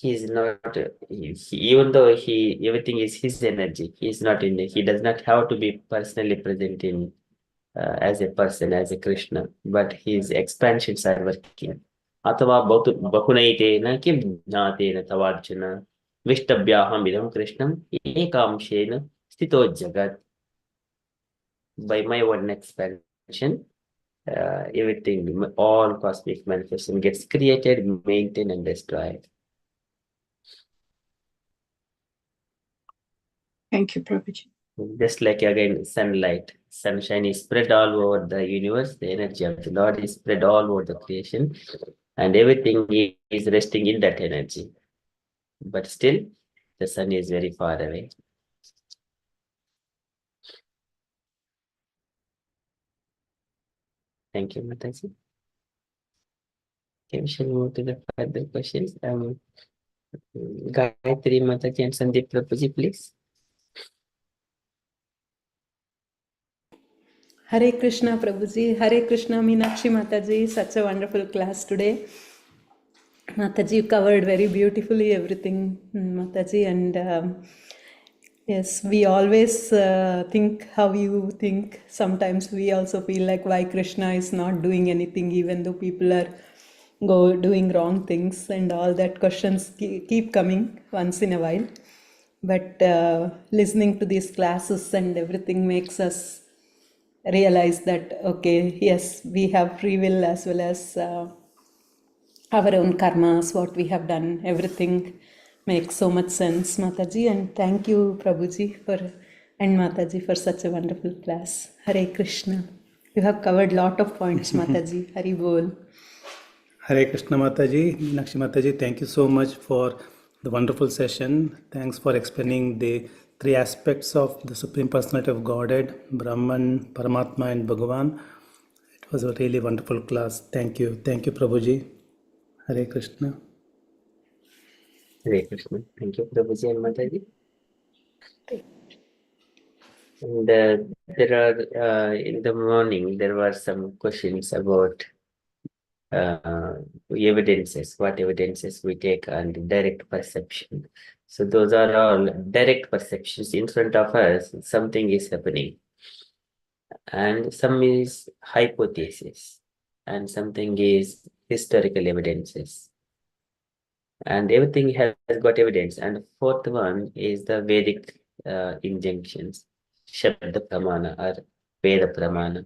is not, even though everything is his energy, he is not in it. He does not have to be personally present in as a person, as a Krishna, but his expansions are working. अथवा बहुनैतेन किं ज्ञातेन तवार्जुन विष्टभ्याहमिदं कृष्णं एकांशेन स्थितो जगत्. By my one expansion, everything, all cosmic manifestation gets created, maintained, and destroyed. Thank you, Prabhuji. Just like again, sunlight, sunshine is spread all over the universe. The energy of the Lord is spread all over the creation, and everything is resting in that energy. But still, the sun is very far away. Thank you, Mataji. Okay, we shall move to the further questions. Gayatri Mataji and Sandeep Prabhuji, please. Hare Krishna Prabhuji, Hare Krishna Minakshi Mataji, such a wonderful class today. Mataji, you covered very beautifully everything, Mataji, and yes, we always think how you think. Sometimes we also feel like why Krishna is not doing anything, even though people are doing wrong things, and all that questions keep coming once in a while. But listening to these classes and everything makes us realize that okay, yes, we have free will as well as our own karmas, what we have done, everything makes so much sense, Mataji. And thank you, Prabhuji, and Mataji for such a wonderful class. Hare Krishna. You have covered lot of points, Mataji. Hari Bol. Hare Krishna Mataji, Minakshi Mataji, thank you so much for the wonderful session. Thanks for explaining the three aspects of the Supreme Personality of Godhead, Brahman, Paramatma and Bhagavan. It was a really wonderful class. Thank you. Thank you, Prabhuji. Hare Krishna. Hare Krishna. Thank you, Prabhuji and Mataji. And there are, in the morning, there were some questions about evidences, what evidences we take and direct perception. So those are all direct perceptions in front of us, something is happening. And some is hypothesis, and something is historical evidences. And everything has got evidence. And the fourth one is the Vedic injunctions, Shabda Pramana or Veda Pramana.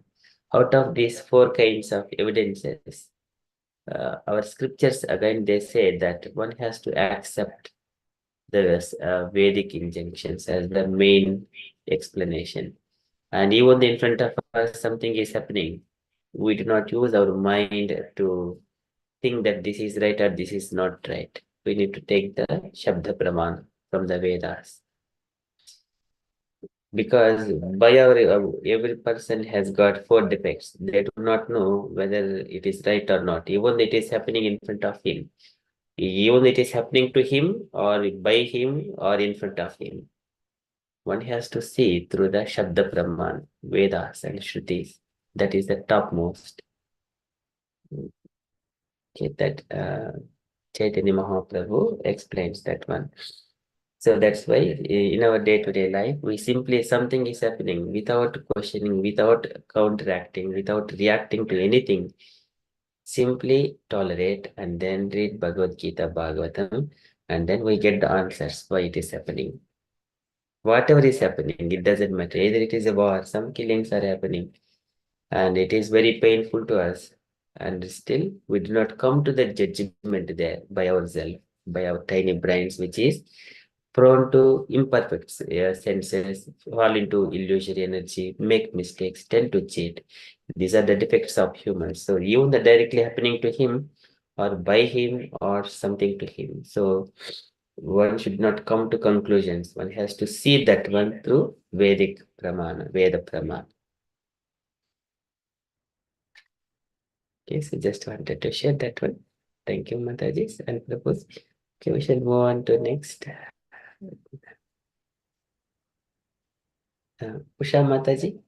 Out of these four kinds of evidences, our scriptures, again, they say that one has to accept the Vedic injunctions as the main explanation. And even in front of us, something is happening. We do not use our mind to think that this is right or this is not right. We need to take the Shabda Pramana from the Vedas. Because by our every person has got four defects. They do not know whether it is right or not. Even it is happening in front of him. Even it is happening to him or by him or in front of him. One has to see through the Shabda Pramana, Vedas and Shrutis. That is the topmost. Okay, that Chaitanya Mahaprabhu explains that one. So that's why in our day-to-day life, we simply, something is happening without questioning, without counteracting, without reacting to anything. Simply tolerate and then read Bhagavad Gita, Bhagavatam, and then we get the answers why it is happening. Whatever is happening, it doesn't matter. Either it is a war, some killings are happening, and it is very painful to us. And still, we do not come to the judgment there by ourselves, by our tiny brains, which is prone to imperfect senses, fall into illusory energy, make mistakes, tend to cheat. These are the defects of humans. So even the directly happening to him or by him or something to him. So one should not come to conclusions. One has to see that one through Vedic Pramana, Veda Pramana. Okay, so just wanted to share that one. Thank you, Mataji and Prabhu. Okay, we shall move on to next. Usha Mataji.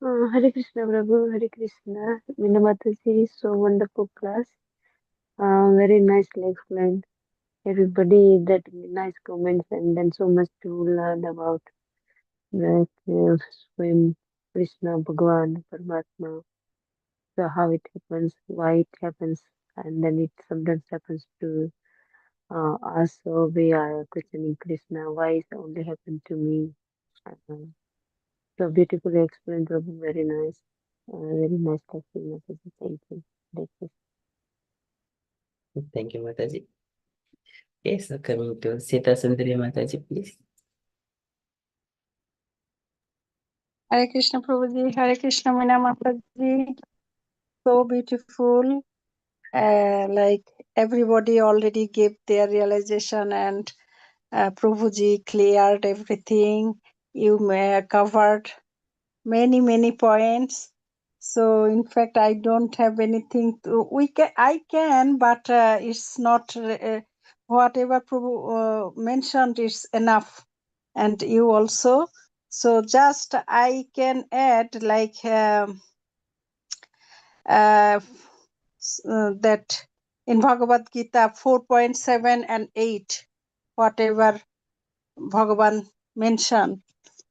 Hare Krishna Prabhu, Hare Krishna. Minamataji, so wonderful class. Very nicely explained. Everybody that nice comments and then so much to learn about the swim Krishna, Bhagavan, Paramatma. So how it happens, why it happens, and then it sometimes happens to us. So we are questioning Krishna, why it only happened to me? So beautifully explained, Prabhu. Very nice. Very nice talking. Thank you. Thank you, Mataji. Yes, so coming to Sita Sundari Mataji, please. Hare Krishna Prabhuji, Hare Krishna Meena Mataji. So beautiful. Like everybody already gave their realization, and Prabhuji cleared everything. You may covered many points. So in fact, I don't have anything to. I can, but it's not. Whatever Prabhu mentioned is enough, and you also. So just I can add like. that in Bhagavad Gita 4.7 and 8, whatever Bhagavan mentioned,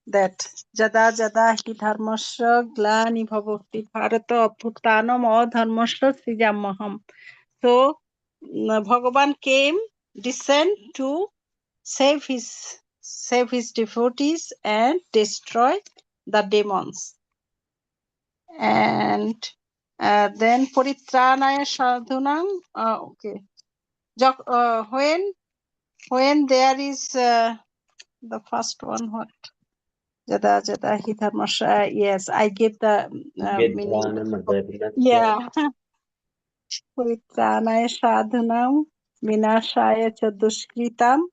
that Jada Jada Hi Dharmasya Glani Bhavati Bharata Abhutanam Adharmasya Srijamaham. So Bhagavan came, descend to save his devotees and destroy the demons. And then Paritranaya Sadhunam. Okay. When there is the first one, what? Jada Jada Hi Dharmasya. Yes, I give the meaning. Yeah. Paritranaya Sadhunam Vinashaya cha Dushkritam.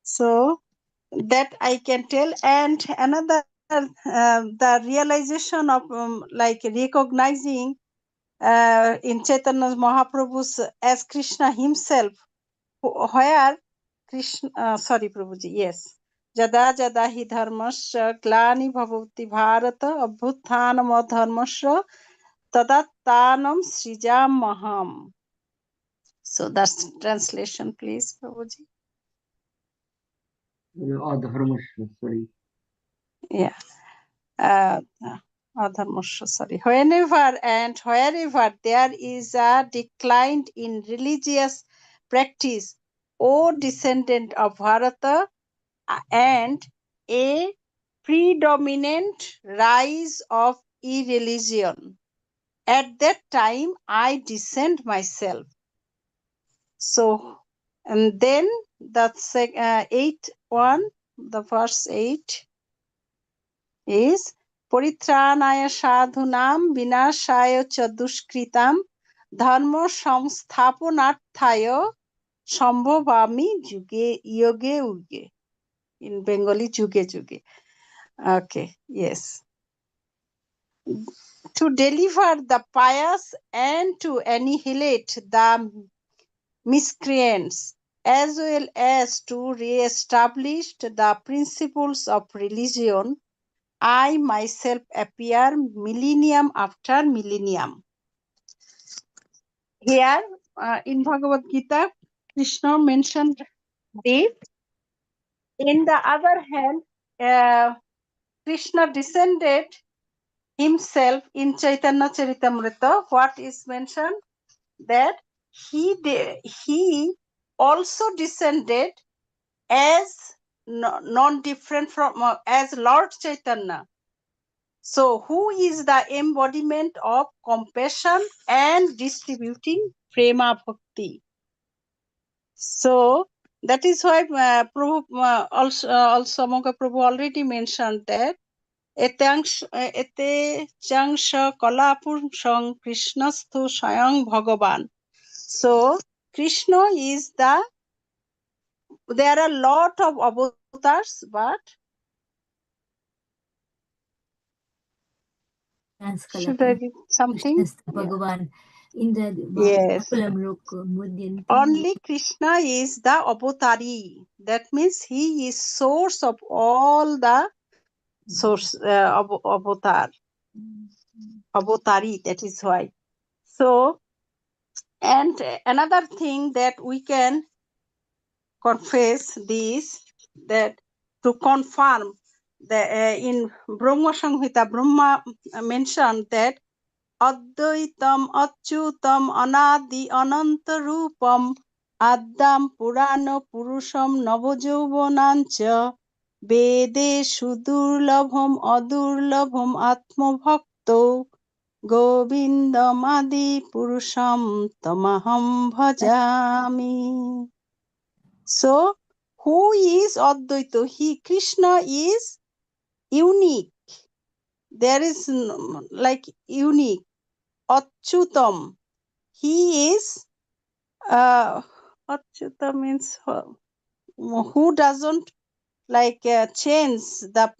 So that I can tell. And another, the realization of like recognizing in Chaitanya Mahaprabhu's as Krishna himself, where Krishna, sorry Prabhuji, yes. Jada jada hi dharmasya glani bhavati bharata abhuthanam adharmasya tadattanam srijam maham. So that's translation, please, Prabhuji. Sorry. Yeah. Adharmasya, sorry. Whenever and wherever there is a decline in religious practice, O descendant of Bharata, and a predominant rise of irreligion, at that time I descend myself. So, and then that's 8:1, the verse 8 is Paritranaya sadhunam vinashaya cha dushkritam dharma samsthapanarthaya sambhavami juge yoge uge. In Bengali, juge juge. Okay, yes. To deliver the pious and to annihilate the miscreants, as well as to re-establish the principles of religion, I myself appear millennium after millennium. Here in Bhagavad Gita, Krishna mentioned this. In the other hand, Krishna descended himself in Chaitanya Charitamrita. What is mentioned? That he also descended as non-different from as Lord Chaitanya. So, who is the embodiment of compassion and distributing prema bhakti? So, that is why Prabhu, also Moga Prabhu already mentioned that ete changsha kalapurshang Krishnasthu Shayang Bhagavan. So, Krishna is there are a lot of avatars, but should I read something? Bhagavan in the Yes. Mudyanti. Only Krishna is the avatari. That means he is source of all the source avatar. Avatari, that is why. So, and another thing that we can confess this, that to confirm the in Brahma Samhita, Brahma mentioned that Advaitam Achyutam Anadi Ananta Rupam Addam Purana Purusham Navajovanancha Vede Sudurlabham Adurlabham Atma Bhakto Govindam Adi Purusham Tamaham Bhajami. So, who is Advaita? Krishna is unique. There is like unique. Achyutam. He is Achyuta means who doesn't like change the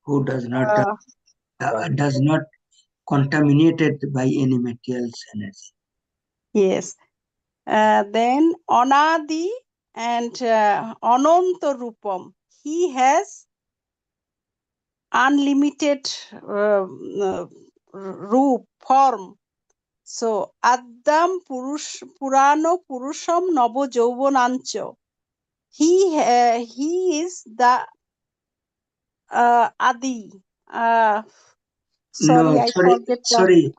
Who does not contaminated by any materials energy. Yes. Then Anadi and Ananta Rupam. He has unlimited roop, form. So Adam Purano Purusham Nabo Jovanancho. He is the Adi. Sorry, No, I forget the. sorry.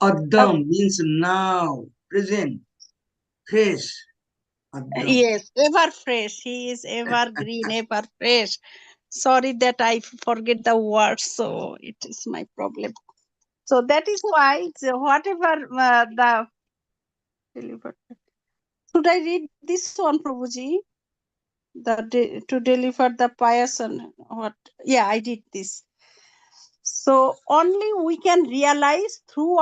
Adam means now, present, fresh. Adam. Yes, ever fresh. He is ever green, ever fresh. Sorry that I forget the word, so it is my problem. So that is why whatever the delivered. Should I read this one, Prabhuji? To deliver the pious and what? Yeah, I did this. So only we can realize through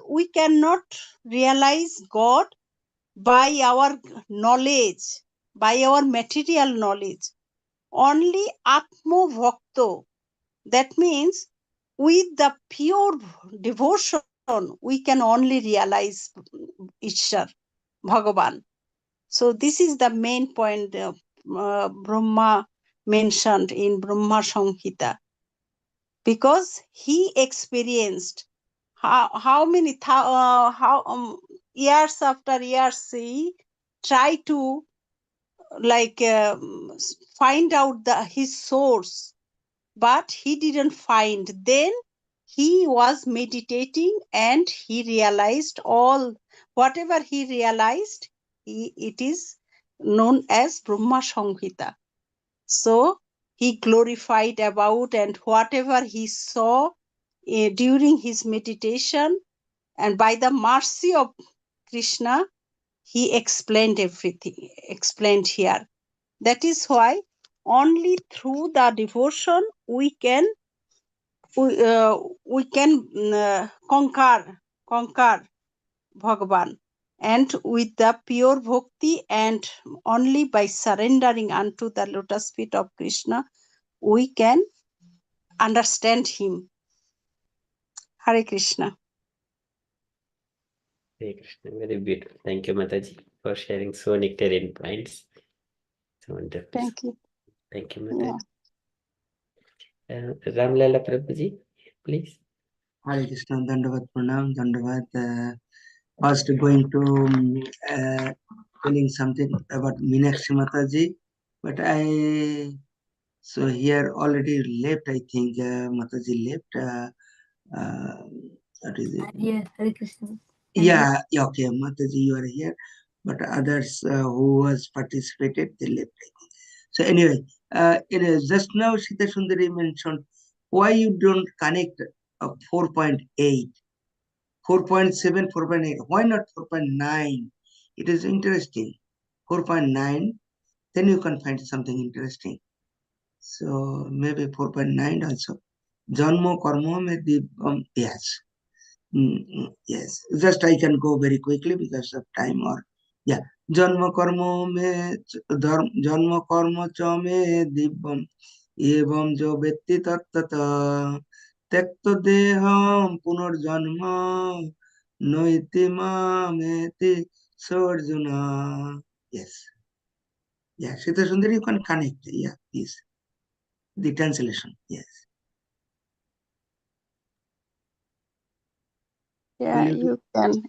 we cannot realize God by our knowledge, by our material knowledge. Only Atma Bhakto. That means with the pure devotion, we can only realize Ishar, Bhagavan. So this is the main point Brahma mentioned in Brahma Samhita. Because he experienced how many years after years he tried to find out his source, but he didn't find. Then he was meditating and he realized whatever he realized, it is known as Brahma Samhita. So he glorified about, and whatever he saw during his meditation, and by the mercy of Krishna, he explained everything, explained here. That is why only through the devotion we can conquer Bhagavan, and with the pure bhakti and only by surrendering unto the lotus feet of Krishna we can understand him. Hare Krishna. Hare Krishna, very beautiful. Thank you, Mataji, for sharing so nectarian points. So wonderful. Thank you. Thank you, Mataji. Ramlala Prabhuji, please. Hare Krishna, Dandavat Pranam, Dandavat. First going to telling something about Minakshi Mataji, but so here already left, I think Mataji left. What is it? Yeah, Hare Krishna. Yeah, okay, Mataji, you are here, but others who was participated, they left. So anyway, just now Sita Sundari mentioned why you don't connect 4.8, 4.7, 4.8. Why not 4.9? It is interesting. 4.9, then you can find something interesting. So maybe 4.9 also. Janmo karma mein yes. Yes, just I can go very quickly because of time, or yeah. Janma karma mein janma karma cha mein dibbam evam jo vetti tattata त्यक्त देहम पुनर्जन्म नोइति मामेति सर्जुना. Yes. Yeah, Sita Sundari, you can connect. Yeah, please. The translation. Yes. Yeah,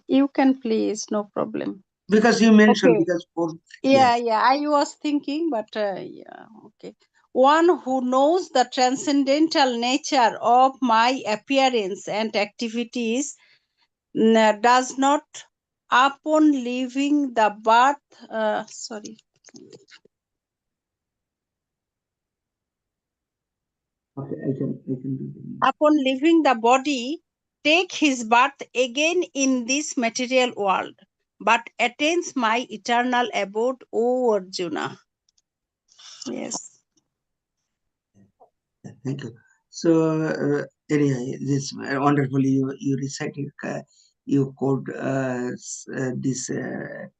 you can please, no problem. Because you mentioned, okay. because for Yeah, I was thinking, but yeah, okay. One who knows the transcendental nature of my appearance and activities does not, upon leaving the birth, Okay, I can do that. Upon leaving the body, take his birth again in this material world, but attains my eternal abode, O Arjuna. Yes. Thank you. So anyway, this wonderfully you recited, you quote this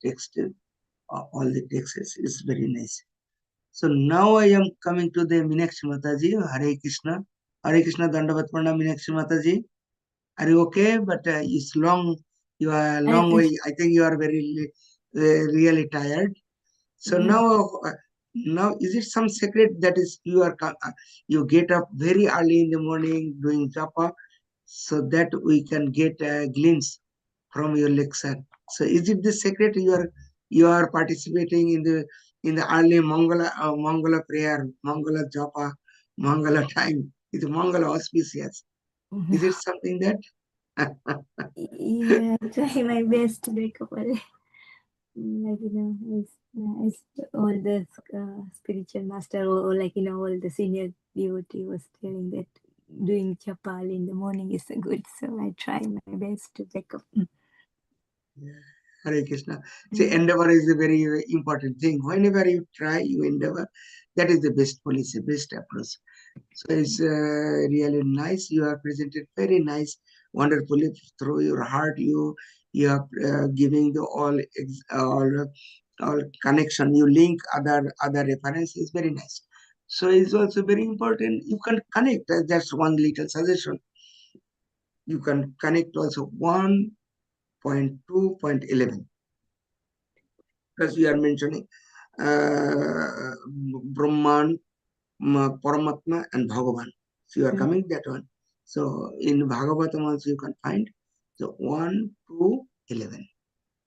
text, all the texts is very nice. So now I am coming to the Minakshi Mataji. Hare Krishna. Hare Krishna Dandavat Pranam Minakshi Mataji. Are you okay? But it's long. You are a long way. I think you are very really tired. So now is it some secret that is you get up very early in the morning doing japa? so that we can get a glimpse from your lecture. So is it the secret you are participating in the early Mangala prayer, Mangala japa, Mangala time? Is Mangala auspicious? Is it something that? Yeah, I try my best to wake up early. Like, as all the spiritual master or like, all the senior devotee was telling that doing chapal in the morning is good. So I try my best to wake up. Hare Krishna. See, endeavor is a very, very important thing. Whenever you try, you endeavor, that is the best policy, best approach. So it's really nice. You have presented very nice, wonderfully through your heart. You are giving the all connection. You link other references. Very nice. So it's also very important. You can connect. That's one little suggestion. You can connect also 1.2.11 because you are mentioning Brahman, Paramatma, and Bhagavan. So you are coming that one. So in Bhagavatam also you can find the 1 to 11.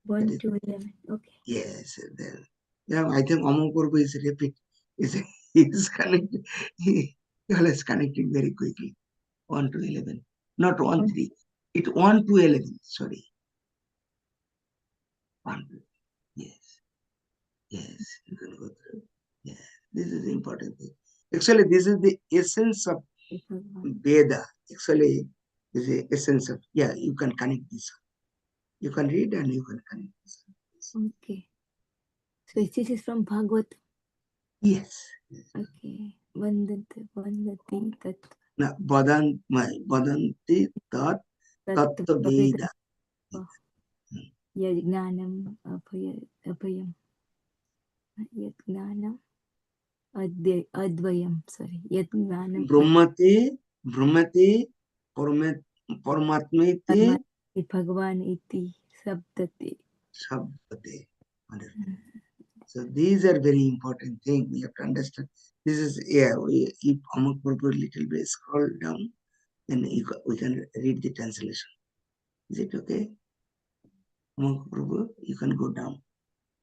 1 to 11. Okay. Yes. Then, yeah, I think Amakurba is repeat. Is connected. He is connecting very quickly. 1 to 11. Not 1 3. It 1 to 11. Sorry. 1 to. Yes. Yes. You can go through. Yeah. This is the important thing. Actually, this is the essence of Veda. Actually, is the essence of, yeah, you can connect this. You can read and you can connect this. Okay. So this is from Bhagavad. Yes. Okay. Vandati tat. Na vadanti tat Veda. Yajnanam apayam. Yajnanam advayam. Sorry. Yajnanam Brahmati Paramatmiti Bhagavan iti sabdate. Wonderful. So these are very important things we have to understand. This is, yeah, if Amak Prabhu little bit scroll down, then we can read the translation. Is it okay? Amak Prabhu, you can go down.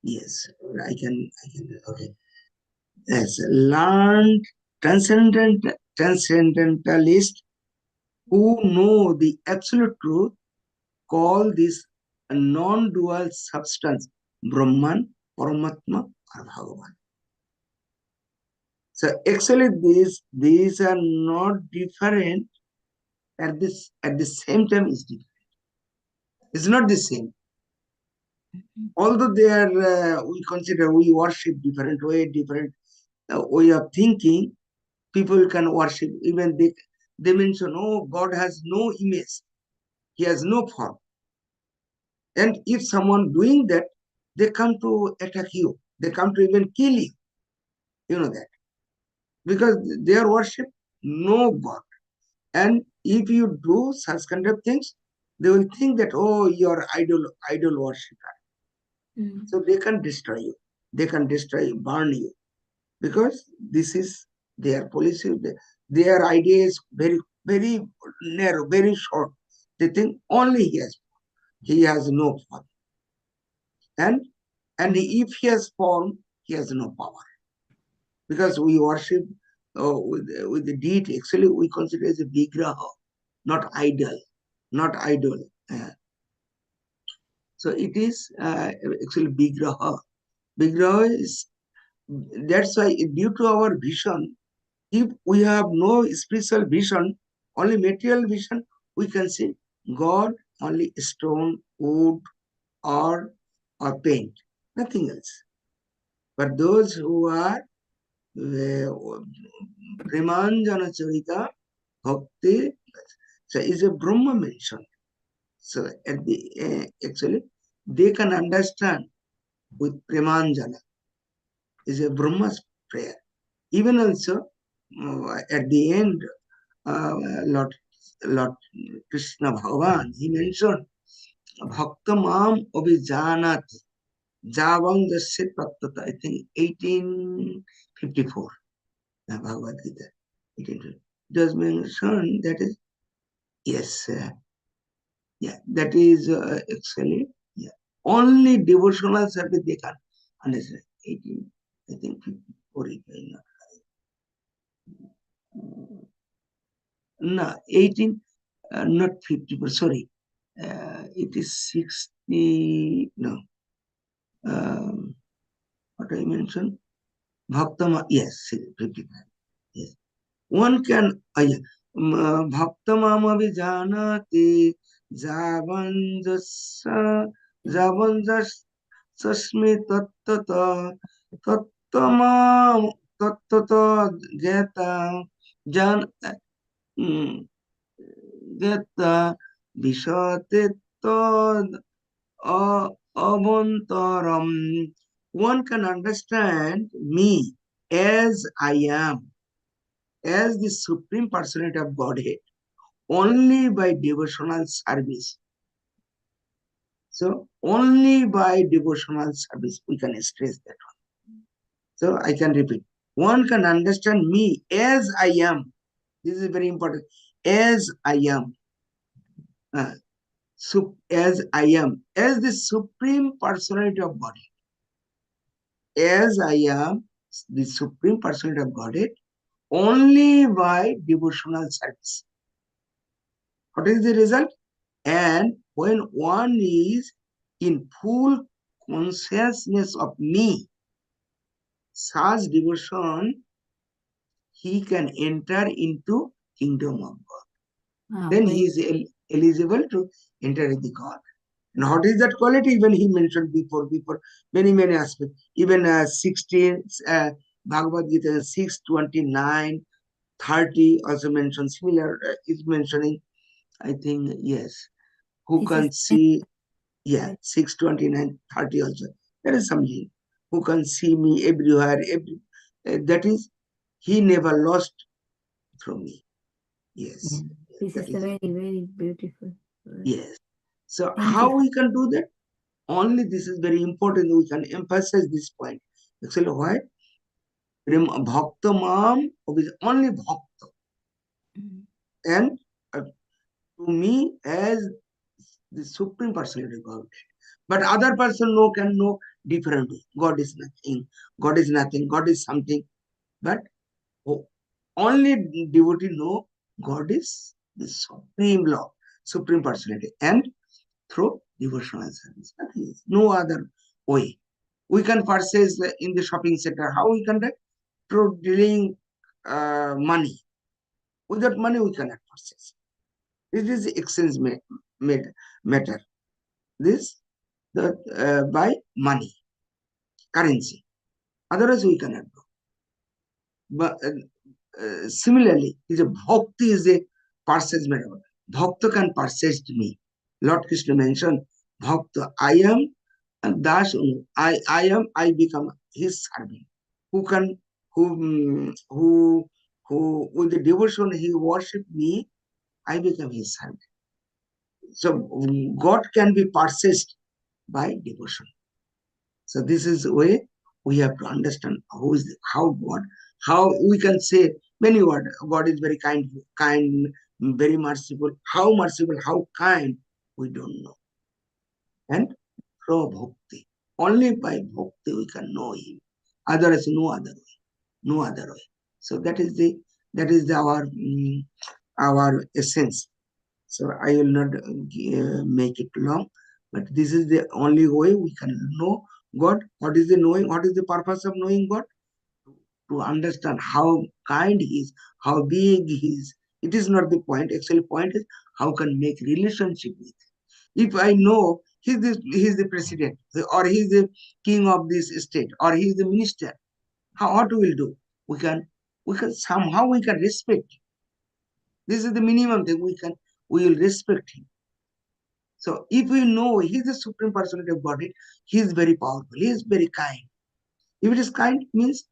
Yes, I can, okay. Yes, learned transcendentalists who know the absolute truth call this a non-dual substance, Brahman, Paramatma, or Bhagavan. So actually these are not different at the same time is different. It's not the same. Although they are we consider we worship different way of thinking, people can worship, even they mention, oh, God has no image, he has no form. And if someone doing that, they come to attack you, they come to even kill you. You know that. Because their worship no God. And if you do such kind of things, they will think that, oh, you're idol worshiper. So they can destroy you. They can destroy you, burn you. Because this is their policy. Their idea is very, very narrow, very short. They think only he has no form. And if he has form, he has no power. Because we worship with the deity, actually we consider as a vigraha, not idol. Not idol. So it is actually vigraha. Vigraha is, that's why due to our vision, if we have no spiritual vision, only material vision, we can see God only stone, wood, or paint, nothing else. But those who are Premanjana Charita, Bhakti, so is a Brahma mention. So at the actually they can understand with Premanjana is a Brahma's prayer. Even also at the end, Lord Krishna Bhagavan, he mentioned Bhaktamam Abhijanati Javang Jasit Bhaktata, I think 1854. Bhagavad Gita. It does mention that is, Yes, yeah, that is actually, yeah. Only devotional service they can understand. 18, I think 54, if I'm not right. No, 18, not 54, sorry. It is 60, no. What I mentioned? Bhaktama, yes, 55. Yes. One can, Bhaktamam abhijanati javanjas sasmi tattata tattamam tattata jeta jan jeta vishatetta avantaram. One can understand me as I am, as the Supreme Personality of Godhead, only by devotional service. So, only by devotional service we can stress that one. So, I can repeat. One can understand me as I am. This is very important. As I am. As I am. As the Supreme Personality of Godhead. As I am the Supreme Personality of Godhead, only by devotional service. What is the result? And when one is in full consciousness of me, such devotion, he can enter into kingdom of God. Then he is eligible to enter the God. And what is that quality? Even he mentioned before many aspects. Even 16 Bhagavad Gita 6:29, 30 also mentioned similar. Is mentioning, I think, yes. Who can see? Yeah, 6:29, 30 also. There is some link. Who can see me everywhere? That is, he never lost from me. Yes. This is a very beautiful word. Yes. So Thank how you. we can do that? Only this is very important. We can emphasize this point. Actually, why? Bhakta Mam is only Bhakta. And to me, as the Supreme Personality of God. But other person can know differently. God is nothing. God is nothing. God is something. But only devotee know God is the Supreme Law, Supreme Personality. And through devotional service. Nothing else. No other way. We can purchase in the shopping center. How we can do? Through dealing money. Without money, we cannot purchase. This is the exchange matter. This by money, currency. Otherwise, we cannot do. But similarly, is a bhakti is a purchase matter. Bhakta can purchase me. Lord Krishna mentioned, Bhakta, I am, and dash, I become his servant. Who with the devotion he worship me, I become his servant. So God can be purchased by devotion. So this is the way we have to understand how we can say many words. God is very kind, very merciful. How merciful, how kind, we don't know. And through bhakti, only by bhakti we can know him. Otherwise, no other way. So that is our essence. So I will not make it long, but this is the only way we can know God. What is the knowing? What is the purpose of knowing God? To understand how kind He is, how big He is. It is not the point. Actually, point is how can make relationship with Him. If I know he's the president, or he's the king of this state, or he's the minister, what we will do? We can somehow we can respect. This is the minimum thing we will respect him. So if we know he's the Supreme Personality of Godhead, he is very powerful, he is very kind. If it is kind, means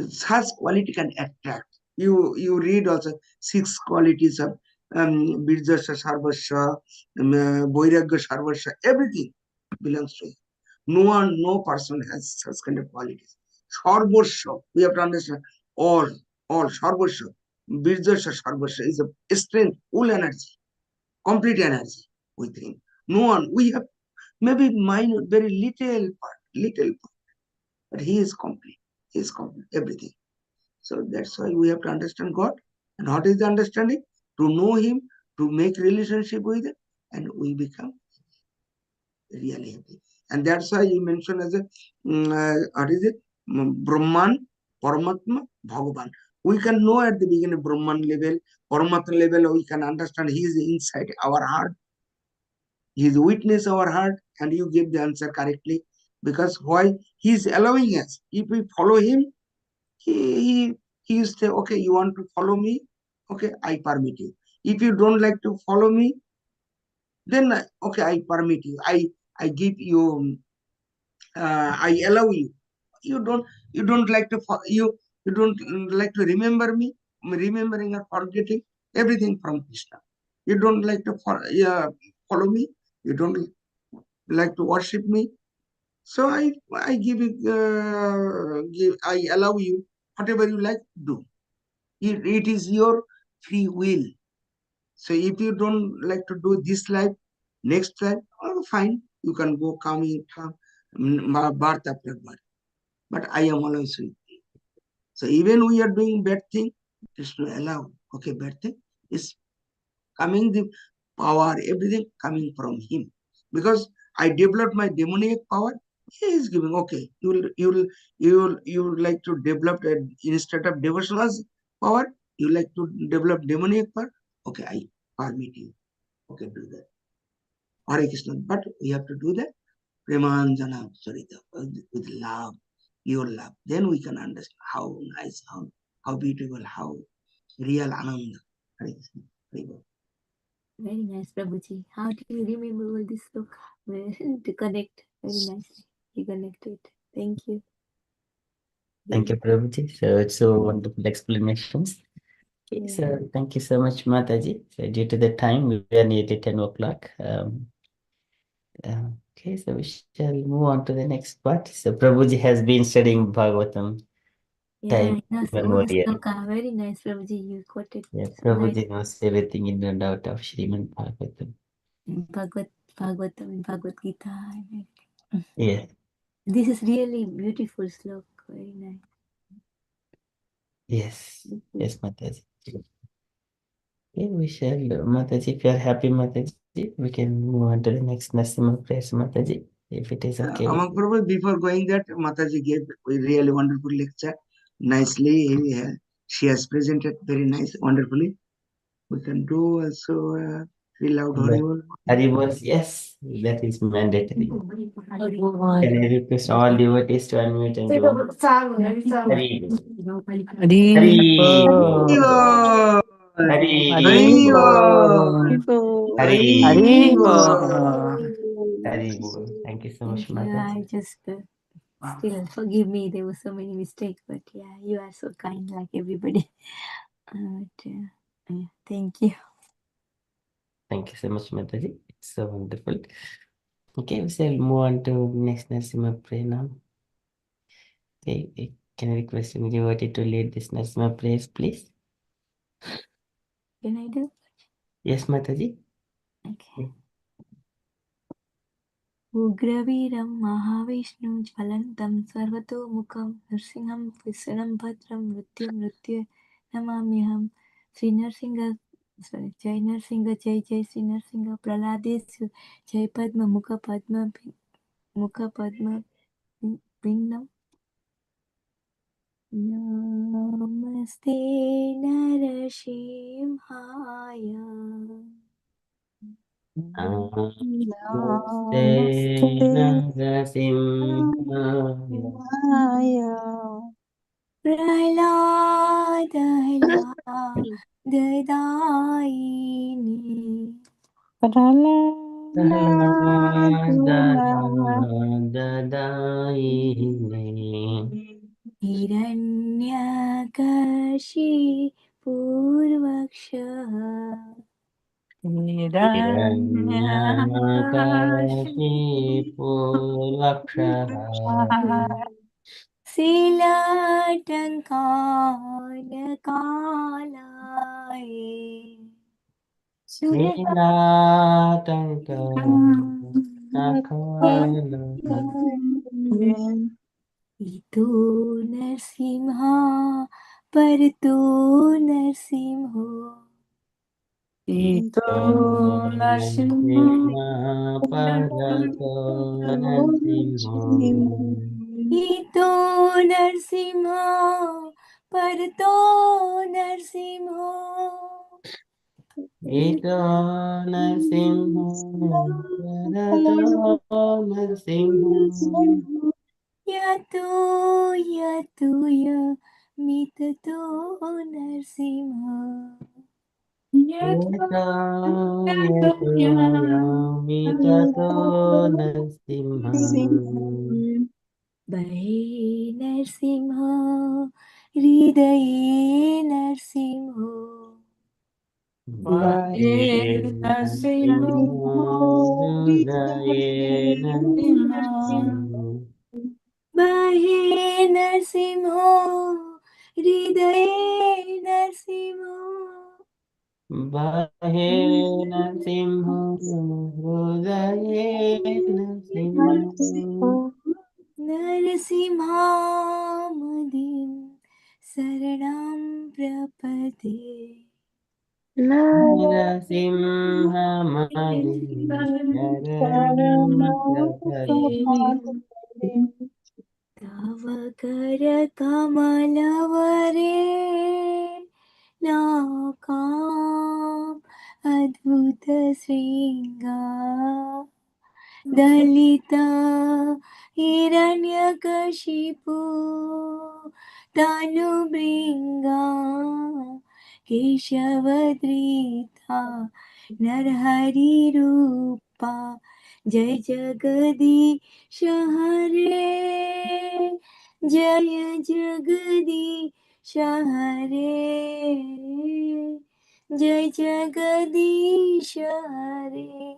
such quality can attract. You read also 6 qualities of Birjasya Sarvasya, Vairagya Sarvasya, everything belongs to him. No person has such kind of qualities. Sarvasya, we have to understand all Sarvasya. Birjasya Sarvasya is a strength, full energy, complete energy with him. No one, we have maybe minor, very little part, but he is complete. He is complete, everything. So that's why we have to understand God. And what is the understanding? To know Him, to make relationship with Him, and we become really happy. And that's why you mentioned as a, what is it? Brahman, Paramatma, Bhagavan. We can know at the beginning Brahman level, Paramatma level, we can understand He is inside our heart. He is witness our heart, and you give the answer correctly. Because why? He is allowing us. If we follow Him, he say, okay, you want to follow me? Okay, I permit you. If you don't like to follow me, then okay, I permit you. I give you, I allow you. You don't like to you don't like to remember me, remembering or forgetting everything from Krishna. You don't like to follow me. You don't like to worship me. So I give it, I allow you whatever you like, do. It is your free will. So if you don't like to do this life, next life, oh, fine, you can go coming birth after birth. But I am always with you. So even we are doing bad thing, just to allow. Okay, bad thing is coming, the power, everything coming from him. Because I developed my demonic power, he is giving. Okay, you like to develop instead of devotional power, you like to develop demonic power. Okay, I permit you. Okay, do that. Hare Krishna. But we have to do that Premanjana Charita with love, your love. Then we can understand how nice, how beautiful, how real Ananda. Hare Krishna. Hare Krishna. Very nice, Prabhuji. How do you remember all this book? To connect very nicely. You connected. Thank you. Thank you, Prabhuji. So it's so wonderful explanations. Okay, Yeah. so thank you so much, Mataji. So due to the time, we are nearly 10 o'clock. Okay, so we shall move on to the next part. So Prabhuji has been studying Bhagavatam Yeah, time that's all the immemorial. sloka. Very nice, Prabhuji. You quoted Yeah, so nice. Prabhuji knows everything in and out of Srimad Bhagavatam. Bhagavatam and Bhagavad Gita and everything. Yeah. This is really beautiful slok. Very nice. Yes. Yes, Mataji. Okay, we shall, Mataji, if you are happy, Mataji, we can move on to the next Nasimha prayers, Mataji, if it is okay. Among Prabhu, before going that, Mataji gave a really wonderful lecture. Nicely, she has presented very nice, wonderfully. We can do also very loud Haribol. Haribol, yes, that is mandatory. Can I request all devotees to unmute and do Haribol? Haribol. Haribol. Haribol. Haribol. Thank you so much, Thank you. Mataji. I just still forgive me. There were so many mistakes, but yeah, you are so kind, like everybody. Thank you. Thank you so much, Mataji. It's so wonderful. Okay, we shall move on to next Nasimha prayer now. Okay, can I request any devotee to lead this Nasimha prayers, please? Can I do? Yes, Mataji. Okay. उग्रवीरं Mahavishnu ज्वलन्तं सर्वतोमुखं नृसिंहं विष्णुं भद्रं मृत्युं नमाम्यहं श्रीनरसिंह जय नरसिंह जय जय श्री नरसिंह प्रहलादेषु जय मुखपद्म पिंडम नमस्ते नरसिंहाय Namaste Narasimhaya. Dadaine. हिरण्यकशिपूर्वक्षः Hiranyakashipu Lakshaha Silatankalakaye Itu Narsimha Parto Narsimho Ito Narasimha Parato Narasimho Ito Narsimha Parto Narsimho Ito Narasimho Parato Narasimho Yato Yato Ya Mitato Narsimha Yata Yato Yamitato Narasimha Bahe Narsimha Hridaye Narsimho Bhakti Narasimha Hridaye Narasimho Bahe Narsimho Hridaye Narsimho Bahe Narasimho Hridaye Narasimho Narasimha Madim Saranam Prapate Narasimhamadi Sharanam Prapati Tava Kara Kamalavare Nakam Adbhuta Sringa Dalita Hiranyakashipu Tanu Bringa Keshavadrita Narhari Rupa Jai Jagadish Hare Jaya Jagadish Hare Jai Jagadish Hare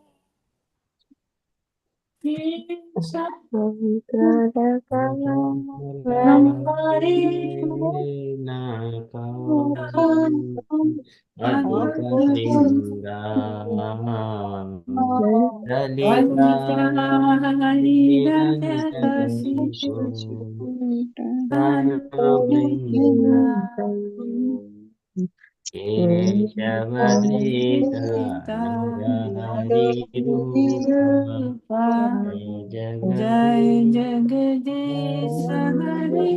Adbhuta Sringa Dalita Hiranyakashipu Tanu Bringa Keshavadrita Narahari Rupa Jai Jagadish Jagadish Hare Jagadish Hare Jai Jagadish Hare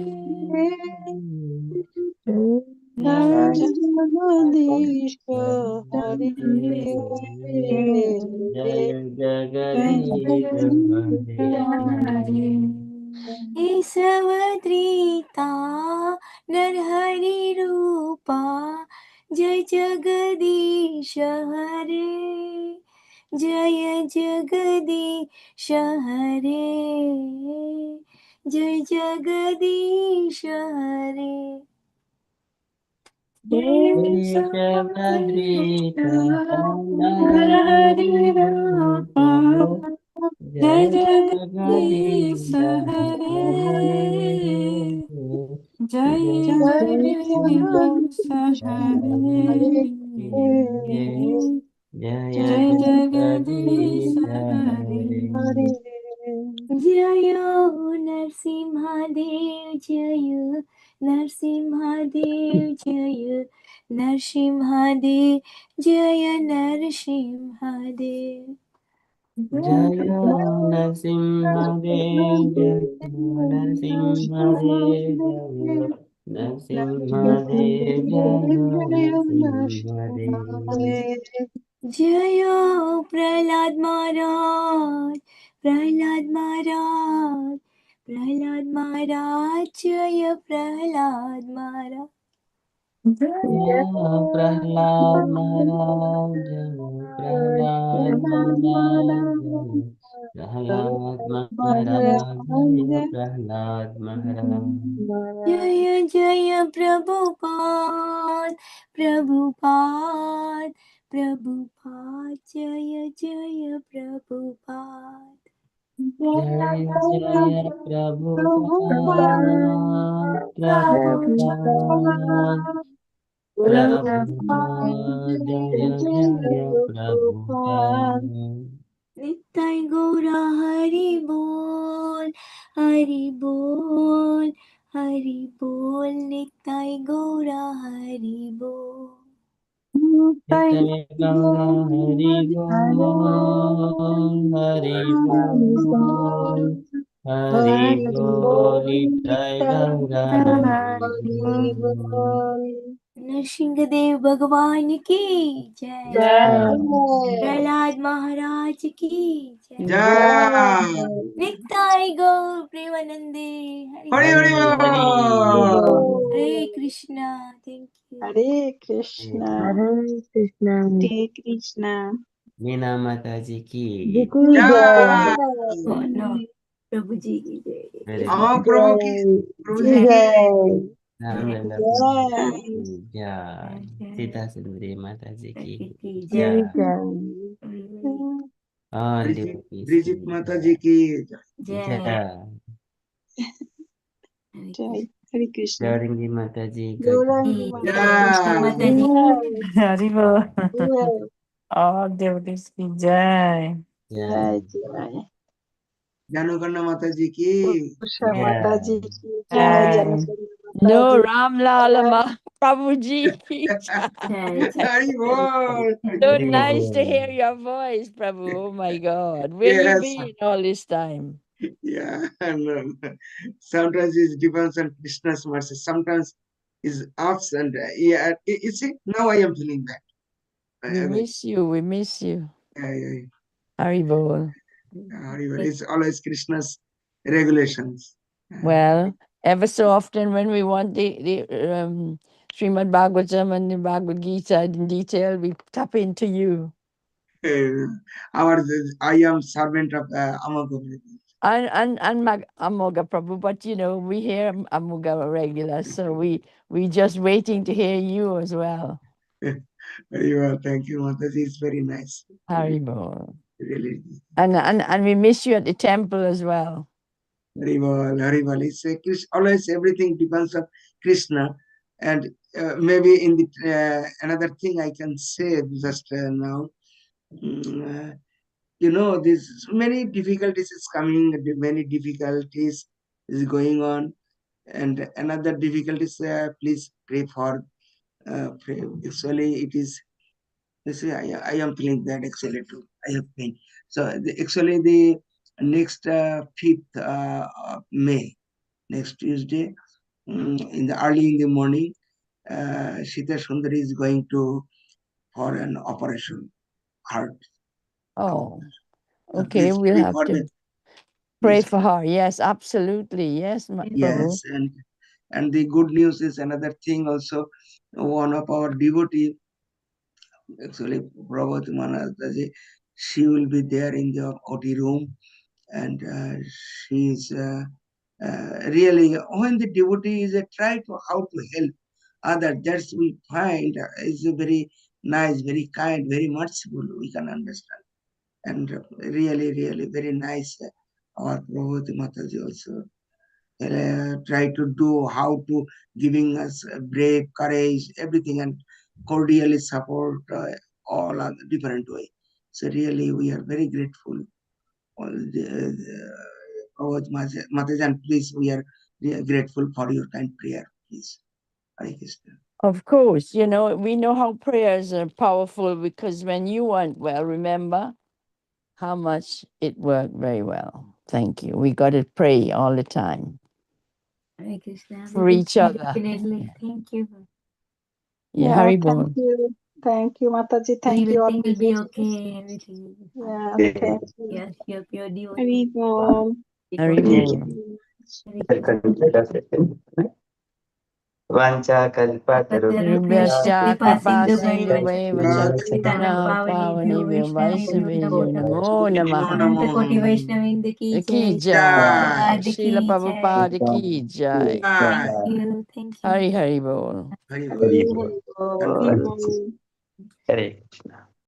Kesavadrita Narhari Rupa Jai Jagadish Hare Jaya Jagadish Hare Jai Jagadish Hare Keshavadrita Narahari Rupa Jai Jai Jagadish Jagadish Hare Jai Jai Jagadish Hare Jaya Jai Jagadish Jagadish Hare Hare Jayo Narsimhadev Jayo Narsimhadev Jayo Narsimhadev Jaya Narsimhadev Jaya Narasimhadev Jaya Narasimhadev Jaya Narasimhadev Jaya Narasimhadev Jayo Prahlad Maharaj Prahlad Maharaj Prahlad Maharaj Jaya Prahlad Maharaj Jaya Prahlad Maharaj Jaya Prahlad Maharaj Jaya Prahlad Maharaj Jaya Prahlad Maharaj Jaya Jaya Prabhupada Prabhupada Prabhupada Jaya Jaya Prabhupada Jaya Jaya Prabhupada, Prabhupada, Prabhupada, Jaya Jaya Prabhupada. Nittai Gaura Hari Bol, Hari Bol, Hari Bol, Nittai Gaura Hari Bol. Nittai Gaura Hari Bol, Hari Bol, Hari Bol, Nittai Gaura Hari Bol. Narasimhadeva भगवान की जय, प्रहलाद महाराज की जय, नित्याय गौर प्रेमानंदे, Hari Hari Hari Hari. Hare Krishna, thank you. Hare Krishna. Hare Krishna. Hare Krishna. Meena माता जी की Jai. No प्रभु जी की जय। Very Ama good. Prabhu ki, Prabhu ji ki. Ramlala जय प्रभु Jai. की जय, सीता सुंदरी माता जी की की जय, जय, all Bridget devotees Bridget की Mata ji ki. जय जय, Jai. Hare Krishna. गौरंगी माता जी का कृष्ण माता जी हरि बोल और देवदेश की जय। जय, Janagana Mata ji ki. जय, जय। No, Ram Lala Prabhuji. जय Hari Bol. So Hari nice to Bol. hear your voice, Prabhu. Oh my God. Where you Yes. been all this time? Yeah. And sometimes it depends on Krishna's mercy. Sometimes is ups and yeah. You see, now I am feeling that. We miss you. We miss you. Yeah. Haribol. Hari Bol. It's always Krishna's regulations. Well, ever so often when we want the Srimad Bhagavatam and the Bhagavad Gita in detail, we tap into you. I am servant of Amago. And Amoga Prabhu, but you know, we hear Amoga regular, so we just waiting to hear you as well. Very well, thank you, Mataji. It's very nice. Haribol. Really. And we miss you at the temple as well. Very well, very well. It's always everything depends on Krishna, and maybe in the another thing I can say just now. You know, there's many difficulties is coming. Many difficulties is going on, and another difficulties. Please pray for. Pray. Actually, it is. See, I am feeling that actually too. I have pain. So actually the next 5th May, next Tuesday, in the early in the morning, Sita Sundari is going to for an operation, heart. Oh, okay. Please We'll pray have for to that. pray Please for her. Yes, absolutely. Yes, Prabhu. Yes, and the good news is another thing also. One of our devotee, actually Prabhupada Manadaji, she will be there in the OT room, and she is really, when the devotee is try to how to help others, that's we find is a very nice, very kind, very merciful, we can understand. And really, really very nice. Our Prabhupada Mataji also try to do how to giving us brave, courage, everything, and cordially support all other different way. So really, we are very grateful. All Matajan, please, we are grateful for your kind prayer, please. Hare Krishna. Of course, you know, we know how prayers are powerful because when you weren't well, remember how much it worked very well. Thank you. We got to pray all the time Hare Krishna. for each other. Definitely. Thank you. Yeah, Thank Haribol. you. Thank you, Mataji. Thank you all. Everything will be okay. Everything will be fine. Yeah, thank you. Yes, you're devotee. Hari Bol. Haribol. Vancha Rubhyascha kripa sindhu Kripasindhu vacha patitana pavani vaisavyo namo namaha. Koti Vaishnavinda ki Ki jai. jai. Prabhupada Srila ki Prabhupada jai. ki jai. Thank you. Thank you. Hari Hari Bol. Hari Hari Bol. Hare Krishna.